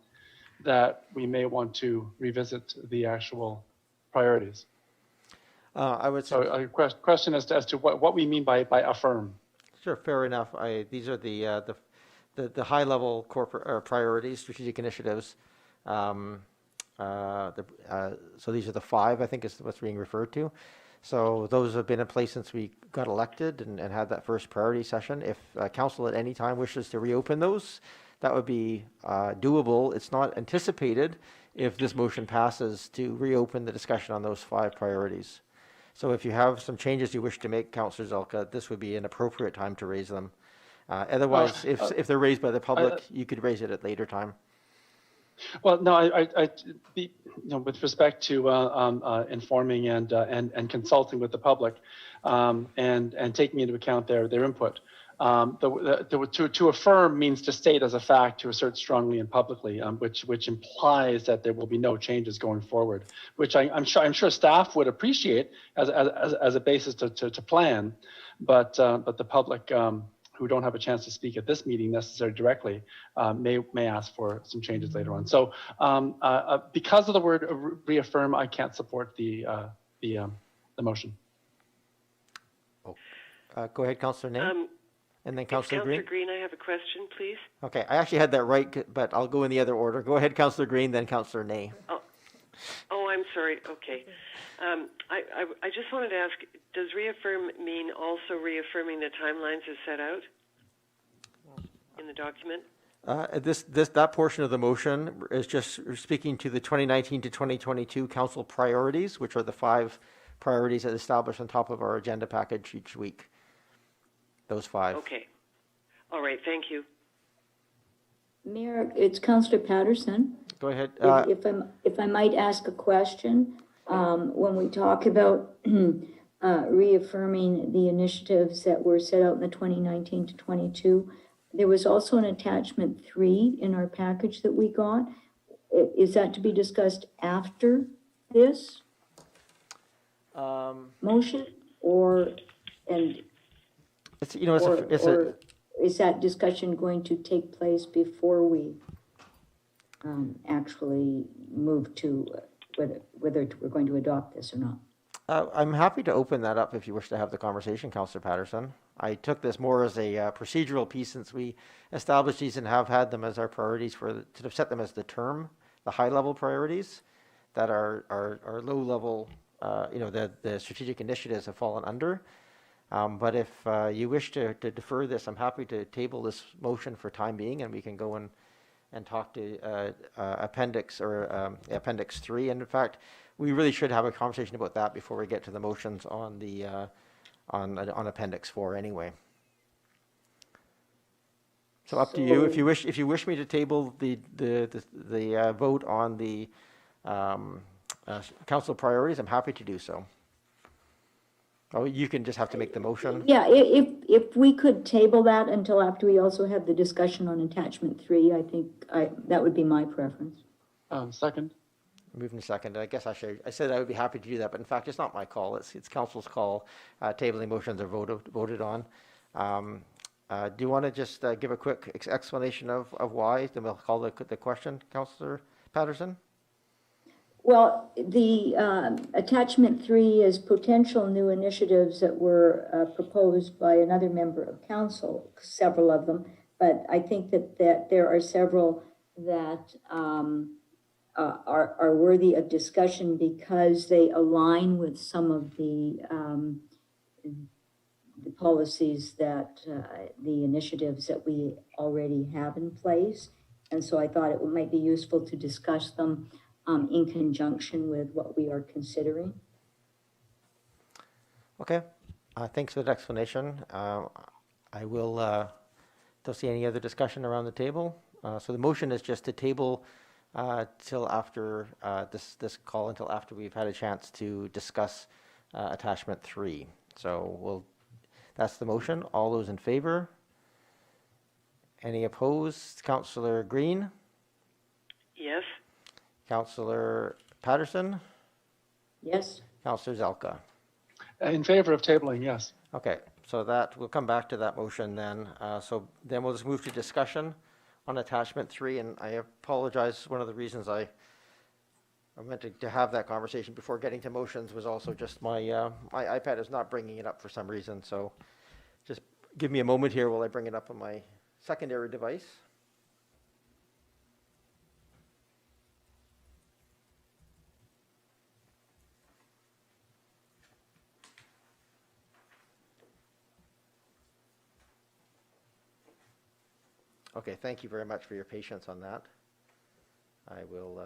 that we may want to revisit the actual priorities? I would say. So a question as to what we mean by affirm. Sure, fair enough. These are the high-level corporate priorities, strategic initiatives. So these are the 5, I think, is what's being referred to. So those have been in place since we got elected and had that first priority session. If council at any time wishes to reopen those, that would be doable. It's not anticipated, if this motion passes, to reopen the discussion on those 5 priorities. So if you have some changes you wish to make, Councillor Zalka, this would be an appropriate time to raise them. Otherwise, if they're raised by the public, you could raise it at a later time. Well, no, with respect to informing and consulting with the public, and taking into account their input. To affirm means to state as a fact, to assert strongly and publicly, which implies that there will be no changes going forward, which I'm sure staff would appreciate as a basis to plan, but the public who don't have a chance to speak at this meeting necessarily directly may ask for some changes later on. So because of the word reaffirm, I can't support the motion. Go ahead, Councillor Ney. And then Councillor Green. Councillor Green, I have a question, please. Okay, I actually had that right, but I'll go in the other order. Go ahead, Councillor Green, then Councillor Ney. Oh, I'm sorry. Okay. I just wanted to ask, does reaffirm mean also reaffirming the timelines as set out in the document? That portion of the motion is just speaking to the 2019 to 2022 council priorities, which are the 5 priorities that established on top of our agenda package each week. Those 5. Okay. All right. Thank you. Mayor, it's Councillor Patterson. Go ahead. If I might ask a question, when we talk about reaffirming the initiatives that were set out in the 2019 to 22, there was also an attachment 3 in our package that we got. Is that to be discussed after this motion, or is that discussion going to take place before we actually move to whether we're going to adopt this or not? I'm happy to open that up if you wish to have the conversation, Councillor Patterson. I took this more as a procedural piece since we established these and have had them as our priorities to set them as the high-level priorities that are low-level, the strategic initiatives have fallen under. But if you wish to defer this, I'm happy to table this motion for time being, and we can go and talk to Appendix 3. And in fact, we really should have a conversation about that before we get to the motions on the on Appendix 4 anyway. So up to you. If you wish me to table the vote on the council priorities, I'm happy to do so. Oh, you can just have to make the motion. Yeah, if we could table that until after we also have the discussion on attachment 3, I think that would be my preference. Second. Moving second. I guess I said I would be happy to do that, but in fact, it's not my call. It's council's call. Tabling motions are voted on. Do you want to just give a quick explanation of why? Then we'll call the question, Councillor Patterson. Well, the attachment 3 is potential new initiatives that were proposed by another member of council, several of them, but I think that there are several that are worthy of discussion because they align with some of the the policies that, the initiatives that we already have in place. And so I thought it might be useful to discuss them in conjunction with what we are considering. Okay, thanks for the explanation. I will, don't see any other discussion around the table. So the motion is just to table till after this call, until after we've had a chance to discuss attachment 3. So that's the motion. All those in favor? Any opposed? Councillor Green? Yes. Councillor Patterson? Yes. Councillor Zelka? In favor of tabling, yes. Okay, so that, we'll come back to that motion then. So then we'll just move to discussion on attachment 3, and I apologize, one of the reasons I meant to have that conversation before getting to motions was also just my iPad is not bringing it up for some reason, so just give me a moment here while I bring it up on my secondary device. Okay, thank you very much for your patience on that. I will,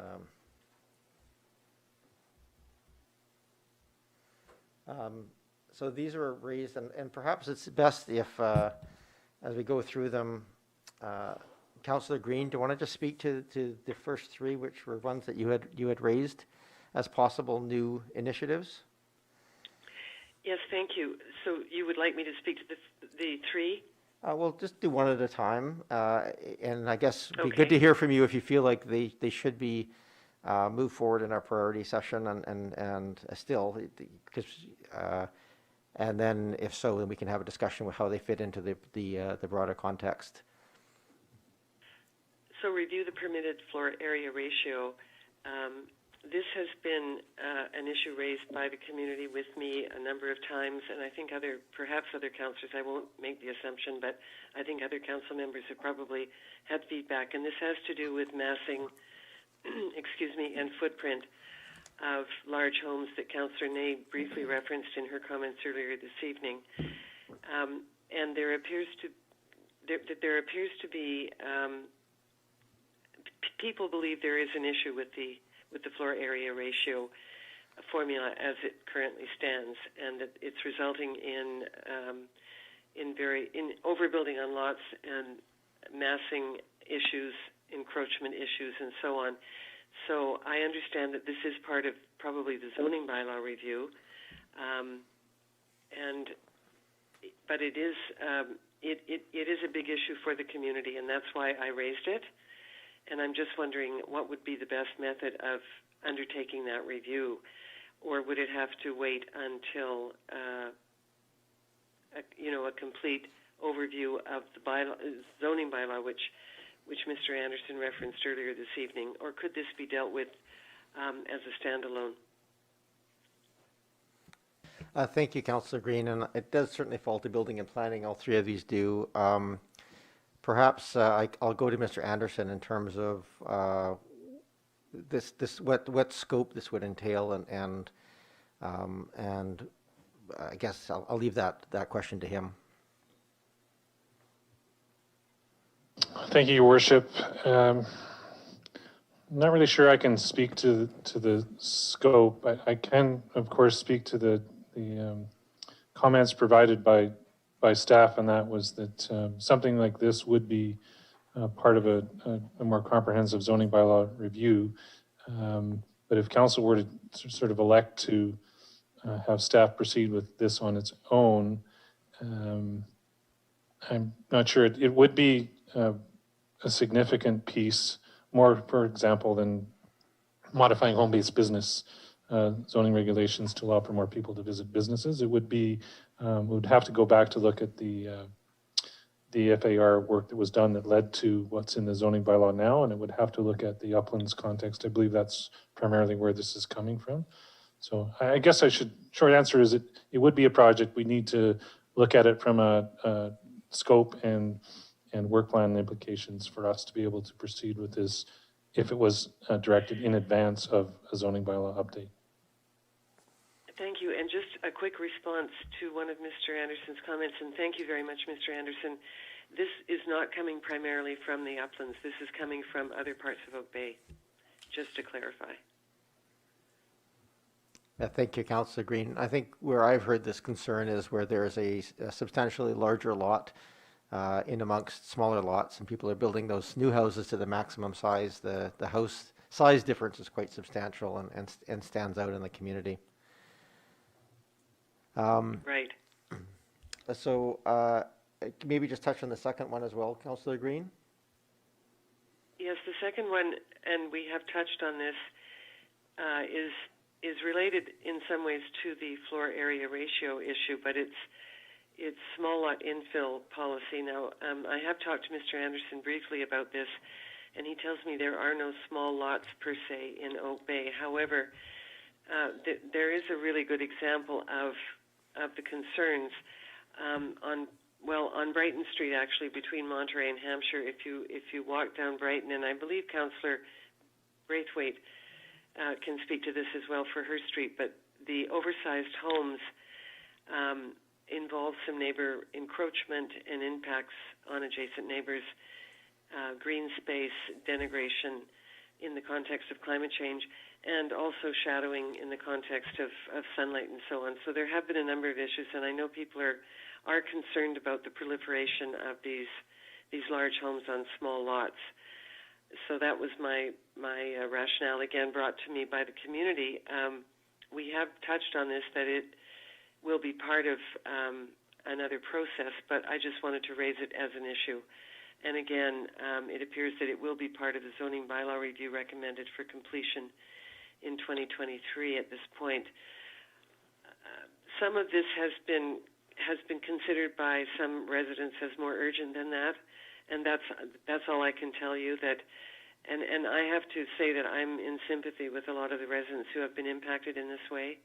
so these are raised, and perhaps it's best if, as we go through them, Councillor Green, do you want to just speak to the first 3, which were ones that you had raised as possible new initiatives? Yes, thank you. So you would like me to speak to the 3? We'll just do one at a time, and I guess it'd be Okay. good to hear from you if you feel like they should be moved forward in our priority session, and still, because and then if so, then we can have a discussion with how they fit into the broader context. So review the permitted floor area ratio. This has been an issue raised by the community with me a number of times, and I think perhaps other councillors, I won't make the assumption, but I think other council members have probably had feedback, and this has to do with massing, excuse me, and footprint of large homes that Councillor Ney briefly referenced in her comments earlier this evening. And there appears to be people believe there is an issue with the floor area ratio formula as it currently stands, and that it's resulting in overbuilding on lots and massing issues, encroachment issues, and so on. So I understand that this is part of probably the zoning bylaw review, but it is a big issue for the community, and that's why I raised it. And I'm just wondering what would be the best method of undertaking that review, or would it have to wait until a complete overview of the zoning bylaw, which Mr. Anderson referenced earlier this evening, or could this be dealt with as a standalone? Thank you, Councillor Green, and it does certainly fall to building and planning. All 3 of these do. Perhaps I'll go to Mr. Anderson in terms of what scope this would entail, and I guess I'll leave that question to him. Thank you, Your Worship. I'm not really sure I can speak to the scope. I can, of course, speak to the comments provided by staff, and that was that something like this would be part of a more comprehensive zoning bylaw review. But if council were to sort of elect to have staff proceed with this on its own, I'm not sure it would be a significant piece, more, for example, than modifying home-based business zoning regulations to allow for more people to visit businesses. It would be, we would have to go back to look at the FAR work that was done that led to what's in the zoning bylaw now, and it would have to look at the uplands context. I believe that's primarily where this is coming from. So I guess short answer is it would be a project. We need to look at it from a scope and work plan implications for us to be able to proceed with this if it was directed in advance of a zoning bylaw update. Thank you. And just a quick response to one of Mr. Anderson's comments, and thank you very much, Mr. Anderson. This is not coming primarily from the uplands. This is coming from other parts of Oak Bay, just to clarify. Thank you, Councillor Green. I think where I've heard this concern is where there is a substantially larger lot in amongst smaller lots, and people are building those new houses to the maximum size. The house size difference is quite substantial and stands out in the community. Right. So maybe just touch on the second one as well, Councillor Green. Yes, the second one, and we have touched on this, is related in some ways to the floor area ratio issue, but it's small lot infill policy. Now, I have talked to Mr. Anderson briefly about this, and he tells me there are no small lots per se in Oak Bay. However, there is a really good example of the concerns on Brighton Street, actually, between Monterey and Hampshire. If you walk down Brighton, and I believe Councillor Braithwaite can speak to this as well for her street, but the oversized homes involve some neighbor encroachment and impacts on adjacent neighbors, green space denigration in the context of climate change, and also shadowing in the context of sunlight and so on. So there have been a number of issues, and I know people are concerned about the proliferation of these large homes on small lots. So that was my rationale, again, brought to me by the community. We have touched on this, that it will be part of another process, but I just wanted to raise it as an issue. And again, it appears that it will be part of the zoning bylaw review recommended for completion in 2023 at this point. Some of this has been considered by some residents as more urgent than that, and that's all I can tell you. That, and I have to say that I'm in sympathy with a lot of the residents who have been impacted in this way.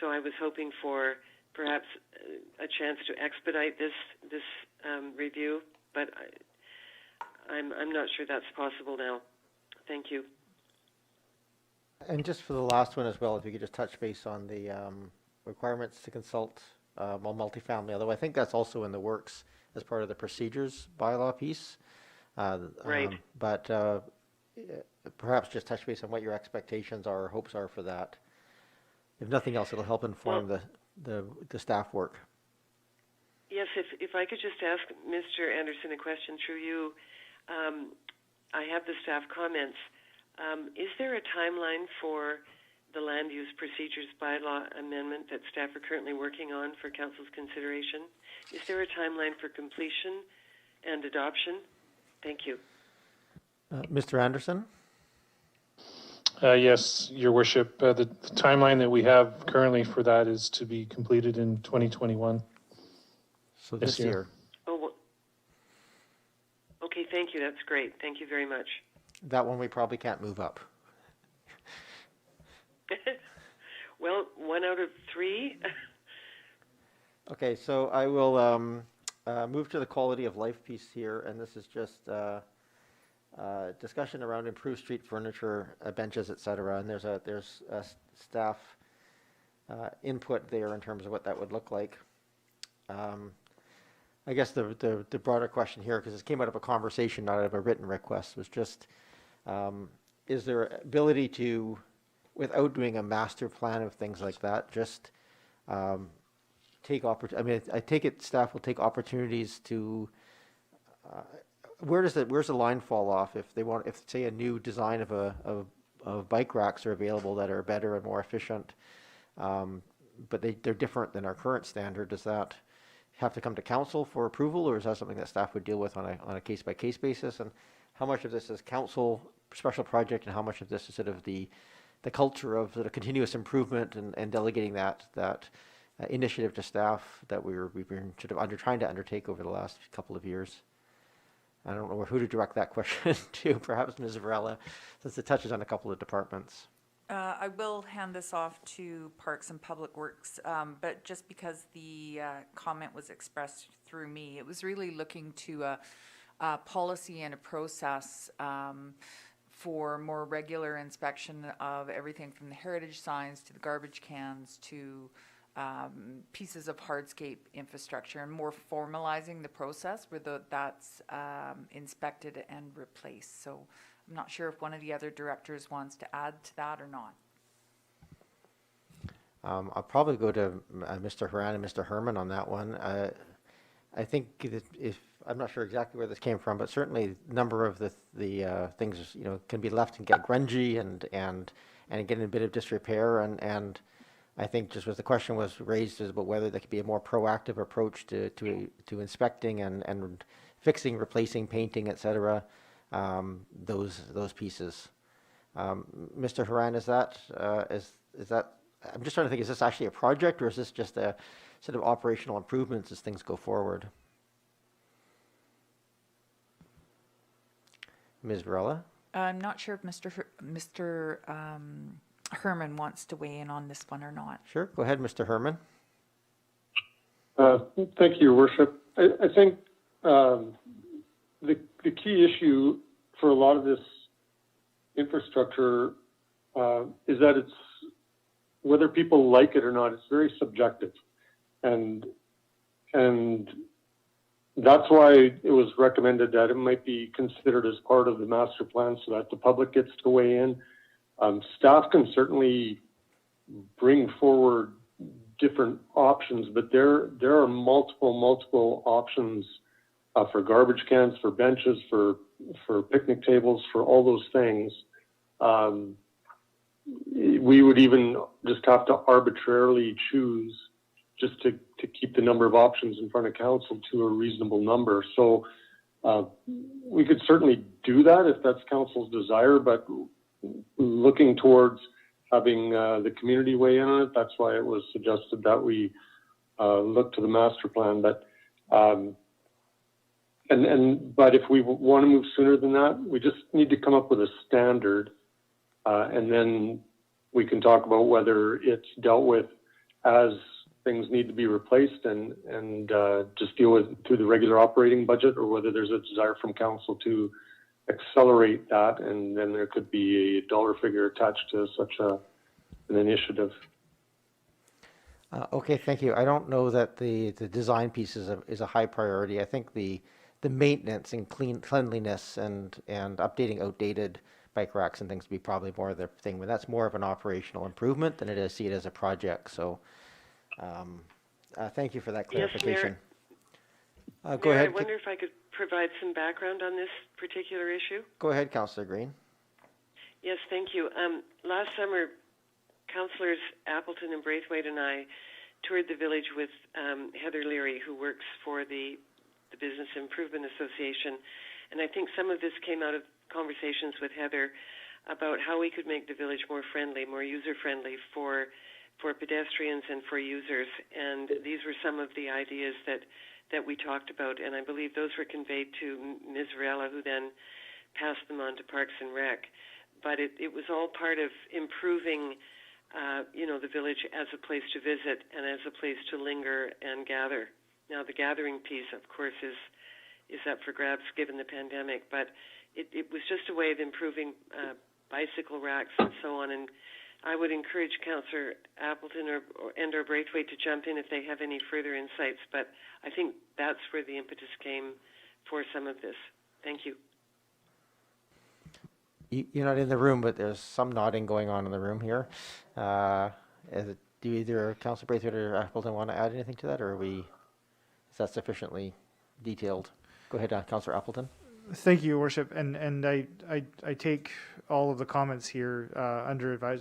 So I was hoping for perhaps a chance to expedite this review, but I'm not sure that's possible now. Thank you. And just for the last one as well, if you could just touch base on the requirements to consult on multifamily, although I think that's also in the works as part of the procedures bylaw piece. Right. But perhaps just touch base on what your expectations are or hopes are for that. If nothing else, it'll help inform the staff work. Yes, if I could just ask Mr. Anderson a question through you. I have the staff comments. Is there a timeline for the land use procedures bylaw amendment that staff are currently working on for council's consideration? Is there a timeline for completion and adoption? Thank you. Mr. Anderson? Yes, Your Worship. The timeline that we have currently for that is to be completed in 2021. So this year. Oh, well, okay, thank you. That's great. Thank you very much. That one we probably can't move up. Well, 1 out of 3. Okay, so I will move to the quality of life piece here, and this is just discussion around improved street furniture, benches, etc. And there's a staff input there in terms of what that would look like. I guess the broader question here, because this came out of a conversation, not out of a written request, was just is there ability to, without doing a master plan of things like that, just take I take it staff will take opportunities to. Where's the line fall off if say a new design of bike racks are available that are better and more efficient, but they're different than our current standard? Does that have to come to council for approval, or is that something that staff would deal with on a case by case basis? And how much of this is council special project, and how much of this is sort of the culture of sort of continuous improvement and delegating that initiative to staff that we've been sort of trying to undertake over the last couple of years? I don't know who to direct that question to, perhaps Ms. Varela, since it touches on a couple of departments. I will hand this off to Parks and Public Works, but just because the comment was expressed through me, it was really looking to a policy and a process for more regular inspection of everything from the heritage signs to the garbage cans to pieces of hardscape infrastructure, and more formalizing the process where that's inspected and replaced. So I'm not sure if one of the other directors wants to add to that or not. I'll probably go to Mr. Horan and Mr. Herman on that one. I think that if, I'm not sure exactly where this came from, but certainly a number of the things, you know, can be left and get grungy and get in a bit of disrepair. And I think just as the question was raised is about whether there could be a more proactive approach to inspecting and fixing, replacing, painting, etc. Those pieces. Mr. Horan, is that I'm just trying to think, is this actually a project, or is this just a sort of operational improvements as things go forward? Ms. Varela? I'm not sure if Mr. Herman wants to weigh in on this one or not. Sure, go ahead, Mr. Herman. Thank you, Your Worship. I think the key issue for a lot of this infrastructure is that it's, whether people like it or not, it's very subjective. And that's why it was recommended that it might be considered as part of the master plan so that the public gets to weigh in. Staff can certainly bring forward different options, but there are multiple options for garbage cans, for benches, for picnic tables, for all those things. We would even just have to arbitrarily choose just to keep the number of options in front of council to a reasonable number. So we could certainly do that if that's council's desire, but looking towards having the community weigh in on it, that's why it was suggested that we look to the master plan. But but if we want to move sooner than that, we just need to come up with a standard, and then we can talk about whether it's dealt with as things need to be replaced and just deal with through the regular operating budget, or whether there's a desire from council to accelerate that, and then there could be a dollar figure attached to such an initiative. Okay, thank you. I don't know that the design piece is a high priority. I think the maintenance and cleanliness and updating outdated bike racks and things would be probably more of the thing, but that's more of an operational improvement than it is see it as a project. So thank you for that clarification. Yes, go ahead. I wonder if I could provide some background on this particular issue. Go ahead, Councillor Green. Yes, thank you. Last summer, Councillors Appleton and Braithwaite and I toured the village with Heather Leary, who works for the Business Improvement Association. And I think some of this came out of conversations with Heather about how we could make the village more friendly, more user-friendly for pedestrians and for users. And these were some of the ideas that we talked about. And I believe those were conveyed to Ms. Varela, who then passed them on to Parks and Rec. But it was all part of improving the village as a place to visit and as a place to linger and gather. Now, the gathering piece, of course, is up for grabs given the pandemic, but it was just a way of improving bicycle racks and so on. And I would encourage Councillor Appleton or Braithwaite to jump in if they have any further insights, but I think that's where the impetus came for some of this. Thank you. You're not in the room, but there's some nodding going on in the room here. Do either Councillor Braithwaite or Appleton want to add anything to that, or is that sufficiently detailed? Go ahead, Councillor Appleton. Thank you, Your Worship, and I take all of the comments here under advice.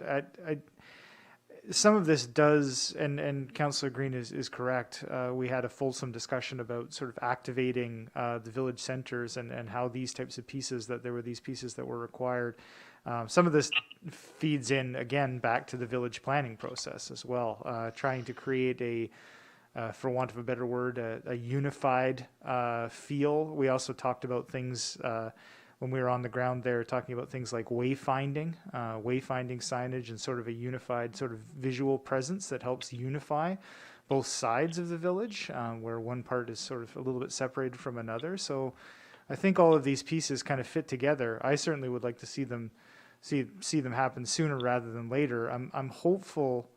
Some of this does, and Councillor Green is correct. We had a fulsome discussion about sort of activating the village centres and how these types of pieces, that there were these pieces that were required. Some of this feeds in, again, back to the village planning process as well, trying to create for want of a better word, a unified feel. We also talked about things when we were on the ground there, talking about things like wayfinding signage, and sort of a unified sort of visual presence that helps unify both sides of the village, where one part is sort of a little bit separated from another. So I think all of these pieces kind of fit together. I certainly would like to see them happen sooner rather than later. I'm hopeful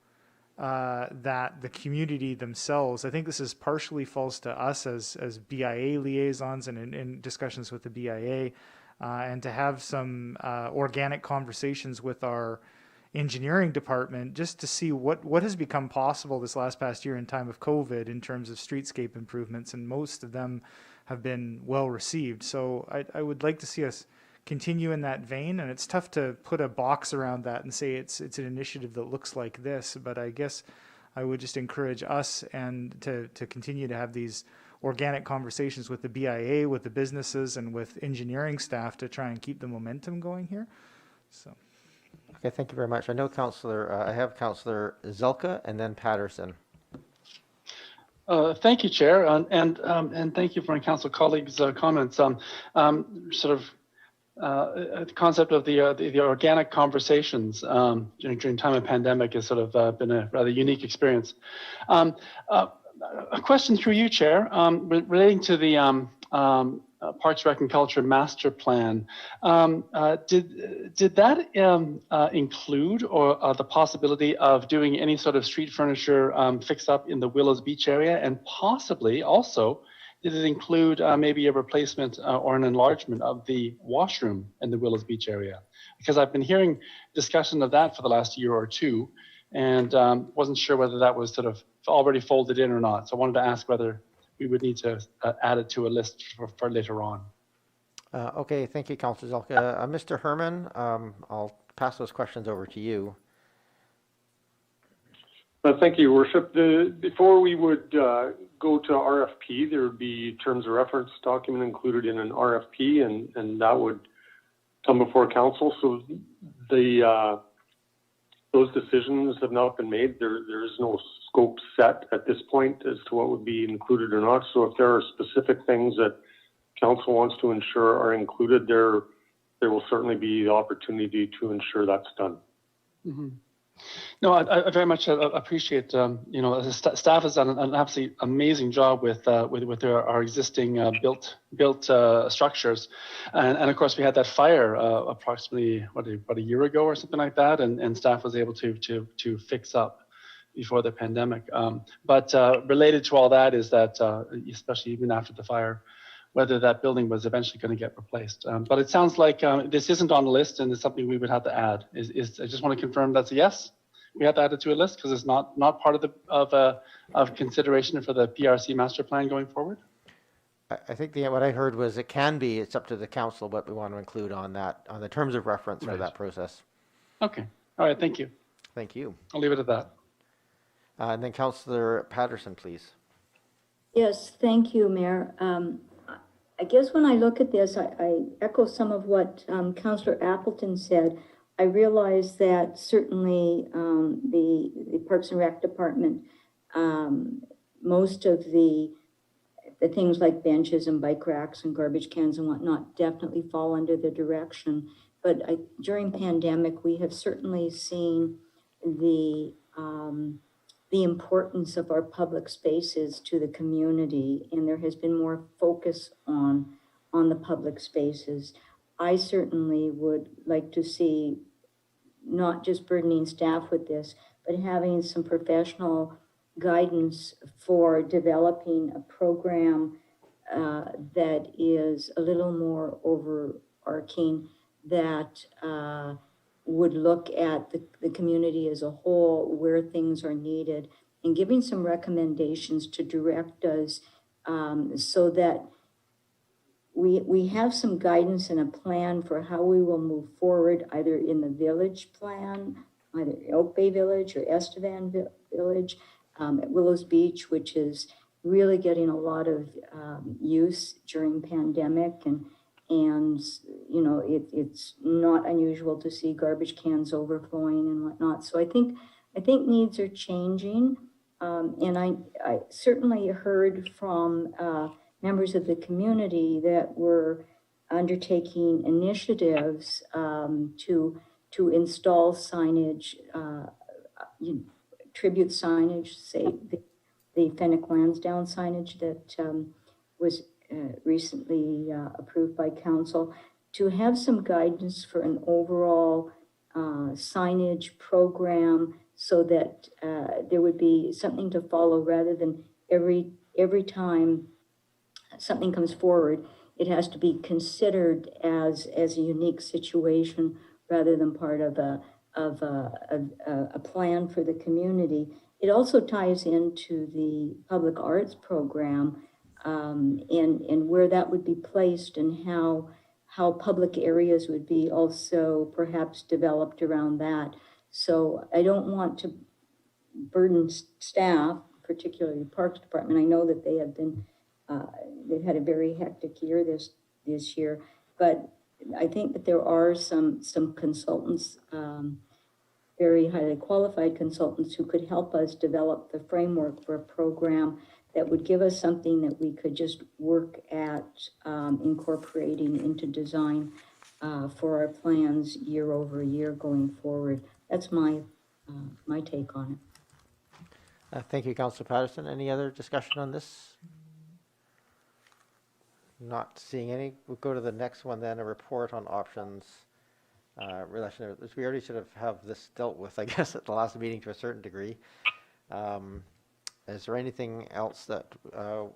that the community themselves, I think this is partially false to us as BIA liaisons and in discussions with the BIA, and to have some organic conversations with our engineering department just to see what has become possible this past year in time of COVID in terms of streetscape improvements, and most of them have been well received. So I would like to see us continue in that vein, and it's tough to put a box around that and say it's an initiative that looks like this, but I guess I would just encourage us and to continue to have these organic conversations with the BIA, with the businesses, and with engineering staff to try and keep the momentum going here. So. Okay, thank you very much. I know I have Councillor Zelka and then Patterson. Thank you, Chair, and thank you for my council colleagues' comments. The concept of the organic conversations during time of pandemic has sort of been a rather unique experience. A question through you, Chair, relating to the Parks, Rec and Culture Master Plan. Did that include or the possibility of doing any sort of street furniture fix up in the Willows Beach area, and possibly also did it include maybe a replacement or an enlargement of the washroom in the Willows Beach area? Because I've been hearing discussion of that for the last year or two, and wasn't sure whether that was sort of already folded in or not. So I wanted to ask whether we would need to add it to a list for later on. Okay, thank you, Councillor Zelka. Mr. Herman, I'll pass those questions over to you. Thank you, Your Worship. Before we would go to RFP, there would be terms of reference document included in an RFP, and that would come before council. So those decisions have not been made. There is no scope set at this point as to what would be included or not. So if there are specific things that council wants to ensure are included, there will certainly be the opportunity to ensure that's done. Mm-hmm. No, I very much appreciate, the staff has done an absolutely amazing job with our existing built structures, and of course we had that fire approximately about a year ago or something like that, and staff was able to fix up before the pandemic. But related to all that is that, especially even after the fire, whether that building was eventually going to get replaced. But it sounds like this isn't on the list, and it's something we would have to add. I just want to confirm that's a yes. We have to add it to a list because it's not part of consideration for the PRC master plan going forward. I think what I heard was it's up to the council what we want to include on the terms of reference for that process. Okay. All right. Thank you. Thank you. I'll leave it at that. And then Councillor Patterson, please. Yes, thank you, Mayor. I guess when I look at this, I echo some of what Councillor Appleton said. I realize that certainly the Parks and Rec Department, most of the things like benches and bike racks and garbage cans and whatnot definitely fall under the direction. But during pandemic, we have certainly seen the importance of our public spaces to the community, and there has been more focus on the public spaces. I certainly would like to see not just burdening staff with this, but having some professional guidance for developing a program that is a little more overarching, that would look at the community as a whole, where things are needed, and giving some recommendations to direct us so that we have some guidance and a plan for how we will move forward, either in the village plan, either Oak Bay Village or Estevan Village, at Willows Beach, which is really getting a lot of use during pandemic, and it's not unusual to see garbage cans overflowing and whatnot. So I think needs are changing, and I certainly heard from members of the community that were undertaking initiatives to install signage, tribute signage, say the Fenwick Lansdowne signage that was recently approved by council, to have some guidance for an overall signage program so that there would be something to follow rather than every time something comes forward, it has to be considered as a unique situation rather than part of a plan for the community. It also ties into the public arts program, and where that would be placed and how public areas would be also perhaps developed around that. So I don't want to burden staff, particularly Parks Department. I know that they have been, they've had a very hectic year this year, but I think that there are some consultants, very highly qualified consultants who could help us develop the framework for a program that would give us something that we could just work at incorporating into design for our plans year over year going forward. That's my take on it. Thank you, Councillor Patterson. Any other discussion on this? Not seeing any. We'll go to the next one then, a report on options. Relation. We already sort of have this dealt with, I guess, at the last meeting to a certain degree. Is there anything else that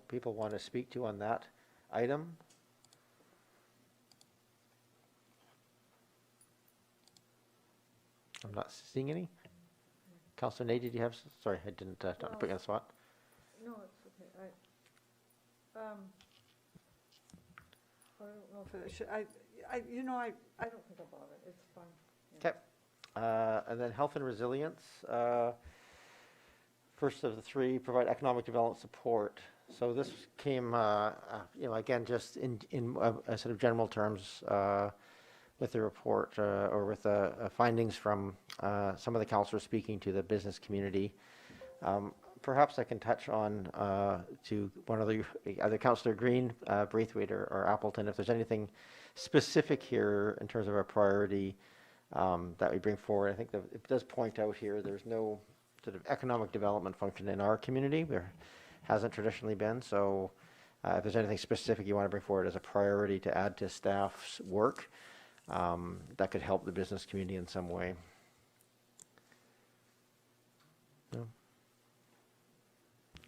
people want to speak to on that item? I'm not seeing any. Councillor Nate, did you have? Sorry, I didn't put you on the spot. No, it's okay. I don't know if it should. I don't think about it. It's fine. Okay. And then health and resilience. First of the three, provide economic development support. So this came, again, just in sort of general terms with the report or with findings from some of the councillors speaking to the business community. Perhaps I can touch on to one of the either Councillor Green, Braithwaite, or Appleton, if there's anything specific here in terms of our priority that we bring forward. I think that it does point out here there's no sort of economic development function in our community. There hasn't traditionally been. So if there's anything specific you want to bring forward as a priority to add to staff's work, that could help the business community in some way. No?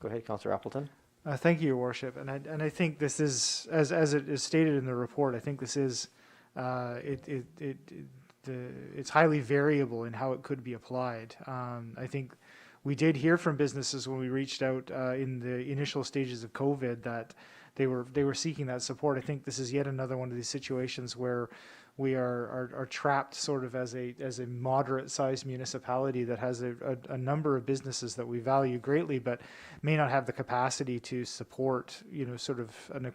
Go ahead, Councillor Appleton. Thank you, Your Worship. And I think this is, as it is stated in the report, I think this is, it's highly variable in how it could be applied. I think we did hear from businesses when we reached out in the initial stages of COVID that they were seeking that support. I think this is yet another one of these situations where we are trapped sort of as a moderate-sized municipality that has a number of businesses that we value greatly, but may not have the capacity to support, sort of an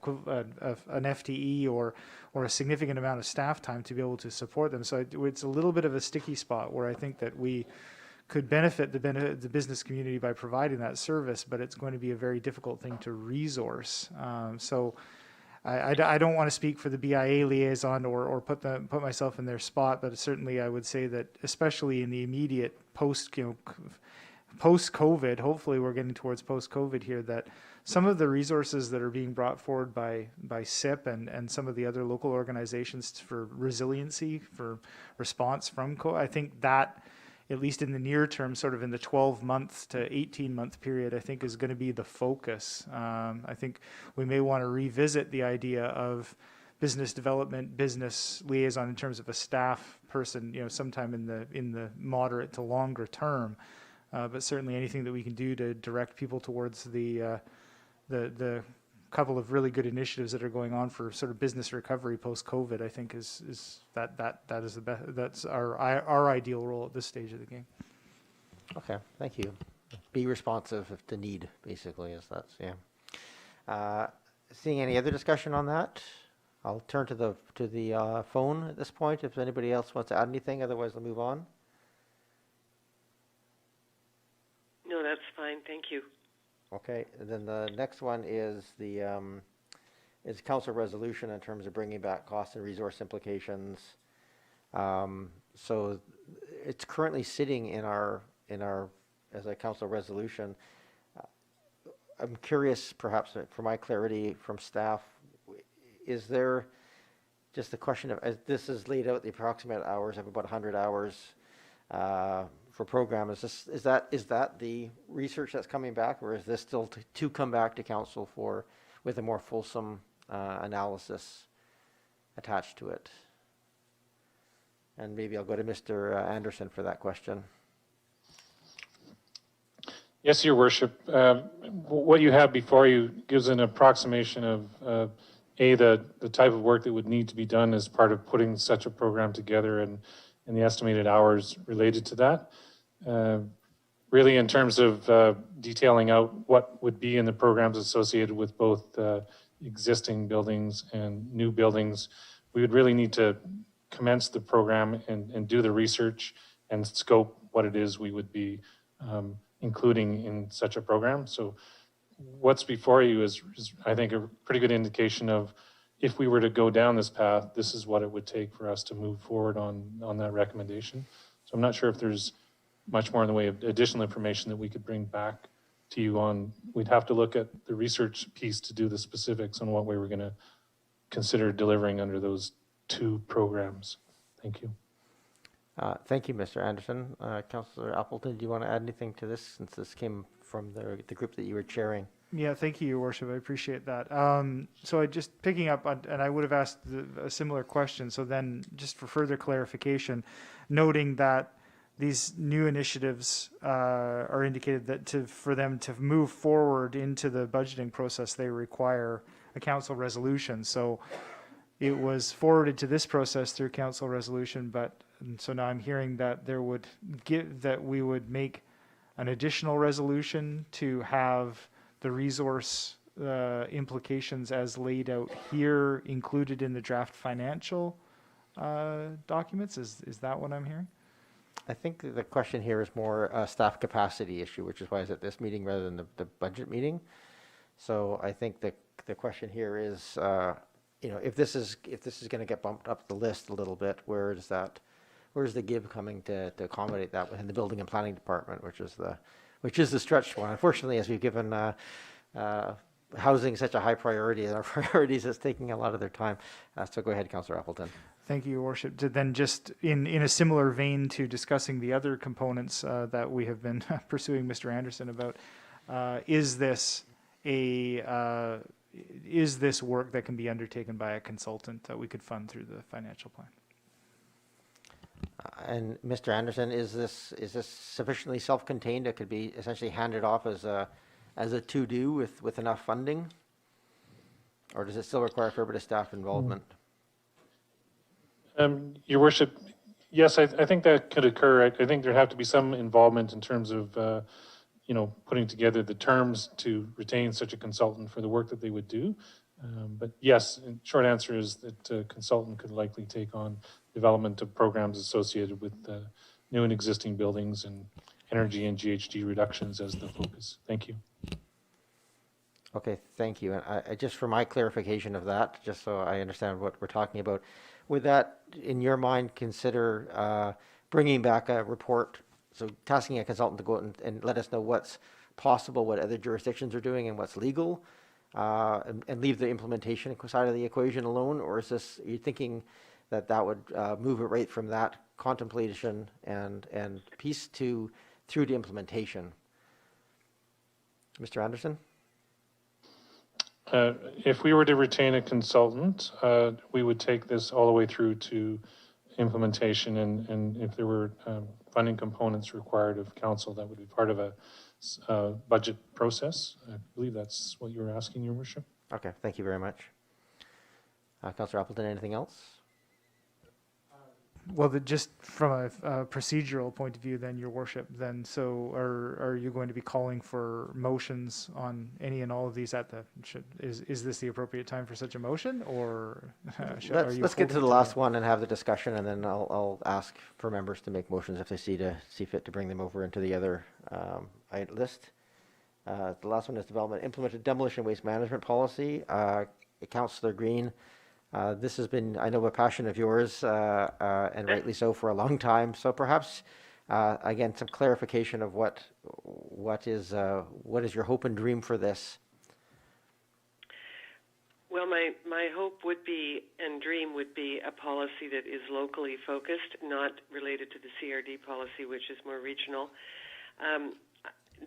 FTE or a significant amount of staff time to be able to support them. So it's a little bit of a sticky spot where I think that we could benefit the business community by providing that service, but it's going to be a very difficult thing to resource. So I don't want to speak for the BIA liaison or put myself in their spot, but certainly I would say that especially in the immediate post-COVID, hopefully we're getting towards post-COVID here, that some of the resources that are being brought forward by SIP and some of the other local organizations for resiliency, for response from COVID, I think that, at least in the near term, sort of in the 12-month to 18-month period, I think is going to be the focus. I think we may want to revisit the idea of business development, business liaison in terms of a staff person, sometime in the moderate to longer term. But certainly anything that we can do to direct people towards the couple of really good initiatives that are going on for sort of business recovery post-COVID, I think is that is the best. That's our ideal role at this stage of the game. Okay, thank you. Be responsive if the need, basically, is that's seeing any other discussion on that? I'll turn to the phone at this point. If anybody else wants to add anything, otherwise we'll move on. No, that's fine. Thank you. Okay, and then the next one is the council resolution in terms of bringing back cost and resource implications. So it's currently sitting in our as a council resolution. I'm curious, perhaps for my clarity from staff, is there just the question of, as this is laid out, the approximate hours of about 100 hours for program, is that the research that's coming back, or is this still to come back to council for, with a more fulsome analysis attached to it? And maybe I'll go to Mr. Anderson for that question. Yes, Your Worship. What you have before you gives an approximation of the type of work that would need to be done as part of putting such a program together, and the estimated hours related to that. Really, in terms of detailing out what would be in the programs associated with both existing buildings and new buildings, we would really need to commence the program and do the research and scope what it is we would be including in such a program. So what's before you is I think a pretty good indication of, if we were to go down this path, this is what it would take for us to move forward on that recommendation. So I'm not sure if there's much more in the way of additional information that we could bring back to you on. We'd have to look at the research piece to do the specifics on what we were going to consider delivering under those two programs. Thank you. Thank you, Mr. Anderson. Councillor Appleton, do you want to add anything to this, since this came from the group that you were chairing? Yeah, thank you, Your Worship. I appreciate that. So I just picking up on, and I would have asked a similar question. So then, just for further clarification, noting that these new initiatives are indicated that for them to move forward into the budgeting process, they require a council resolution. So it was forwarded to this process through council resolution, but so now I'm hearing that we would make an additional resolution to have the resource implications as laid out here included in the draft financial documents. Is that what I'm hearing? I think the question here is more a staff capacity issue, which is why it's at this meeting rather than the budget meeting. So I think the question here is, if this is going to get bumped up the list a little bit, where's the give coming to accommodate that within the building and planning department, which is the stretched one. Unfortunately, as we've given housing such a high priority, and our priorities is taking a lot of their time. So go ahead, Councillor Appleton. Thank you, Your Worship. Then just in a similar vein to discussing the other components that we have been pursuing Mr. Anderson about, is this work that can be undertaken by a consultant that we could fund through the financial plan? And Mr. Anderson, is this sufficiently self-contained? It could be essentially handed off as a to-do with enough funding, or does it still require a fair bit of staff involvement? Your Worship, yes, I think that could occur. I think there'd have to be some involvement in terms of putting together the terms to retain such a consultant for the work that they would do. But yes, short answer is that a consultant could likely take on development of programs associated with new and existing buildings and energy and GHG reductions as the focus. Thank you. Okay, thank you. And I just for my clarification of that, just so I understand what we're talking about, would that, in your mind, consider bringing back a report, so tasking a consultant to go out and let us know what's possible, what other jurisdictions are doing and what's legal, and leave the implementation side of the equation alone? Or are you thinking that would move it right from that contemplation and piece through to implementation? Mr. Anderson? If we were to retain a consultant, we would take this all the way through to implementation, and if there were funding components required of council, that would be part of a budget process. I believe that's what you were asking, Your Worship. Okay, thank you very much. Councillor Appleton, anything else? Well, just from a procedural point of view, then, Your Worship, then, so are you going to be calling for motions on any and all of these is this the appropriate time for such a motion, or let's get to the last one and have the discussion, and then I'll ask for members to make motions if they see fit to bring them over into the other list. The last one is development implemented demolition waste management policy. Councillor Green. This has been, I know, a passion of yours, and rightly so, for a long time. So perhaps, again, some clarification of what is your hope and dream for this? Well, my hope would be and dream would be a policy that is locally focused, not related to the CRD policy, which is more regional.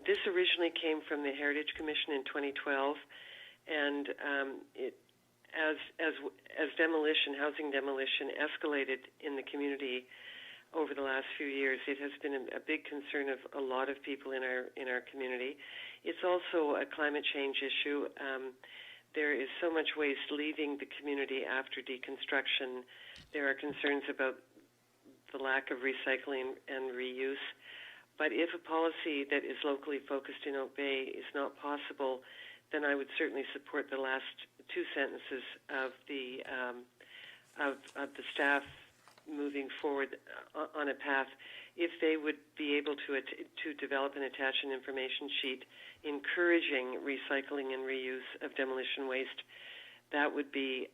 This originally came from the Heritage Commission in 2012, and as demolition, housing demolition escalated in the community over the last few years, it has been a big concern of a lot of people in our community. It's also a climate change issue. There is so much waste leaving the community after deconstruction. There are concerns about the lack of recycling and reuse. But if a policy that is locally focused in Oak Bay is not possible, then I would certainly support the last two sentences of the staff moving forward on a path. If they would be able to develop and attach an information sheet encouraging recycling and reuse of demolition waste, that would be,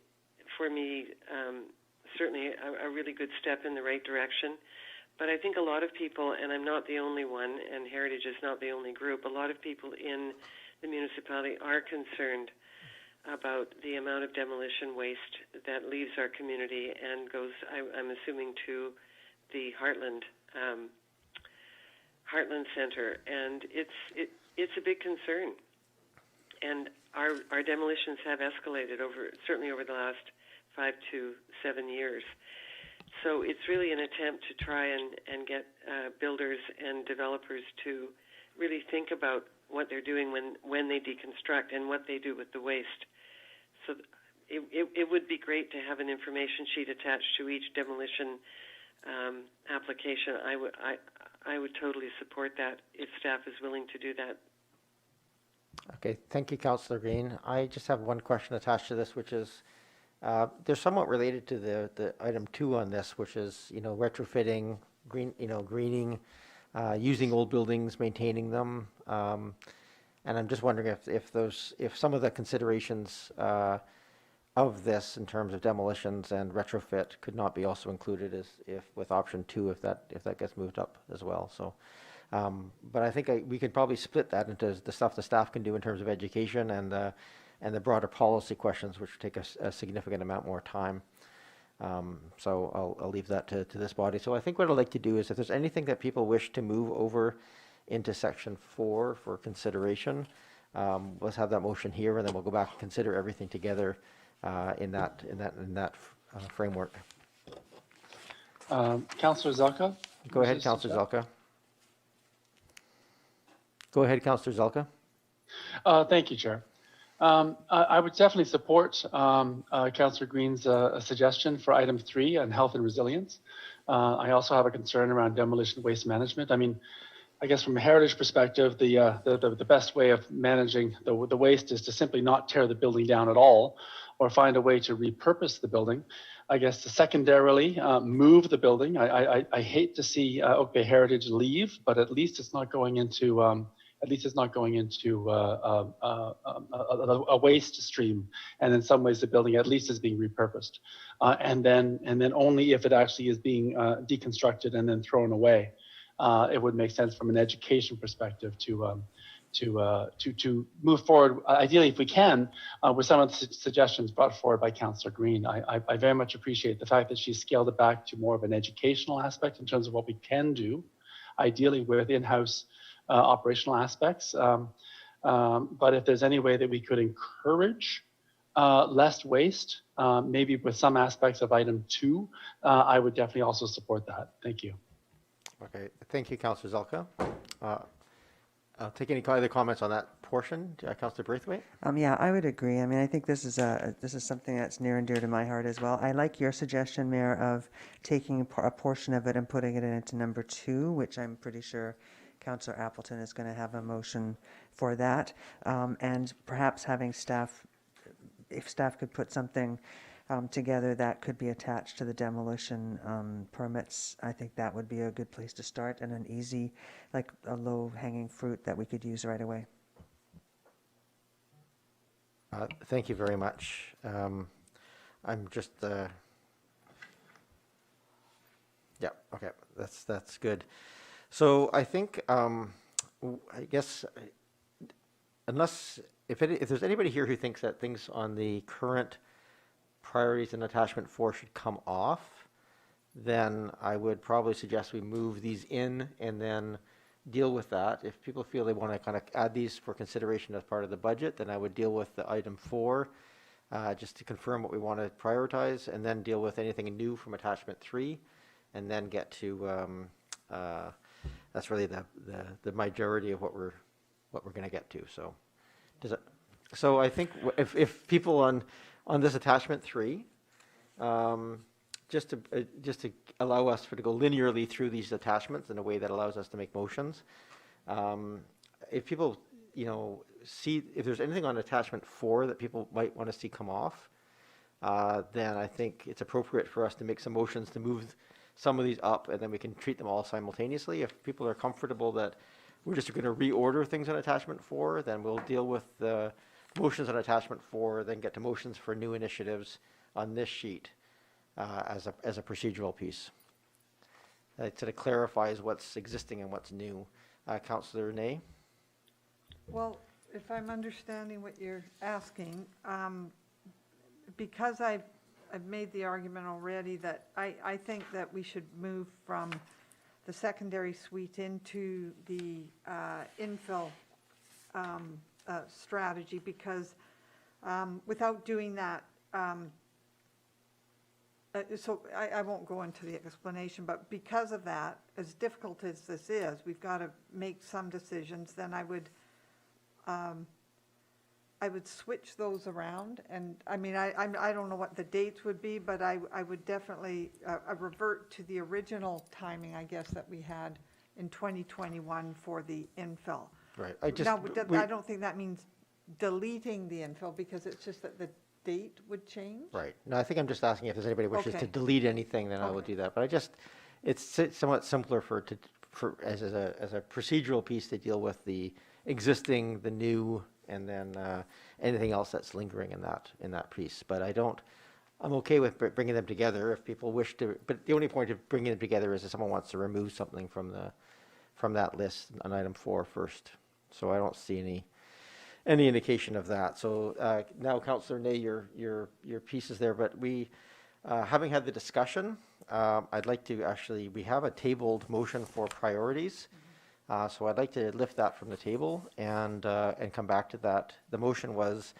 for me, certainly a really good step in the right direction. But I think a lot of people, and I'm not the only one, and Heritage is not the only group, a lot of people in the municipality are concerned about the amount of demolition waste that leaves our community and goes, I'm assuming, to the Heartland Center, and it's a big concern. And our demolitions have escalated certainly over the last 5 to 7 years. So it's really an attempt to try and get builders and developers to really think about what they're doing when they deconstruct and what they do with the waste. So it would be great to have an information sheet attached to each demolition application. I would totally support that if staff is willing to do that. Okay, thank you, Councillor Green. I just have one question attached to this, which is they're somewhat related to the item 2 on this, which is retrofitting, greening, using old buildings, maintaining them, and I'm just wondering if some of the considerations of this in terms of demolitions and retrofit could not be also included with option 2 if that gets moved up as well. So. But I think we could probably split that into the stuff the staff can do in terms of education and the broader policy questions, which take a significant amount more time. So I'll leave that to this body. So I think what I'd like to do is if there's anything that people wish to move over into section 4 for consideration, let's have that motion here, and then we'll go back and consider everything together in that framework. Councillor Zelka? Go ahead, Councillor Zelka. Go ahead, Councillor Zelka. Thank you, Chair. I would definitely support Councillor Green's suggestion for item 3 on health and resilience. I also have a concern around demolition waste management. I mean, I guess from a heritage perspective, the best way of managing the waste is to simply not tear the building down at all, or find a way to repurpose the building. I guess to secondarily move the building. I hate to see Oak Bay Heritage leave, but at least it's not going into a waste stream, and in some ways the building at least is being repurposed, and then only if it actually is being deconstructed and then thrown away, it would make sense from an education perspective to move forward, ideally if we can, with some of the suggestions brought forward by Councillor Green. I very much appreciate the fact that she scaled it back to more of an educational aspect in terms of what we can do, ideally with in-house operational aspects. But if there's any way that we could encourage less waste, maybe with some aspects of item 2, I would definitely also support that. Thank you. Okay, thank you, Councillor Zelka. I'll take any other comments on that portion. Councillor Braithwaite? Yeah, I would agree. I mean, I think this is something that's near and dear to my heart as well. I like your suggestion, Mayor, of taking a portion of it and putting it into number 2, which I'm pretty sure Councillor Appleton is going to have a motion for that, and perhaps having staff, if staff could put something together that could be attached to the demolition permits, I think that would be a good place to start, and an easy, like a low-hanging fruit that we could use right away. Thank you very much. I'm just, yeah, okay, that's good. So I think, I guess, unless, if there's anybody here who thinks that things on the current priorities in attachment 4 should come off, then I would probably suggest we move these in and then deal with that. If people feel they want to kind of add these for consideration as part of the budget, then I would deal with the item 4, just to confirm what we want to prioritize, and then deal with anything new from attachment 3, and then get to, that's really the majority of what we're going to get to. So, so I think if people on this attachment 3, just to allow us to go linearly through these attachments in a way that allows us to make motions. If people, see if there's anything on attachment 4 that people might want to see come off, then I think it's appropriate for us to make some motions to move some of these up, and then we can treat them all simultaneously. If people are comfortable that we're just going to reorder things on attachment 4, then we'll deal with the motions on attachment 4, then get to motions for new initiatives on this sheet. As a procedural piece. It sort of clarifies what's existing and what's new. Councillor Ney? Well, if I'm understanding what you're asking, because I've made the argument already that I think that we should move from the secondary suite into the infill strategy, because without doing that, so I won't go into the explanation, but because of that, as difficult as this is, we've got to make some decisions. Then I would switch those around, and I mean I don't know what the dates would be, but I would definitely revert to the original timing, I guess, that we had in 2021 for the infill. Right. I don't think that means deleting the infill, because it's just that the date would change. Right. No, I think I'm just asking if there's anybody wishes Okay. to delete anything, then I will do that. But it's somewhat simpler as a procedural piece to deal with the existing, the new, and then anything else that's lingering in that piece. But I'm okay with bringing them together if people wish to. But the only point of bringing them together is if someone wants to remove something from that list on item 4 first. So I don't see any indication of that. So now, Councillor Ney, your piece is there, but we, having had the discussion, I'd like to we have a tabled motion for priorities. So I'd like to lift that from the table and come back to that. The motion was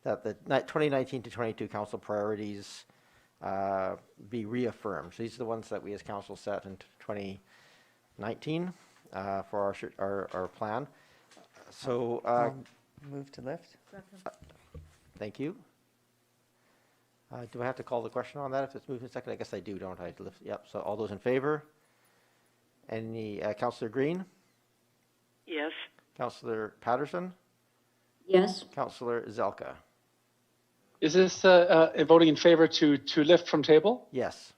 that the 2019 to 22 council priorities be reaffirmed. So these are the ones that we as council set in 2019 for our plan. So move to lift. thank you. Do I have to call the question on that if it's moved in second? I guess I do, don't I? Yep. So all those in favor? Any Councillor Green? Yes. Councillor Patterson? Yes. Councillor Zelka? Is this voting in favor to lift from table? Yes.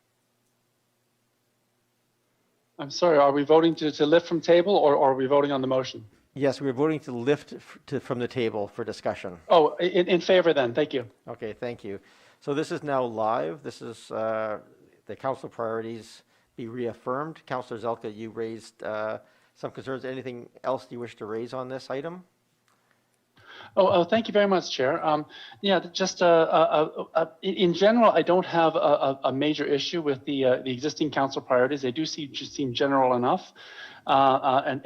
I'm sorry, are we voting to lift from table, or are we voting on the motion? Yes, we're voting to lift from the table for discussion. Oh, in favor then, thank you. Okay, thank you. So this is now live. This is the council priorities be reaffirmed. Councillor Zelka, you raised some concerns. Anything else you wish to raise on this item? Oh, thank you very much, Chair. Yeah, just in general, I don't have a major issue with the existing council priorities. They do seem general enough, and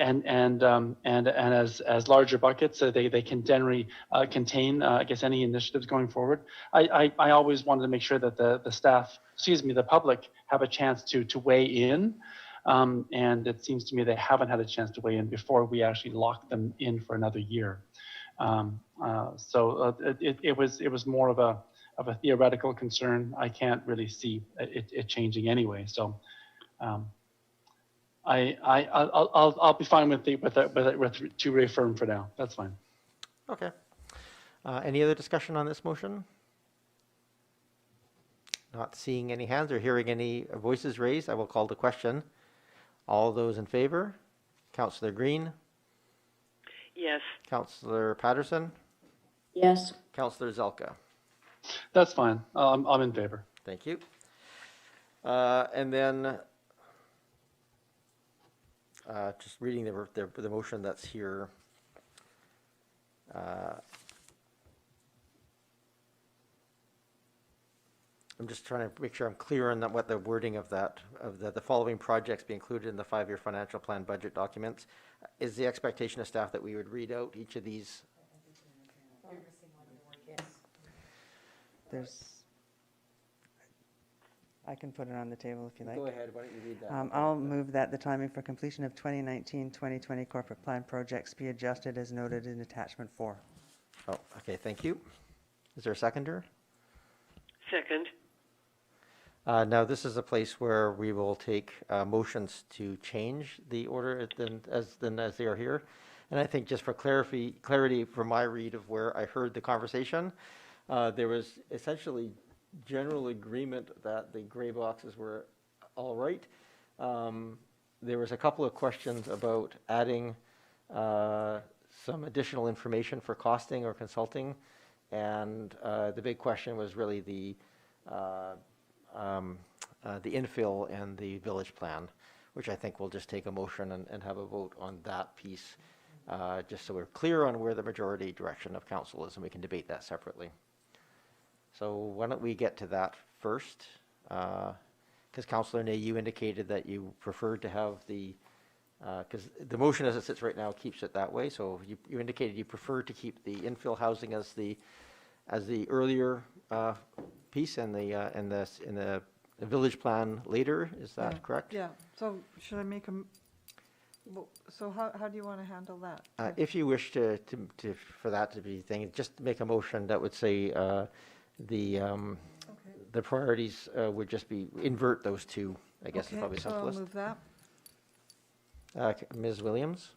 as larger buckets, they can generally contain, I guess, any initiatives going forward. I always wanted to make sure that the staff, the public, have a chance to weigh in. And it seems to me they haven't had a chance to weigh in before we actually lock them in for another year. So it was more of a theoretical concern. I can't really see it changing anyway. So I'll be fine with to reaffirm for now. That's fine. Okay. Any other discussion on this motion? Not seeing any hands or hearing any voices raised, I will call the question. All those in favor? Councillor Green? Yes. Councillor Patterson? Yes. Councillor Zelka? That's fine. I'm in favor. Thank you. And then just reading the motion that's here. I'm just trying to make sure I'm clear on what the wording of that, the following projects be included in the 5-year financial plan budget documents. Is the expectation of staff that we would read out each of these? I can put it on the table if you like. Go ahead, why don't you read that? I'll move that the timing for completion of 2019-2020 corporate plan projects be adjusted as noted in attachment 4. Oh, okay, thank you. Is there a seconder? Second. Now, this is a place where we will take motions to change the order as they are here. And I think just for clarity from my read of where I heard the conversation, there was essentially general agreement that the gray boxes were all right. There was a couple of questions about adding some additional information for costing or consulting. And the big question was really the infill and the village plan, which I think we'll just take a motion and have a vote on that piece, just so we're clear on where the majority direction of council is, and we can debate that separately. So why don't we get to that first? Because Councillor Ney, you indicated that you preferred to have because the motion as it sits right now keeps it that way. So you indicated you prefer to keep the infill housing as the earlier piece and the village plan later. Is that correct? Yeah. So should I make so how do you want to handle that? If you wish for that to be thing, just make a motion that would say the priorities would just be invert those two. I guess is probably simplest. So I'll move that. Ms. Williams.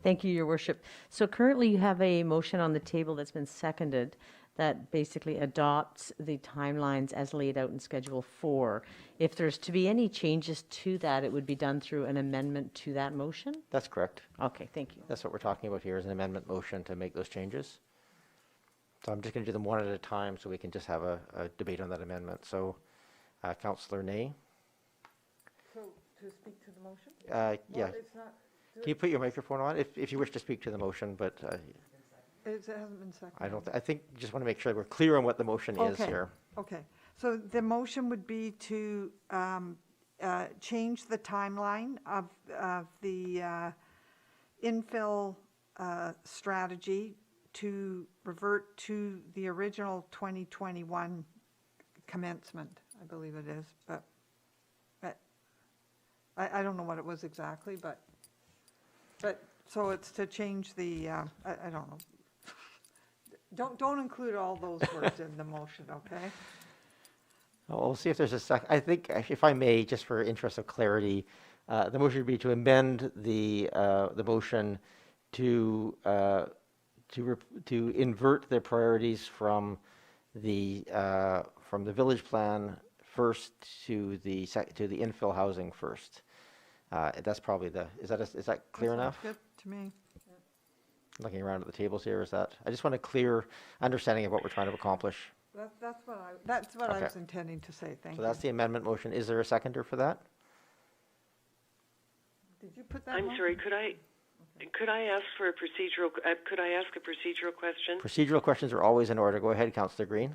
Thank you, Your Worship. So currently you have a motion on the table that's been seconded that basically adopts the timelines as laid out in Schedule 4. If there's to be any changes to that, it would be done through an amendment to that motion? That's correct. Okay, thank you. That's what we're talking about here is an amendment motion to make those changes. So I'm just going to do them one at a time so we can just have a debate on that amendment. So Councillor Ney. So to speak to the motion? Yeah. Well, it's not, Can you put your microphone on if you wish to speak to the motion, but it hasn't been seconded. I think just want to make sure we're clear on what the motion is here. Okay. So the motion would be to change the timeline of the infill strategy to revert to the original 2021 commencement, I believe it is, but I don't know what it was exactly, but so it's to change the, I don't know. Don't include all those words in the motion, okay? Well, we'll see if there's a second. I think, if I may, just for interest of clarity, the motion would be to amend the motion to invert the priorities from the village plan first to the infill housing first. That's probably is that clear enough? Good to me. Looking around at the tables here, is that? I just want a clear understanding of what we're trying to accomplish. That's what I was intending to say. Thank you. So that's the amendment motion. Is there a seconder for that? Did you put that? I'm sorry. Could I ask for a procedural? Could I ask a procedural question? Procedural questions are always in order. Go ahead, Councillor Green.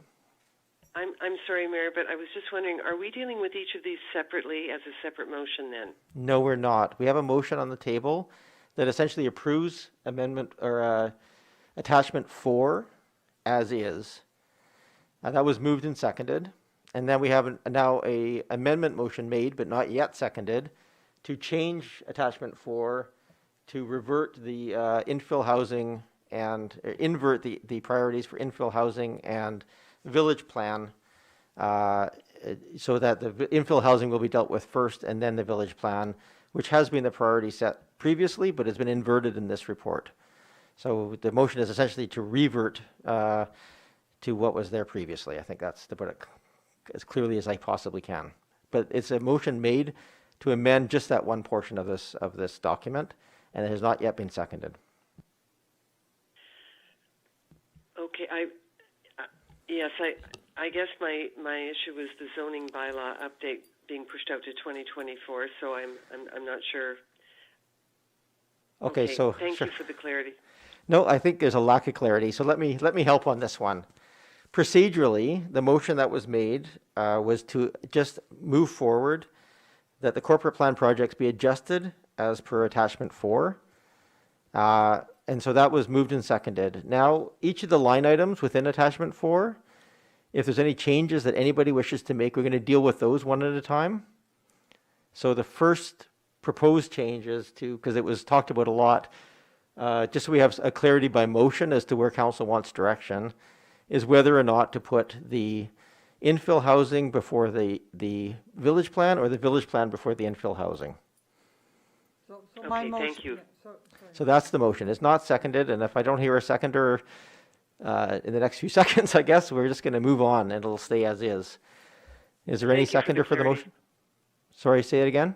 I'm sorry, Mayor, but I was just wondering, are we dealing with each of these separately as a separate motion then? No, we're not. We have a motion on the table that essentially approves amendment or attachment 4 as is. That was moved and seconded. And then we have now a amendment motion made but not yet seconded to change attachment 4 to revert the infill housing and invert the priorities for infill housing and village plan so that the infill housing will be dealt with first and then the village plan, which has been the priority set previously but has been inverted in this report. So the motion is essentially to revert to what was there previously. I think that's to put it as clearly as I possibly can. But it's a motion made to amend just that one portion of this document, and it has not yet been seconded. Okay, yes, I guess my issue was the zoning bylaw update being pushed out to 2024. So I'm not sure. Okay, so thank you for the clarity. No, I think there's a lack of clarity. So let me help on this one. Procedurally, the motion that was made was to just move forward that the corporate plan projects be adjusted as per attachment 4. And so that was moved and seconded. Now, each of the line items within attachment 4, if there's any changes that anybody wishes to make, we're going to deal with those one at a time. So the first proposed changes to, because it was talked about a lot, just so we have a clarity by motion as to where council wants direction, is whether or not to put the infill housing before the village plan or the village plan before the infill housing. So my Okay, motion. thank you. Yeah, So that's the motion. It's not seconded, and if I don't hear a seconder in the next few seconds, I guess we're just going to move on and it'll stay as is. Is there any Thank you for the seconder for the clarity. motion? Sorry, say it again?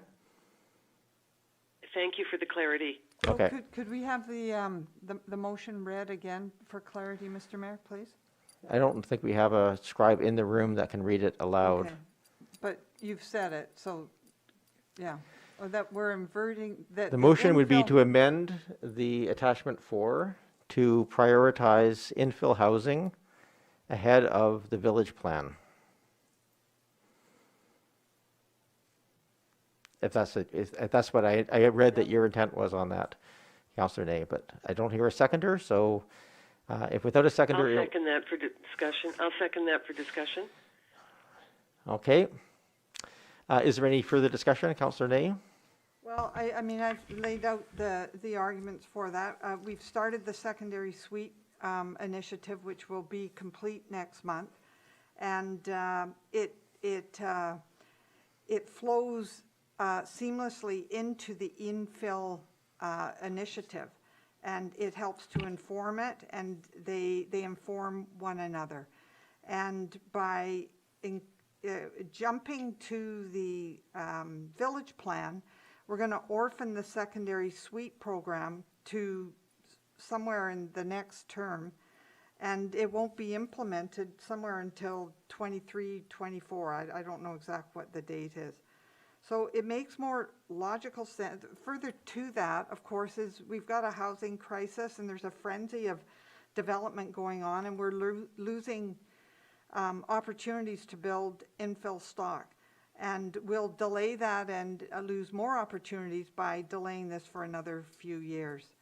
Thank you for the clarity. So Okay. could we have the motion read again for clarity, Mr. Mayor, please? I don't think we have a scribe in the room that can read it aloud. Okay. But you've said it, so, yeah. Or that we're inverting, that. The motion would be infill- to amend the attachment 4 to prioritize infill housing ahead of the village plan. If that's what I read that your intent was on that, Councillor Nay, but I don't hear a seconder, so if without a seconder. I'll second that for discussion. Okay. Is there any further discussion, Councillor Nay? Well, I mean, I've laid out the arguments for that. We've started the secondary suite initiative, which will be complete next month. And it flows seamlessly into the infill initiative. And it helps to inform it, and they inform one another. And by jumping to the village plan, we're going to orphan the secondary suite program to somewhere in the next term, and it won't be implemented somewhere until 23, 24. I don't know exactly what the date is. So it makes more logical sense. Further to that, of course, is we've got a housing crisis and there's a frenzy of development going on, and we're losing opportunities to build infill stock. And we'll delay that and lose more opportunities by delaying this for another few years.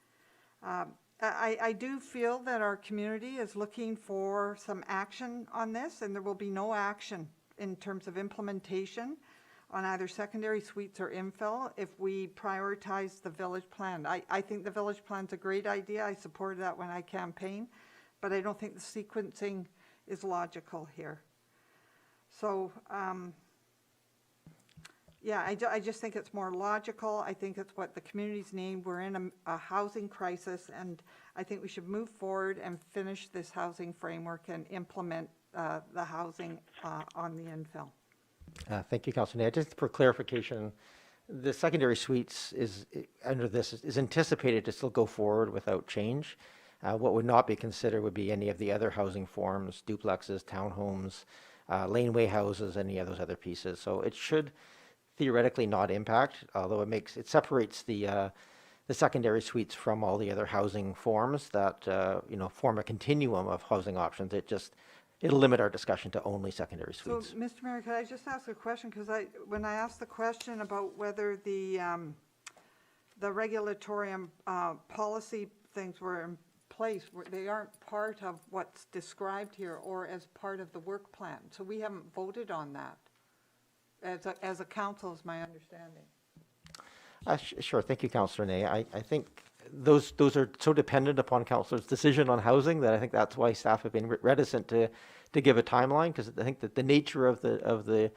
I do feel that our community is looking for some action on this, and there will be no action in terms of implementation on either secondary suites or infill if we prioritize the village plan. I think the village plan's a great idea. I supported that when I campaigned, but I don't think the sequencing is logical here. So, yeah, I just think it's more logical. I think it's what the communities need. We're in a housing crisis, and I think we should move forward and finish this housing framework and implement the housing on the infill. Thank you, Councillor Nay. Just for clarification, the secondary suites under this is anticipated to still go forward without change. What would not be considered would be any of the other housing forms, duplexes, townhomes, laneway houses, any of those other pieces. So it should theoretically not impact, although it separates the secondary suites from all the other housing forms that form a continuum of housing options. It'll limit our discussion to only secondary suites. So, Mr. Mayor, could I just ask a question? Because when I asked the question about whether the regulatory policy things were in place, they aren't part of what's described here or as part of the work plan. So we haven't voted on that as a council, is my understanding. Sure. Thank you, Councillor Nay. I think those are so dependent upon Councillor's decision on housing that I think that's why staff have been reticent to give a timeline, because I think that the nature of the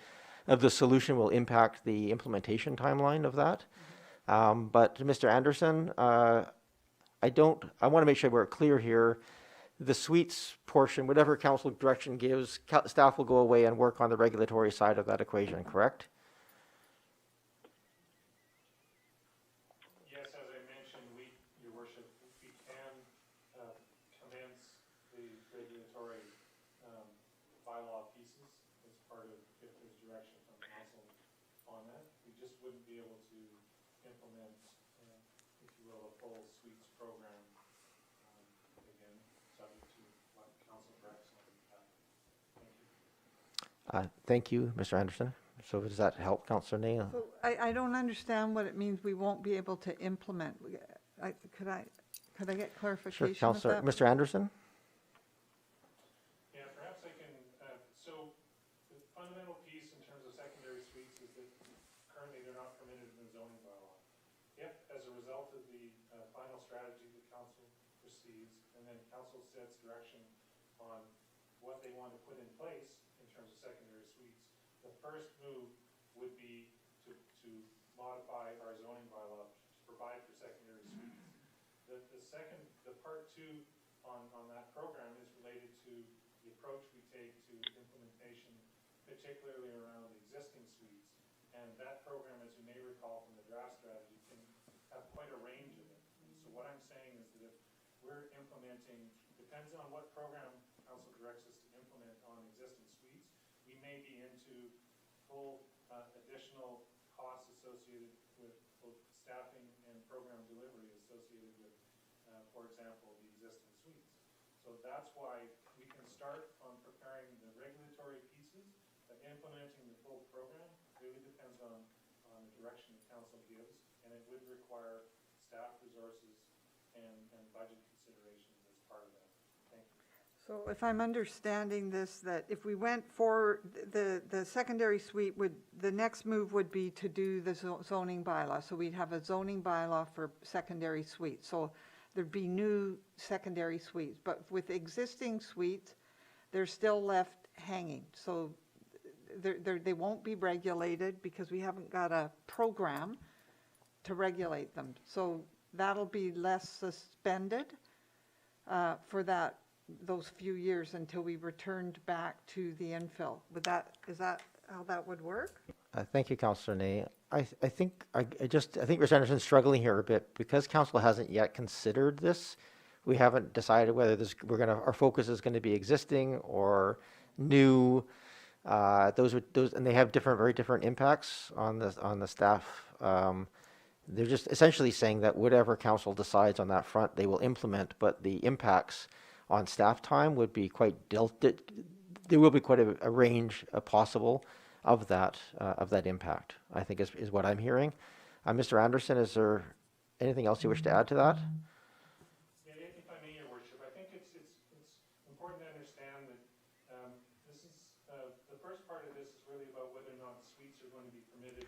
solution will impact the implementation timeline of that. But Mr. Anderson, I want to make sure we're clear here. The suites portion, whatever council direction gives, staff will go away and work on the regulatory side of that equation, correct? Yes, as I mentioned, Your Worship, we can commence the regulatory bylaw pieces as part of if there's direction from council on that. We just wouldn't be able to implement, if you will, a full suites program, again, subject to what council directs on that. Thank you. Thank you, Mr. Anderson. So does that help, Councillor Nay? So I don't understand what it means we won't be able to implement. Could I get Sure, clarification of Councillor, that? Mr. Anderson? Yeah, perhaps I can, so the fundamental piece in terms of secondary suites is that currently they're not permitted in the zoning bylaw. If, as a result of the final strategy that council receives, and then council sets direction on what they want to put in place in terms of secondary suites, the first move would be to modify our zoning bylaw to provide for secondary suites. The second, the part two on that program is related to the approach we take to implementation, particularly around existing suites. And that program, as you may recall from the draft strategy, can have quite a range of it. So what I'm saying is that if we're implementing, depends on what program council directs us to implement on existing suites, we may be into full additional costs associated with both staffing and program delivery associated with, for example, the existing suites. So that's why we can start on preparing the regulatory pieces, but implementing the full program really depends on the direction the council gives, and it would require staff resources and budget considerations as part of that. Thank you. So if I'm understanding this, that if we went for the secondary suite, the next move would be to do the zoning bylaw. So we'd have a zoning bylaw for secondary suites. So there'd be new secondary suites. But with existing suites, they're still left hanging. So they won't be regulated because we haven't got a program to regulate them. So that'll be less suspended for those few years until we returned back to the infill. Is that how that would work? Thank you, Councillor Nay. I think Mr. Anderson's struggling here a bit because council hasn't yet considered this. We haven't decided whether our focus is going to be existing or new. And they have very different impacts on the staff. They're just essentially saying that whatever council decides on that front, they will implement, but the impacts on staff time would be quite there will be quite a range possible of that impact, I think is what I'm hearing. Mr. Anderson, is there anything else you wish to add to that? Yeah, if I may, Your Worship, I think it's important to understand that this is the first part of this is really about whether or not suites are going to be permitted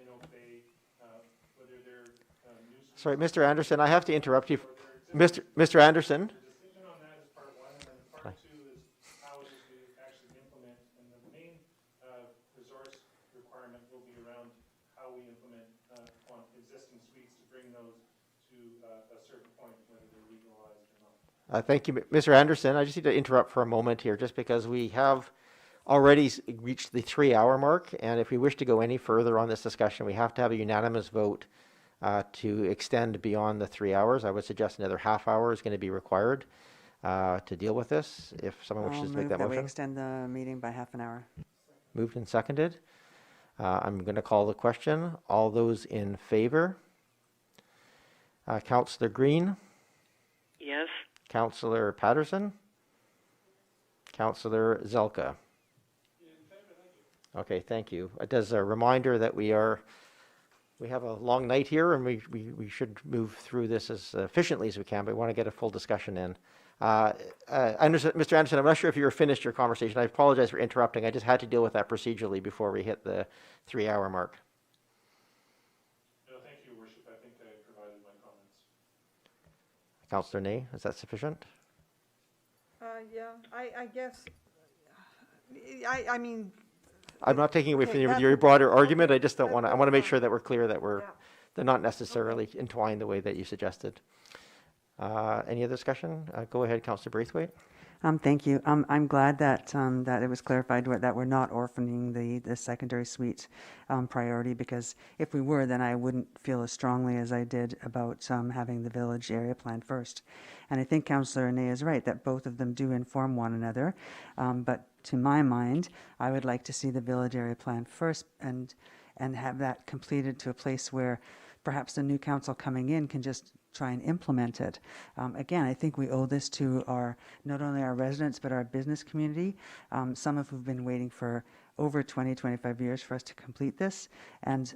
in Oak Bay, whether they're new suites. Sorry, Mr. Anderson, I have to interrupt you. Mr. Anderson? Thank you, Mr. Anderson. I just need to interrupt for a moment here, just because we have already reached the 3-hour mark, and if we wish to go any further on this discussion, we have to have a unanimous vote to extend beyond the 3 hours. I would suggest another half hour is going to be required to deal with this, if someone wishes to make that motion. We extend the meeting by half an hour. Moved and seconded. I'm going to call the question. All those in favor? Councillor Green? Yes. Councillor Patterson? Councillor Zelka? Okay, thank you. It does a reminder that we have a long night here, and we should move through this as efficiently as we can, but we want to get a full discussion in. Mr. Anderson, I'm not sure if you were finished your conversation. I apologize for interrupting. I just had to deal with that procedurally before we hit the 3-hour mark. No, thank you, Your Worship. I think I provided my comments. Councillor Nay, is that sufficient? Yeah, I guess, I mean. I'm not taking away from Okay, your broader argument. okay, I just don't want to. I want to make sure that we're clear that Yeah. they're not necessarily entwined the way that you suggested. Any other discussion? Go ahead, Councillor Braithwaite. Thank you. I'm glad that it was clarified that we're not orphaning the secondary suite priority, because if we were, then I wouldn't feel as strongly as I did about having the village area plan first. And I think Councillor Nay is right that both of them do inform one another. But to my mind, I would like to see the village area plan first, and and have that completed to a place where perhaps the new council coming in can just try and implement it. Again, I think we owe this to not only our residents, but our business community. Some of who've been waiting for over 20, 25 years for us to complete this. And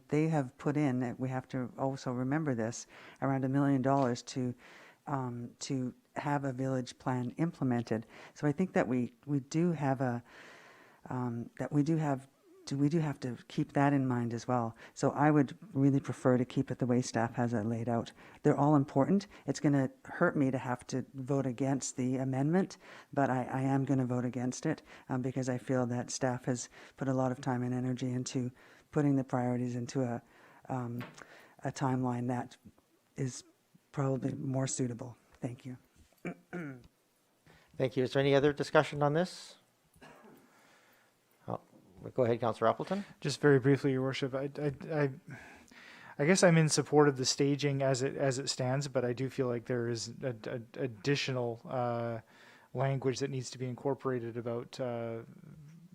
they have put in, we have to also remember this, around $1 million to have a village plan implemented. So I think that we do have we do have to keep that in mind as well. So I would really prefer to keep it the way staff has it laid out. They're all important. It's going to hurt me to have to vote against the amendment, but I am going to vote against it because I feel that staff has put a lot of time and energy into putting the priorities into a timeline that is probably more suitable. Thank you. Thank you. Is there any other discussion on this? Go ahead, Councillor Appleton. Just very briefly, Your Worship, I guess I'm in support of the staging as it stands, but I do feel like there is additional language that needs to be incorporated about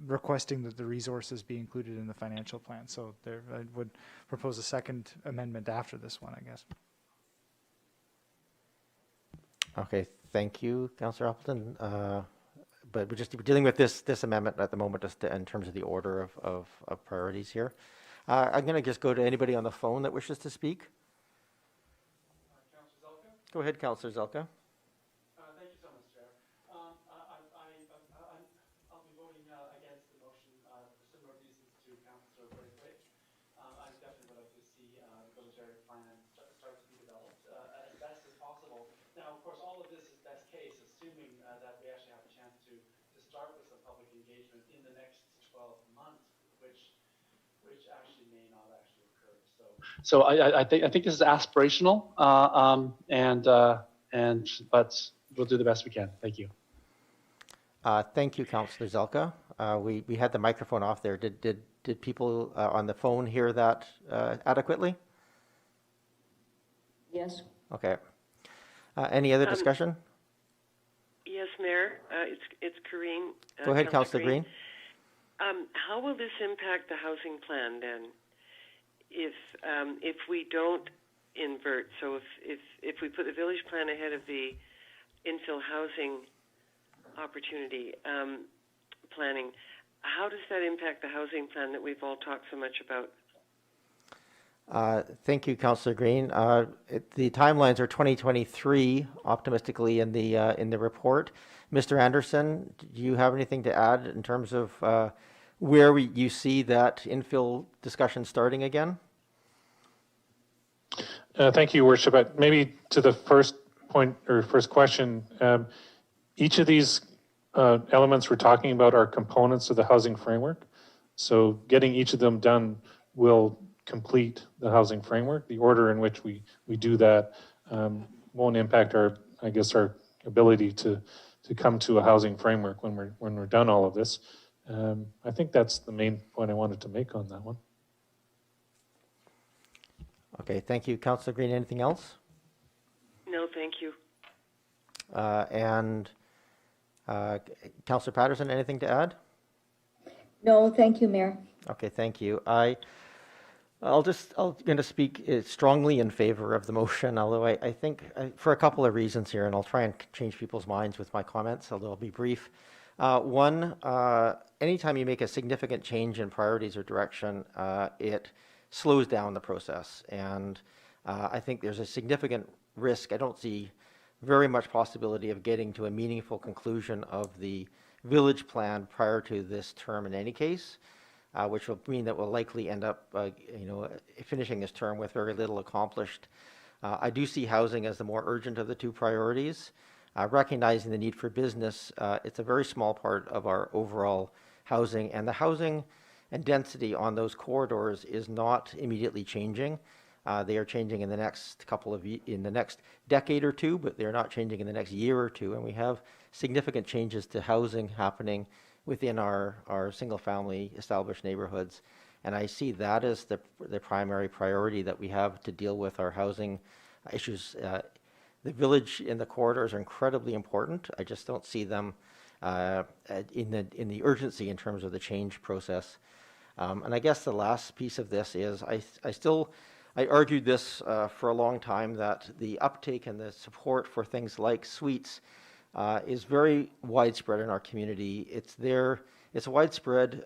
requesting that the resources be included in the financial plan. So I would propose a second amendment after this one, I guess. Okay, thank you, Councillor Appleton. But we're just dealing with this amendment at the moment, just in terms of the order of priorities here. I'm going to just go to anybody on the phone that wishes to speak. Councillor Zelka? Go ahead, Councillor Zelka. Thank you so much, Chair. I'll be voting against the motion for similar reasons to Councillor Braithwaite. I definitely would like to see the village area plan start to be developed as best as possible. Now, of course, all of this is best case, assuming that we actually have a chance to start with some public engagement in the next 12 months, which actually may not actually occur. So I think this is aspirational, but we'll do the best we can. Thank you. Thank you, Councillor Zelka. We had the microphone off there. Did people on the phone hear that adequately? Yes. Okay. Any other discussion? Yes, Mayor. It's Corrine. Go ahead, Councillor Green. How will this impact the housing plan then? If we don't invert, so if we put the village plan ahead of the infill housing opportunity planning, how does that impact the housing plan that we've all talked so much about? Thank you, Councillor Green. The timelines are 2023, optimistically in the report. Mr. Anderson, do you have anything to add in terms of where you see that infill discussion starting again? Thank you, Worship. Maybe to the first point or first question, each of these elements we're talking about are components of the housing framework. So getting each of them done will complete the housing framework. The order in which we do that won't impact our ability to come to a housing framework when we're done all of this. I think that's the main point I wanted to make on that one. Okay, thank you, Councillor Green. Anything else? No, thank you. And Councillor Patterson, anything to add? No, thank you, Mayor. Okay, thank you. I'm going to speak strongly in favor of the motion, although I think for a couple of reasons here, and I'll try and change people's minds with my comments, although I'll be brief. One, anytime you make a significant change in priorities or direction, it slows down the process. And I think there's a significant risk. I don't see very much possibility of getting to a meaningful conclusion of the village plan prior to this term in any case. Which will mean that we'll likely end up, finishing this term with very little accomplished. I do see housing as the more urgent of the two priorities. Recognizing the need for business, it's a very small part of our overall housing, and the housing and density on those corridors is not immediately changing. They are changing in the next in the next decade or two, but they're not changing in the next year or two. And we have significant changes to housing happening within our single-family established neighborhoods. And I see that as the primary priority that we have to deal with our housing issues. The village and the corridors are incredibly important. I just don't see them in the urgency in terms of the change process. And I guess the last piece of this is I argued this for a long time, that the uptake and the support for things like suites is very widespread in our community. It's widespread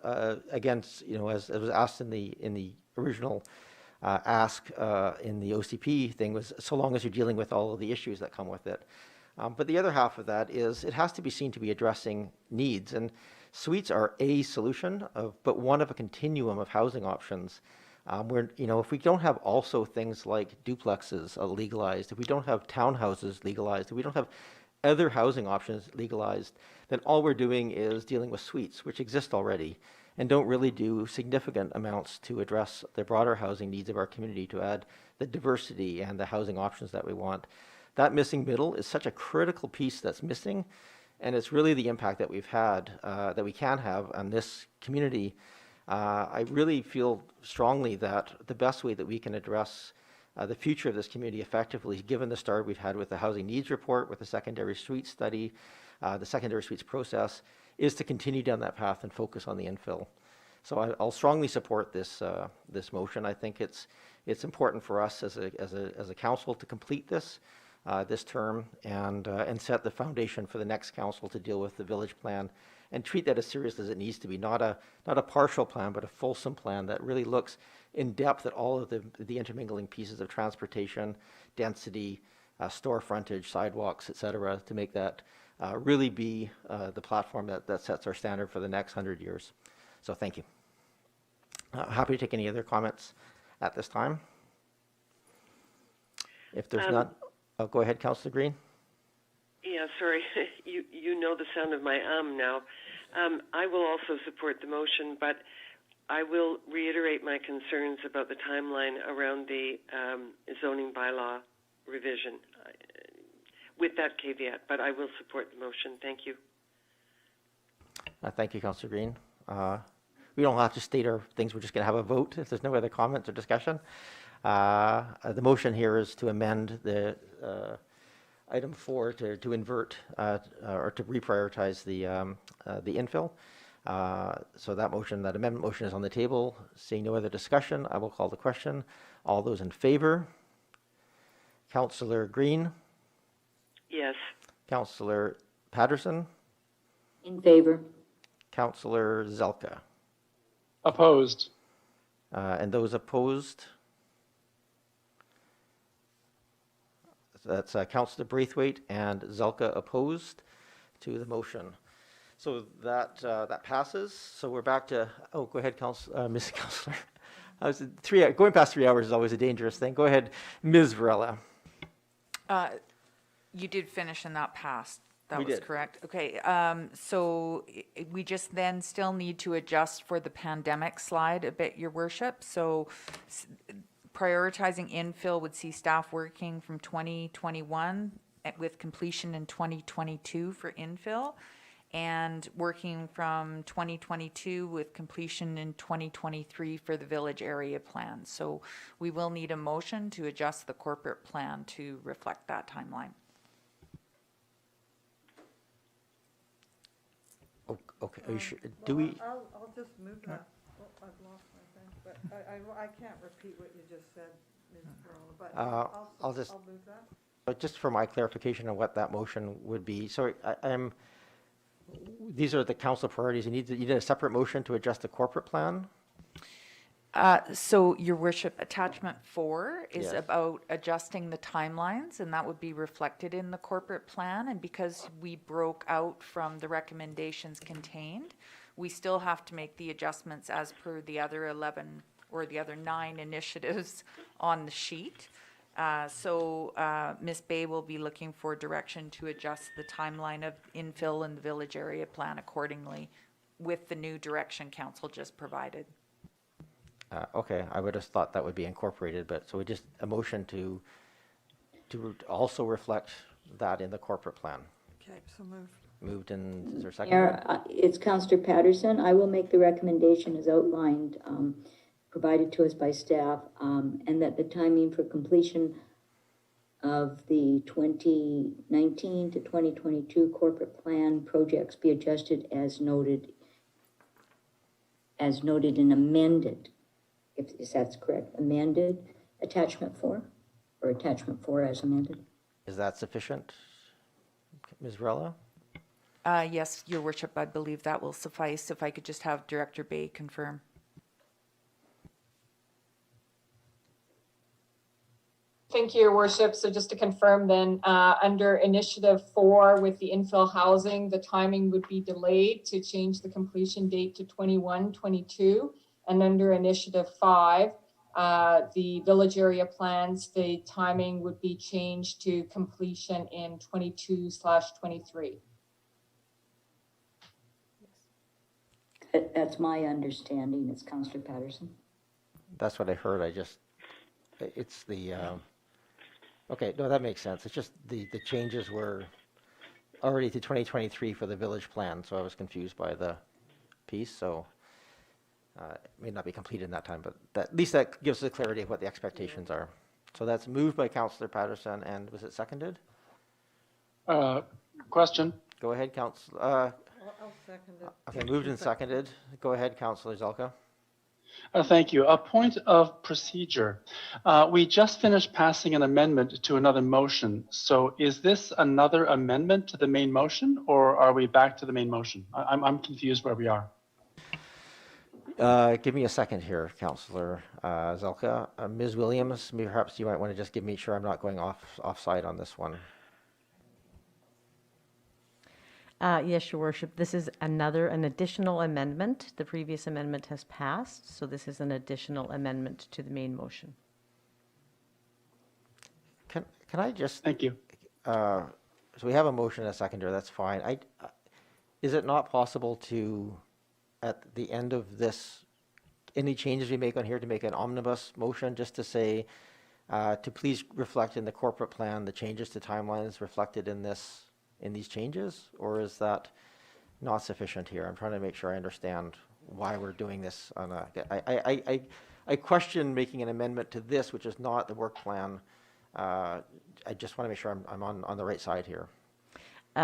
against, as was asked in the original ask in the OCP thing, was so long as you're dealing with all of the issues that come with it. But the other half of that is it has to be seen to be addressing needs. And suites are a solution, but one of a continuum of housing options. Where, if we don't have also things like duplexes legalized, if we don't have townhouses legalized, if we don't have other housing options legalized, then all we're doing is dealing with suites, which exist already, and don't really do significant amounts to address the broader housing needs of our community, to add the diversity and the housing options that we want. That missing middle is such a critical piece that's missing, and it's really the impact that we've had, that we can have on this community. I really feel strongly that the best way that we can address the future of this community effectively, given the start we've had with the housing needs report, with the secondary suite study, the secondary suites process, is to continue down that path and focus on the infill. So I'll strongly support this motion. I think it's important for us as a council to complete this term and set the foundation for the next council to deal with the village plan and treat that as seriously as it needs to be. Not a partial plan, but a fulsome plan that really looks in depth at all of the intermingling pieces of transportation, density, store frontage, sidewalks, et cetera, to make that really be the platform that sets our standard for the next 100 years. So thank you. Happy to take any other comments at this time. If there's not, go ahead, Councillor Green. Yeah, sorry. You know the sound of my now. I will also support the motion, but I will reiterate my concerns about the timeline around the zoning bylaw revision, with that caveat, but I will support the motion. Thank you. Thank you, Councillor Green. We don't have to state our things. We're just going to have a vote if there's no other comments or discussion. The motion here is to amend the item 4 to invert or to reprioritize the infill. So that amendment motion is on the table. Seeing no other discussion, I will call the question. All those in favor? Councillor Green? Yes. Councillor Patterson? In favor. Councillor Zelka? Opposed. And those opposed? That's Councillor Braithwaite and Zelka opposed to the motion. So that passes. So we're back to, go ahead, Ms. Councillor. Going past 3 hours is always a dangerous thing. Go ahead, Ms. Varela. You did finish and that passed. That We was did. correct. Okay, so we just then still need to adjust for the pandemic slide a bit, Your Worship. So prioritizing infill would see staff working from 2021 with completion in 2022 for infill, and working from 2022 with completion in 2023 for the village area plan. So we will need a motion to adjust the corporate plan to reflect that timeline. Okay, are you sure? Do we? I'll just move that. Oh, I've lost my thing, but I can't repeat what you just said, Ms. Varela, but I'll move that. But just for my clarification on what that motion would be, so these are the council priorities. You need a separate motion to adjust the corporate plan? So, Your Worship, attachment 4 is Yes. about adjusting the timelines, and that would be reflected in the corporate plan. And because we broke out from the recommendations contained, we still have to make the adjustments as per the other 11 or the other 9 initiatives on the sheet. So Ms. Bay will be looking for direction to adjust the timeline of infill in the village area plan accordingly with the new direction council just provided. Okay, I would have thought that would be incorporated, but so we just a motion to also reflect that in the corporate plan. Okay, so moved. Moved, and is there a second? Mayor, it's Councillor Patterson. I will make the recommendation as outlined, provided to us by staff, and that the timing for completion of the 2019 to 2022 corporate plan projects be adjusted as noted as noted in amended, if that's correct, amended attachment 4, or attachment 4 as amended? Is that sufficient, Ms. Rella? Yes, Your Worship, I believe that will suffice. If I could just have Director Bay confirm. Thank you, Your Worship. So just to confirm then, under Initiative 4 with the infill housing, the timing would be delayed to change the completion date to 21-22. And under Initiative 5, the village area plans, the timing would be changed to completion in 22/23. That's my understanding. It's Councillor Patterson. That's what I heard. It's the, okay, no, that makes sense. It's just the changes were already to 2023 for the village plan, so I was confused by the piece, so it may not be completed in that time, but at least that gives us clarity of what the expectations are. So that's moved by Councillor Patterson, and was it seconded? Question. Go ahead, Councillor. I'll second it. Okay, moved and seconded. Go ahead, Councillor Zelka. Thank you. A point of procedure. We just finished passing an amendment to another motion. So is this another amendment to the main motion, or are we back to the main motion? I'm confused where we are. Give me a second here, Councillor Zelka. Ms. Williams, perhaps you might want to just give me sure I'm not going offside on this one. Yes, Your Worship. This is an additional amendment. The previous amendment has passed, so this is an additional amendment to the main motion. Can I just? Thank you. So we have a motion and a seconder. That's fine. Is it not possible to, at the end of this, any changes we make on here, to make an omnibus motion, just to say, to please reflect in the corporate plan the changes to timelines reflected in these changes, or is that not sufficient here? I'm trying to make sure I understand why we're doing this. I question making an amendment to this, which is not the work plan. I just want to make sure I'm on the right side here.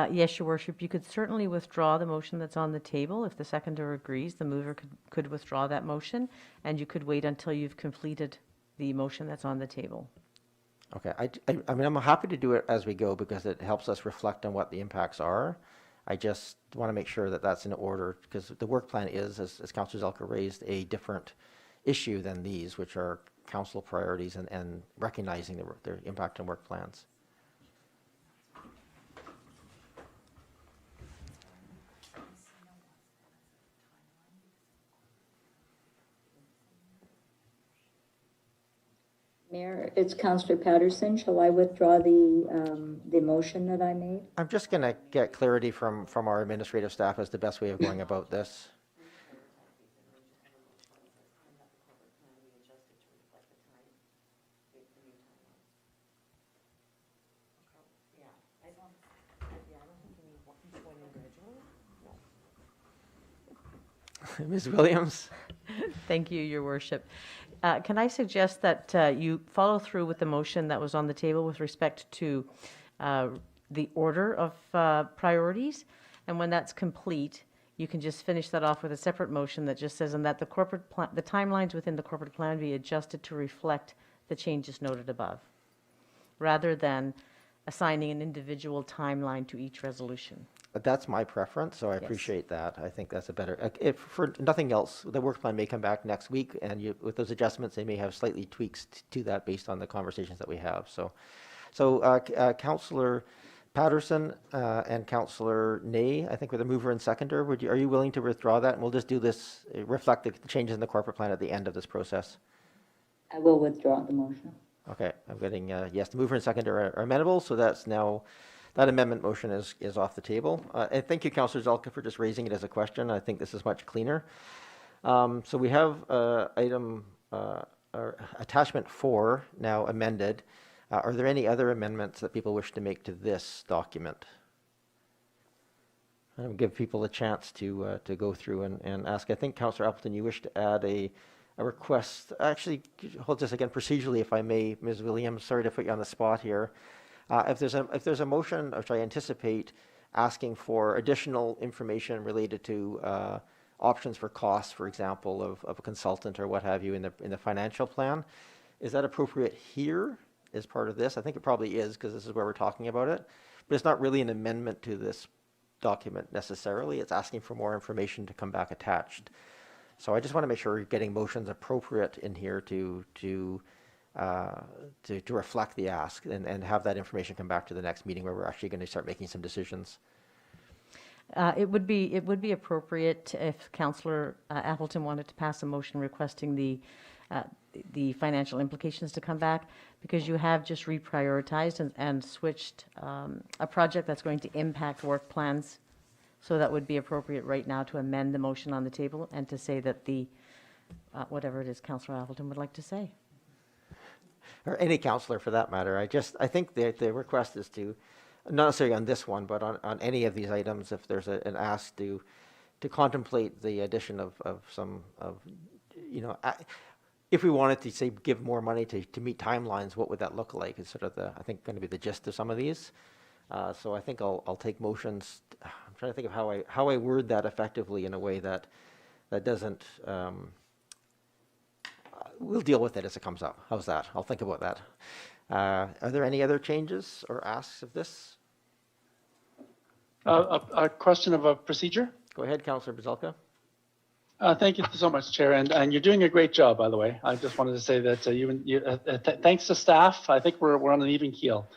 Yes, Your Worship. You could certainly withdraw the motion that's on the table. If the seconder agrees, the mover could withdraw that motion, and you could wait until you've completed the motion that's on the table. Okay, I mean, I'm happy to do it as we go because it helps us reflect on what the impacts are. I just want to make sure that that's in order, because the work plan is, as Councillor Zelka raised, a different issue than these, which are council priorities and recognizing their impact on work plans. Mayor, it's Councillor Patterson. Shall I withdraw the motion that I made? I'm just going to get clarity from our administrative staff as the best way of going about this. Ms. Williams? Thank you, Your Worship. Can I suggest that you follow through with the motion that was on the table with respect to the order of priorities? And when that's complete, you can just finish that off with a separate motion that just says, and that the timelines within the corporate plan be adjusted to reflect the changes noted above, rather than assigning an individual timeline to each resolution. But that's my preference, so I appreciate that. I think that's a better, if for nothing else, the work plan may come back next week, and with those adjustments, they may have slightly tweaks to that based on the conversations that we have. So Councillor Patterson and Councillor Ney, I think, were the mover and seconder. Are you willing to withdraw that? And we'll just do this, reflect the changes in the corporate plan at the end of this process. I will withdraw the motion. Okay, I'm getting, yes, the mover and seconder are amenable, so that's now, that amendment motion is off the table. And thank you, Councillor Zelka, for just raising it as a question. I think this is much cleaner. So we have attachment 4 now amended. Are there any other amendments that people wish to make to this document? I'll give people a chance to go through and ask. I think, Councillor Appleton, you wish to add a request. Actually, hold this again procedurally, if I may, Ms. Williams. Sorry to put you on the spot here. If there's a motion, which I anticipate, asking for additional information related to options for costs, for example, of a consultant or what have you in the financial plan. Is that appropriate here as part of this? I think it probably is, because this is where we're talking about it. But it's not really an amendment to this document necessarily. It's asking for more information to come back attached. So I just want to make sure we're getting motions appropriate in here to reflect the ask and have that information come back to the next meeting where we're actually going to start making some decisions. It would be appropriate if Councillor Appleton wanted to pass a motion requesting the financial implications to come back, because you have just reprioritized and switched a project that's going to impact work plans. So that would be appropriate right now to amend the motion on the table and to say that the whatever it is Councillor Appleton would like to say. Or any councillor for that matter. I think the request is to, not necessarily on this one, but on any of these items, if there's an ask to contemplate the addition of some if we wanted to say give more money to meet timelines, what would that look like? Is sort of I think going to be the gist of some of these. So I think I'll take motions. I'm trying to think of how I word that effectively in a way that doesn't. We'll deal with it as it comes up. How's that? I'll think about that. Are there any other changes or asks of this? A question of a procedure? Go ahead, Councillor Bazalka. Thank you so much, Chair, and you're doing a great job, by the way. I just wanted to say that thanks to staff, I think we're on an even keel.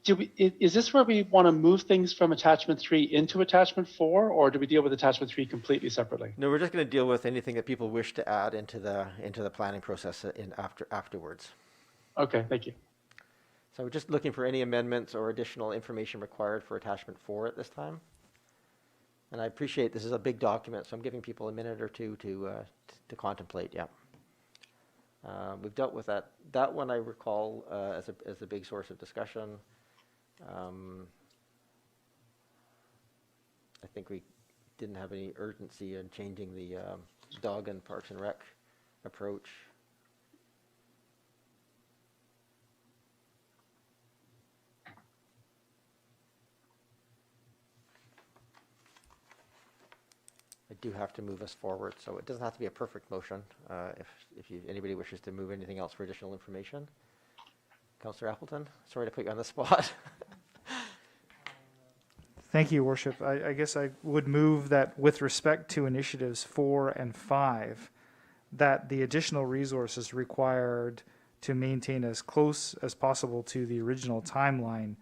Is this where we want to move things from attachment 3 into attachment 4, or do we deal with attachment 3 completely separately? No, we're just going to deal with anything that people wish to add into the planning process afterwards. Okay, thank you. So we're just looking for any amendments or additional information required for attachment 4 at this time. And I appreciate this is a big document, so I'm giving people a minute or two to contemplate. Yeah. We've dealt with that. That one I recall as a big source of discussion. I think we didn't have any urgency in changing the dog and Parks and Rec approach. I do have to move us forward, so it doesn't have to be a perfect motion. If anybody wishes to move anything else for additional information. Councillor Appleton, sorry to put you on the spot. Thank you, Worship. I guess I would move that with respect to initiatives 4 and 5, that the additional resources required to maintain as close as possible to the original timeline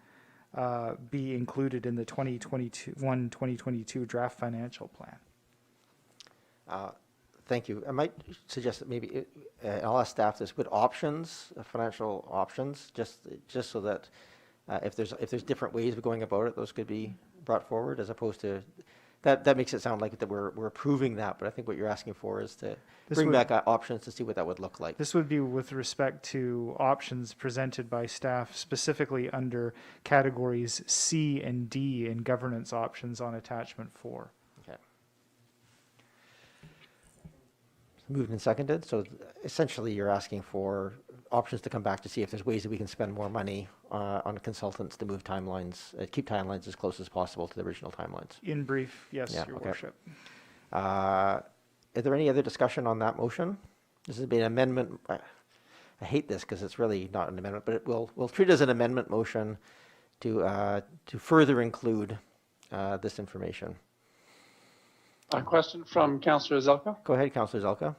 be included in the 2022 draft financial plan. Thank you. I might suggest that maybe I'll ask staff this: would options, financial options, just so that if there's different ways of going about it, those could be brought forward, as opposed to that makes it sound like that we're approving that. But I think what you're asking for is to bring back options to see what that would look like. This would be with respect to options presented by staff, specifically under categories C and D in governance options on attachment 4. Moved and seconded. So essentially you're asking for options to come back to see if there's ways that we can spend more money on consultants to move timelines, keep timelines as close as possible to the original timelines. In brief, yes, yeah, Your okay. Worship. Is there any other discussion on that motion? This has been an amendment. I hate this because it's really not an amendment, but we'll treat it as an amendment motion to further include this information. A question from Councillor Zelka. Go ahead, Councillor Zelka.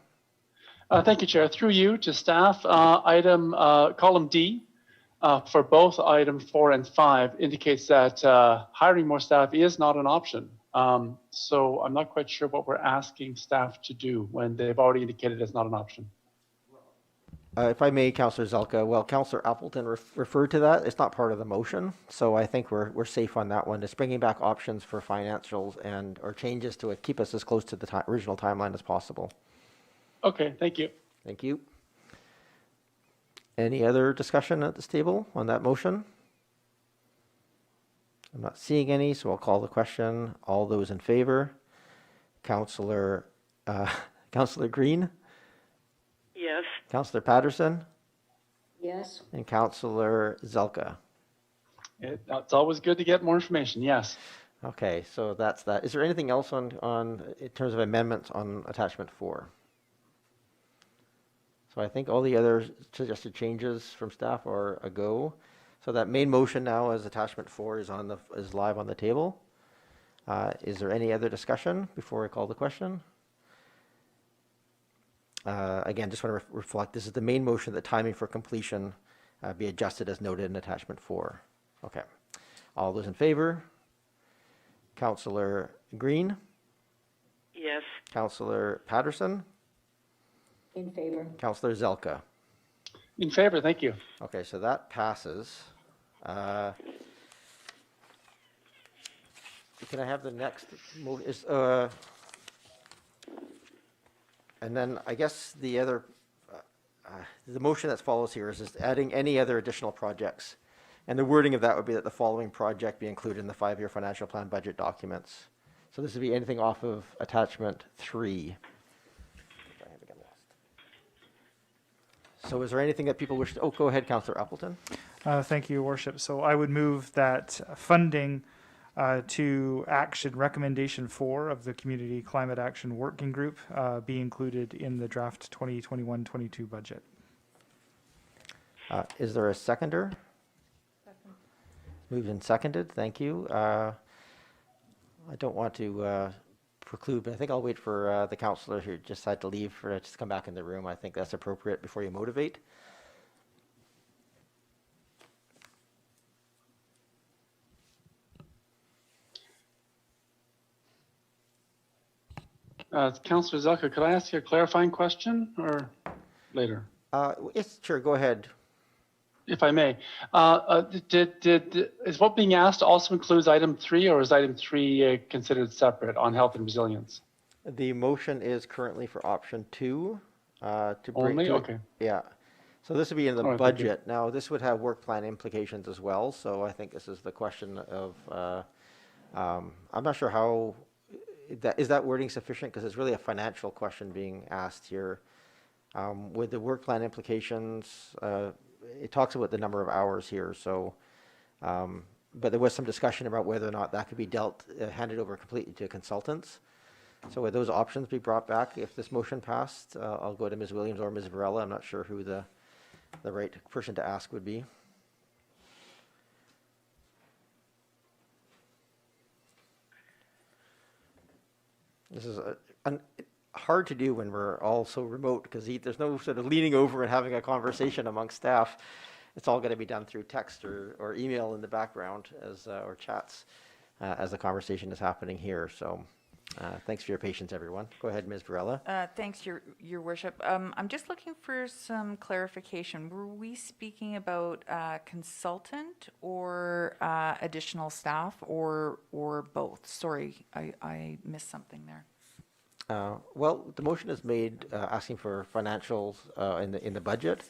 Thank you, Chair. Through you to staff, column D for both item 4 and 5 indicates that hiring more staff is not an option. So I'm not quite sure what we're asking staff to do when they've already indicated it's not an option. If I may, Councillor Zelka, well, Councillor Appleton referred to that. It's not part of the motion, so I think we're safe on that one. It's bringing back options for financials or changes to keep us as close to the original timeline as possible. Okay, thank you. Thank you. Any other discussion at this table on that motion? I'm not seeing any, so I'll call the question. All those in favor? Councillor Green? Yes. Councillor Patterson? Yes. And Councillor Zelka? It's always good to get more information, yes. Okay, so that's that. Is there anything else on in terms of amendments on attachment 4? So I think all the other suggested changes from staff are a go. So that main motion now as attachment 4 is live on the table. Is there any other discussion before I call the question? Again, just want to reflect, this is the main motion, the timing for completion be adjusted as noted in attachment 4. Okay. All those in favor? Councillor Green? Yes. Councillor Patterson? In favor. Councillor Zelka? In favor, thank you. Okay, so that passes. Can I have the next and then I guess the other, the motion that follows here is just adding any other additional projects. And the wording of that would be that the following project be included in the 5-year financial plan budget documents. So this would be anything off of attachment 3. So is there anything that people wish to, go ahead, Councillor Appleton. Thank you, Your Worship. So I would move that funding to action recommendation 4 of the Community Climate Action Working Group be included in the draft 2021-22 budget. Is there a seconder? Second. Moved and seconded. Thank you. I don't want to preclude, but I think I'll wait for the councillor who just had to leave for just to come back in the room. I think that's appropriate before you motivate. Councillor Zelka, could I ask you a clarifying question or later? Yes, sure, go ahead. If I may. Is what being asked also includes item 3, or is item 3 considered separate on health and resilience? The motion is currently for option 2. To bring Only? to, okay. Yeah. So this would be in the All right, budget. Now, this would have work plan implications as well. So I think this is the question of, I'm not sure how, is that wording sufficient? Because it's really a financial question being asked here. With the work plan implications, it talks about the number of hours here. So, but there was some discussion about whether or not that could be handed over completely to consultants. So would those options be brought back if this motion passed? I'll go to Ms. Williams or Ms. Varela. I'm not sure who the right person to ask would be. This is hard to do when we're all so remote because there's no sort of leaning over and having a conversation amongst staff. It's all going to be done through text or email in the background or chats as the conversation is happening here. So thanks for your patience, everyone. Go ahead, Ms. Varela. Thanks, Your Worship. I'm just looking for some clarification. Were we speaking about consultant or additional staff or both? Sorry, I missed something there. Well, the motion is made asking for financials in the budget,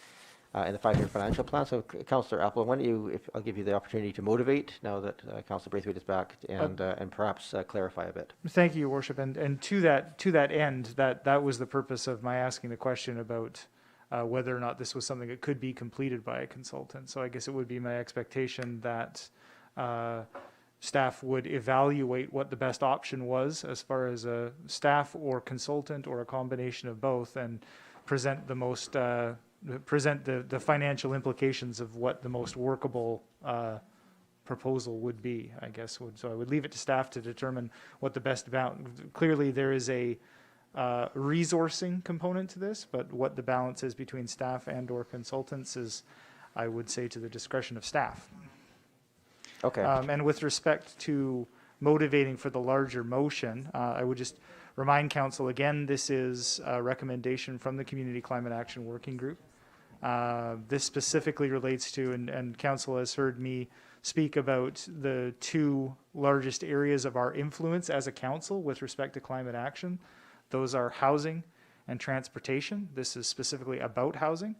in the 5-year financial plan. So, Councillor Apple, why don't you, I'll give you the opportunity to motivate now that Councillor Braithwaite is back and perhaps clarify a bit. Thank you, Your Worship. And to that end, that was the purpose of my asking the question about whether or not this was something that could be completed by a consultant. So I guess it would be my expectation that staff would evaluate what the best option was as far as a staff or consultant or a combination of both, and present the the financial implications of what the most workable proposal would be, I guess. So I would leave it to staff to determine what the best balance. Clearly there is a resourcing component to this, but what the balance is between staff and or consultants is, I would say, to the discretion of staff. Okay. And with respect to motivating for the larger motion, I would just remind Council again, this is a recommendation from the Community Climate Action Working Group. This specifically relates to, and Council has heard me speak about the 2 largest areas of our influence as a council with respect to climate action. Those are housing and transportation. This is specifically about housing,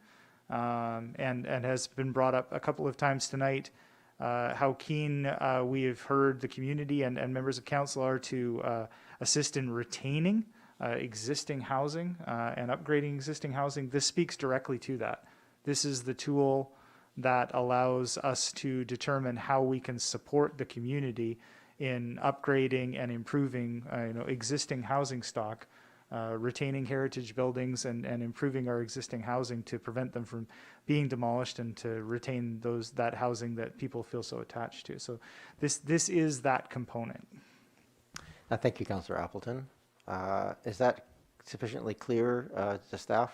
and has been brought up a couple of times tonight. How keen we have heard the community and members of council are to assist in retaining existing housing and upgrading existing housing. This speaks directly to that. This is the tool that allows us to determine how we can support the community in upgrading and improving existing housing stock, retaining heritage buildings and improving our existing housing to prevent them from being demolished and to retain that housing that people feel so attached to. So this is that component. Thank you, Councillor Appleton. Is that sufficiently clear to staff?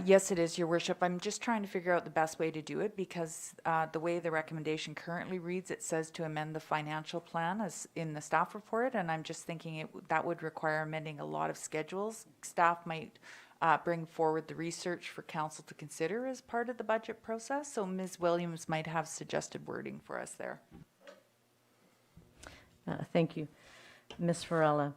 Yes, it is, Your Worship. I'm just trying to figure out the best way to do it because the way the recommendation currently reads, it says to amend the financial plan as in the staff report, and I'm just thinking that would require amending a lot of schedules. Staff might bring forward the research for council to consider as part of the budget process, so Ms. Williams might have suggested wording for us there. Thank you. Ms. Varela.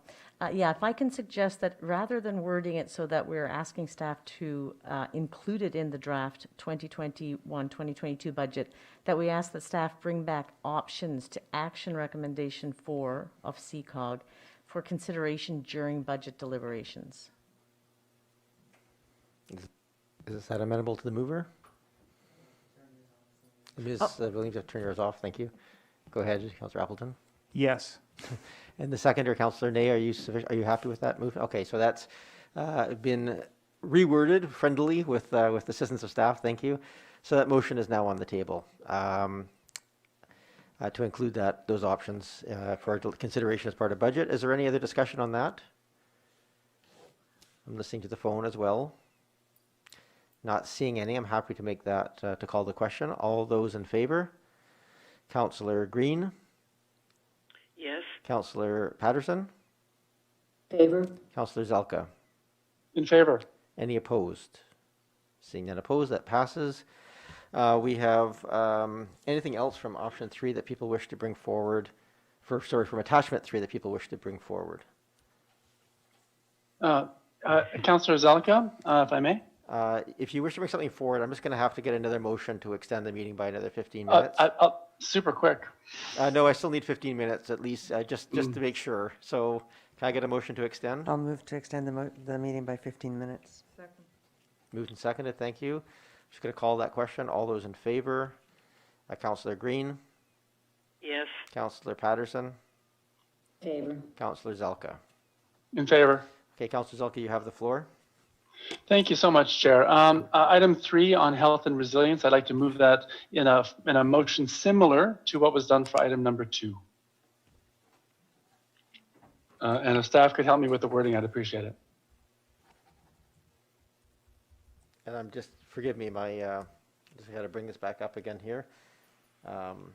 Yeah, if I can suggest that rather than wording it so that we're asking staff to include it in the draft 2021-2022 budget, that we ask that staff bring back options to action recommendation 4 of CCOG for consideration during budget deliberations. Is that amenable to the mover? Ms. Williams, turn yours off. Thank you. Go ahead, Councillor Appleton. Yes. And the seconder, Councillor Ney, are you happy with that move? Okay, so that's been reworded friendly with the assistance of staff. Thank you. So that motion is now on the table to include those options for consideration as part of budget. Is there any other discussion on that? I'm listening to the phone as well. Not seeing any. I'm happy to make that to call the question. All those in favor? Councillor Green. Yes. Councillor Patterson? Favor. Councillor Zelka? In favor. Any opposed? Seeing none opposed, that passes. We have anything else from option 3 that people wish to bring forward? From attachment 3 that people wish to bring forward? Councillor Zelka, if I may. If you wish to bring something forward, I'm just going to have to get another motion to extend the meeting by another 15 minutes. Super quick. No, I still need 15 minutes at least, just to make sure. So can I get a motion to extend? I'll move to extend the meeting by 15 minutes. Second. Moved and seconded, thank you. Just going to call that question. All those in favor? Councillor Green? Yes. Councillor Patterson? Favor. Councillor Zelka? In favor. Okay, Councillor Zelka, you have the floor. Thank you so much, Chair. Item 3 on health and resilience, I'd like to move that in a motion similar to what was done for item number 2. And if staff could help me with the wording, I'd appreciate it. And I'm just, forgive me, just got to bring this back up again here. And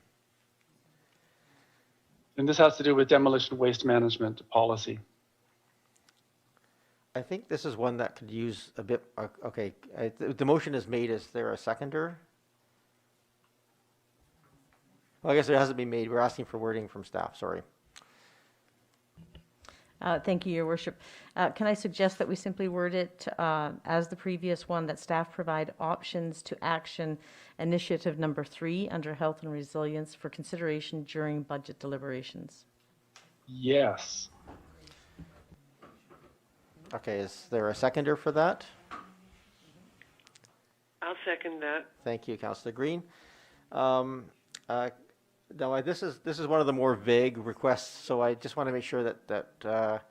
this has to do with demolition waste management policy. I think this is one that could use a bit, okay, the motion is made. Is there a seconder? Well, I guess it hasn't been made. We're asking for wording from staff, sorry. Thank you, Your Worship. Can I suggest that we simply word it as the previous one, that staff provide options to action initiative number 3 under health and resilience for consideration during budget deliberations? Yes. Okay, is there a seconder for that? I'll second that. Thank you, Councillor Green. Now, this is one of the more vague requests, so I just want to make sure that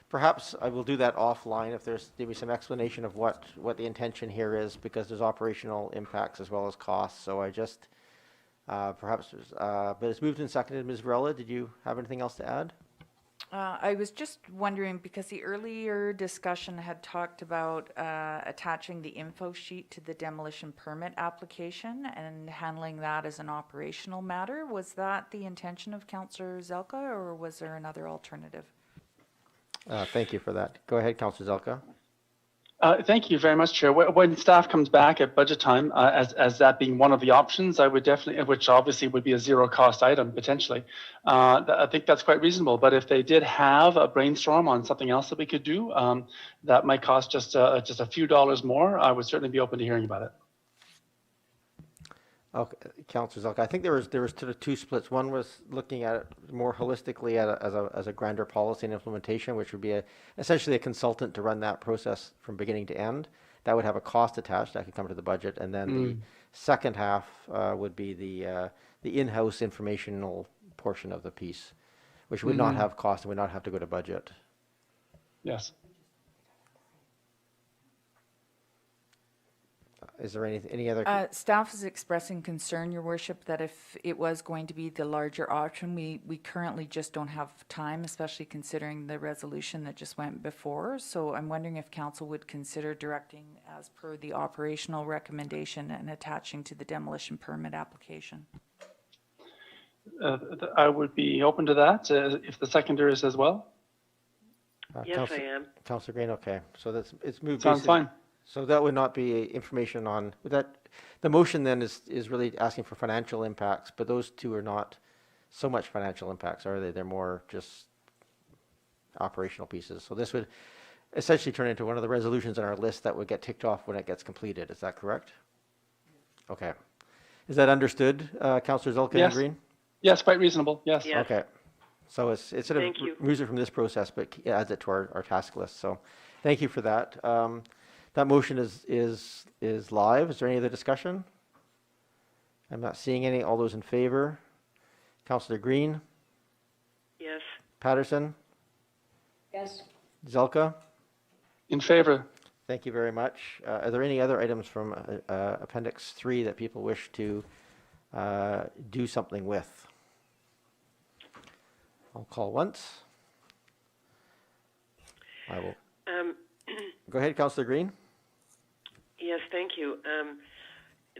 perhaps I will do that offline if there's maybe some explanation of what the intention here is, because there's operational impacts as well as costs. So I just perhaps, but it's moved and seconded. Ms. Varela, did you have anything else to add? I was just wondering, because the earlier discussion had talked about attaching the info sheet to the demolition permit application and handling that as an operational matter. Was that the intention of Councillor Zelka, or was there another alternative? Thank you for that. Go ahead, Councillor Zelka. Thank you very much, Chair. When staff comes back at budget time, as that being one of the options, I would definitely, which obviously would be a zero cost item potentially, I think that's quite reasonable. But if they did have a brainstorm on something else that we could do, that might cost just a few dollars more, I would certainly be open to hearing about it. Okay, Councillor Zelka, I think there was sort of 2 splits. One was looking at it more holistically as a grander policy and implementation, which would be essentially a consultant to run that process from beginning to end. That would have a cost attached that could come to the budget, and then the second half would be the in-house informational portion of the piece, which would not have cost and would not have to go to budget. Yes. Is there any other? Staff is expressing concern, Your Worship, that if it was going to be the larger option, we currently just don't have time, especially considering the resolution that just went before. So I'm wondering if council would consider directing as per the operational recommendation and attaching to the demolition permit application. I would be open to that if the seconder is as well. Yes, I am. Councillor Green, okay. So it's moved. Sounds fine. So that would not be information on, the motion then is really asking for financial impacts, but those two are not so much financial impacts, are they? They're more just operational pieces. So this would essentially turn into one of the resolutions on our list that would get ticked off when it gets completed. Is that correct? Okay. Is that understood, Councillor Zulka and Green? Yes, quite reasonable. Yes. Okay. So it sort of Thank you. moves it from this process, but adds it to our task list. So thank you for that. That motion is live. Is there any other discussion? I'm not seeing any. All those in favor? Councillor Green? Yes. Patterson? Yes. Zelka? In favor. Thank you very much. Are there any other items from Appendix 3 that people wish to do something with? I'll call once. I will. Go ahead, Councillor Green. Yes, thank you.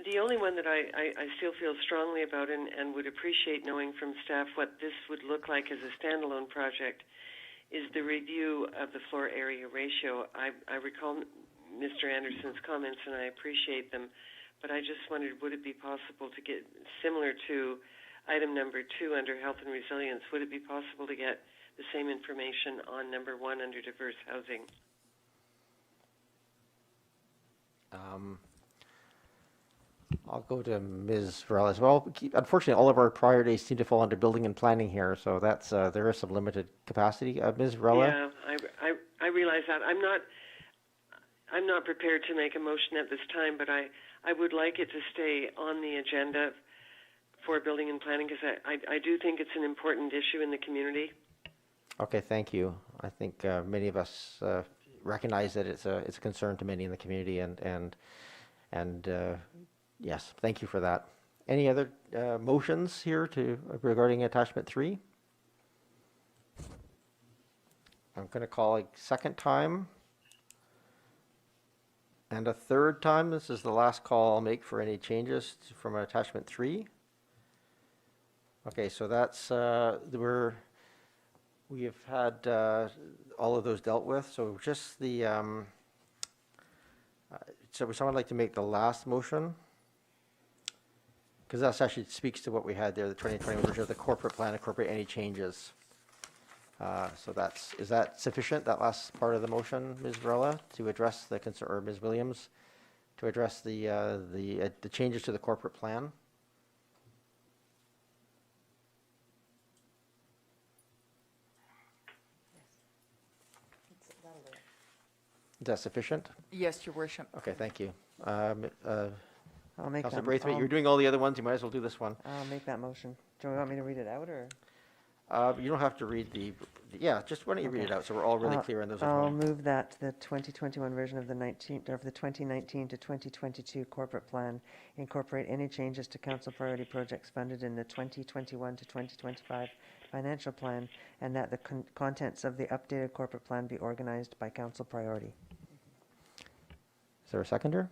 The only one that I still feel strongly about and would appreciate knowing from staff what this would look like as a standalone project is the review of the floor area ratio. I recall Mr. Anderson's comments and I appreciate them, but I just wondered, would it be possible to get, similar to item number 2 under health and resilience, would it be possible to get the same information on number 1 under diverse housing? I'll go to Ms. Varela as well. Unfortunately, all of our priorities seem to fall under building and planning here, so that's there is some limited capacity. Ms. Varela? Yeah, I realize that. I'm not prepared to make a motion at this time, but I would like it to stay on the agenda for building and planning because I do think it's an important issue in the community. Okay, thank you. I think many of us recognize that it's a concern to many in the community, and yes, thank you for that. Any other motions here regarding attachment 3? I'm going to call a second time and a third time. This is the last call I'll make for any changes from attachment 3. Okay, so that's we have had all of those dealt with. So just the so would someone like to make the last motion? Because that actually speaks to what we had there, the 2020 version of the corporate plan, incorporate any changes. So is that sufficient, that last part of the motion, Ms. Varela, to address the concern, or Ms. Williams, to address the changes to the corporate plan? Is that sufficient? Yes, Your Worship. Okay, thank you. I'll make Councillor that. Braithwaite, you're doing all the other ones, you might as well do this one. I'll make that motion. Do you want me to read it out, or? You don't have to read yeah, just why don't you read it out so we're all really clear on those at I'll home. move that the 2021 version of the 2019 to 2022 corporate plan incorporate any changes to council priority projects funded in the 2021 to 2025 financial plan, and that the contents of the updated corporate plan be organized by council priority. Is there a seconder?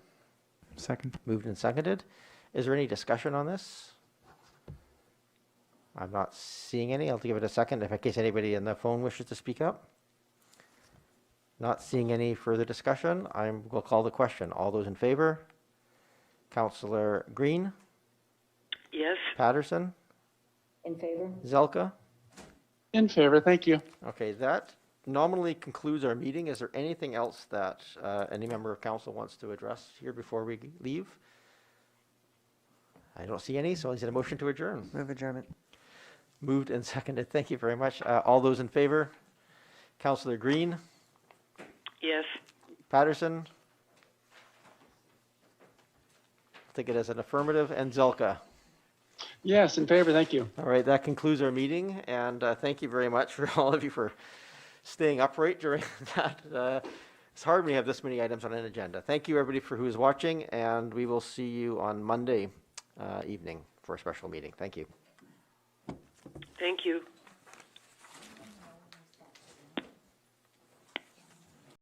Second. Moved and seconded. Is there any discussion on this? I'm not seeing any. I'll give it a second in case anybody on the phone wishes to speak up. Not seeing any further discussion. We'll call the question. All those in favor? Councillor Green? Yes. Patterson? In favor? Zelka? In favor, thank you. Okay, that nominally concludes our meeting. Is there anything else that any member of council wants to address here before we leave? I don't see any, so is it a motion to adjourn? Move adjournment. Moved and seconded. Thank you very much. All those in favor? Councillor Green? Yes. Patterson? Take it as an affirmative. And Zelka? Yes, in favor. Thank you. All right, that concludes our meeting, and thank you very much for all of you for staying upright during that. It's hard when you have this many items on an agenda. Thank you, everybody, for who's watching, and we will see you on Monday evening for a special meeting. Thank you. Thank you.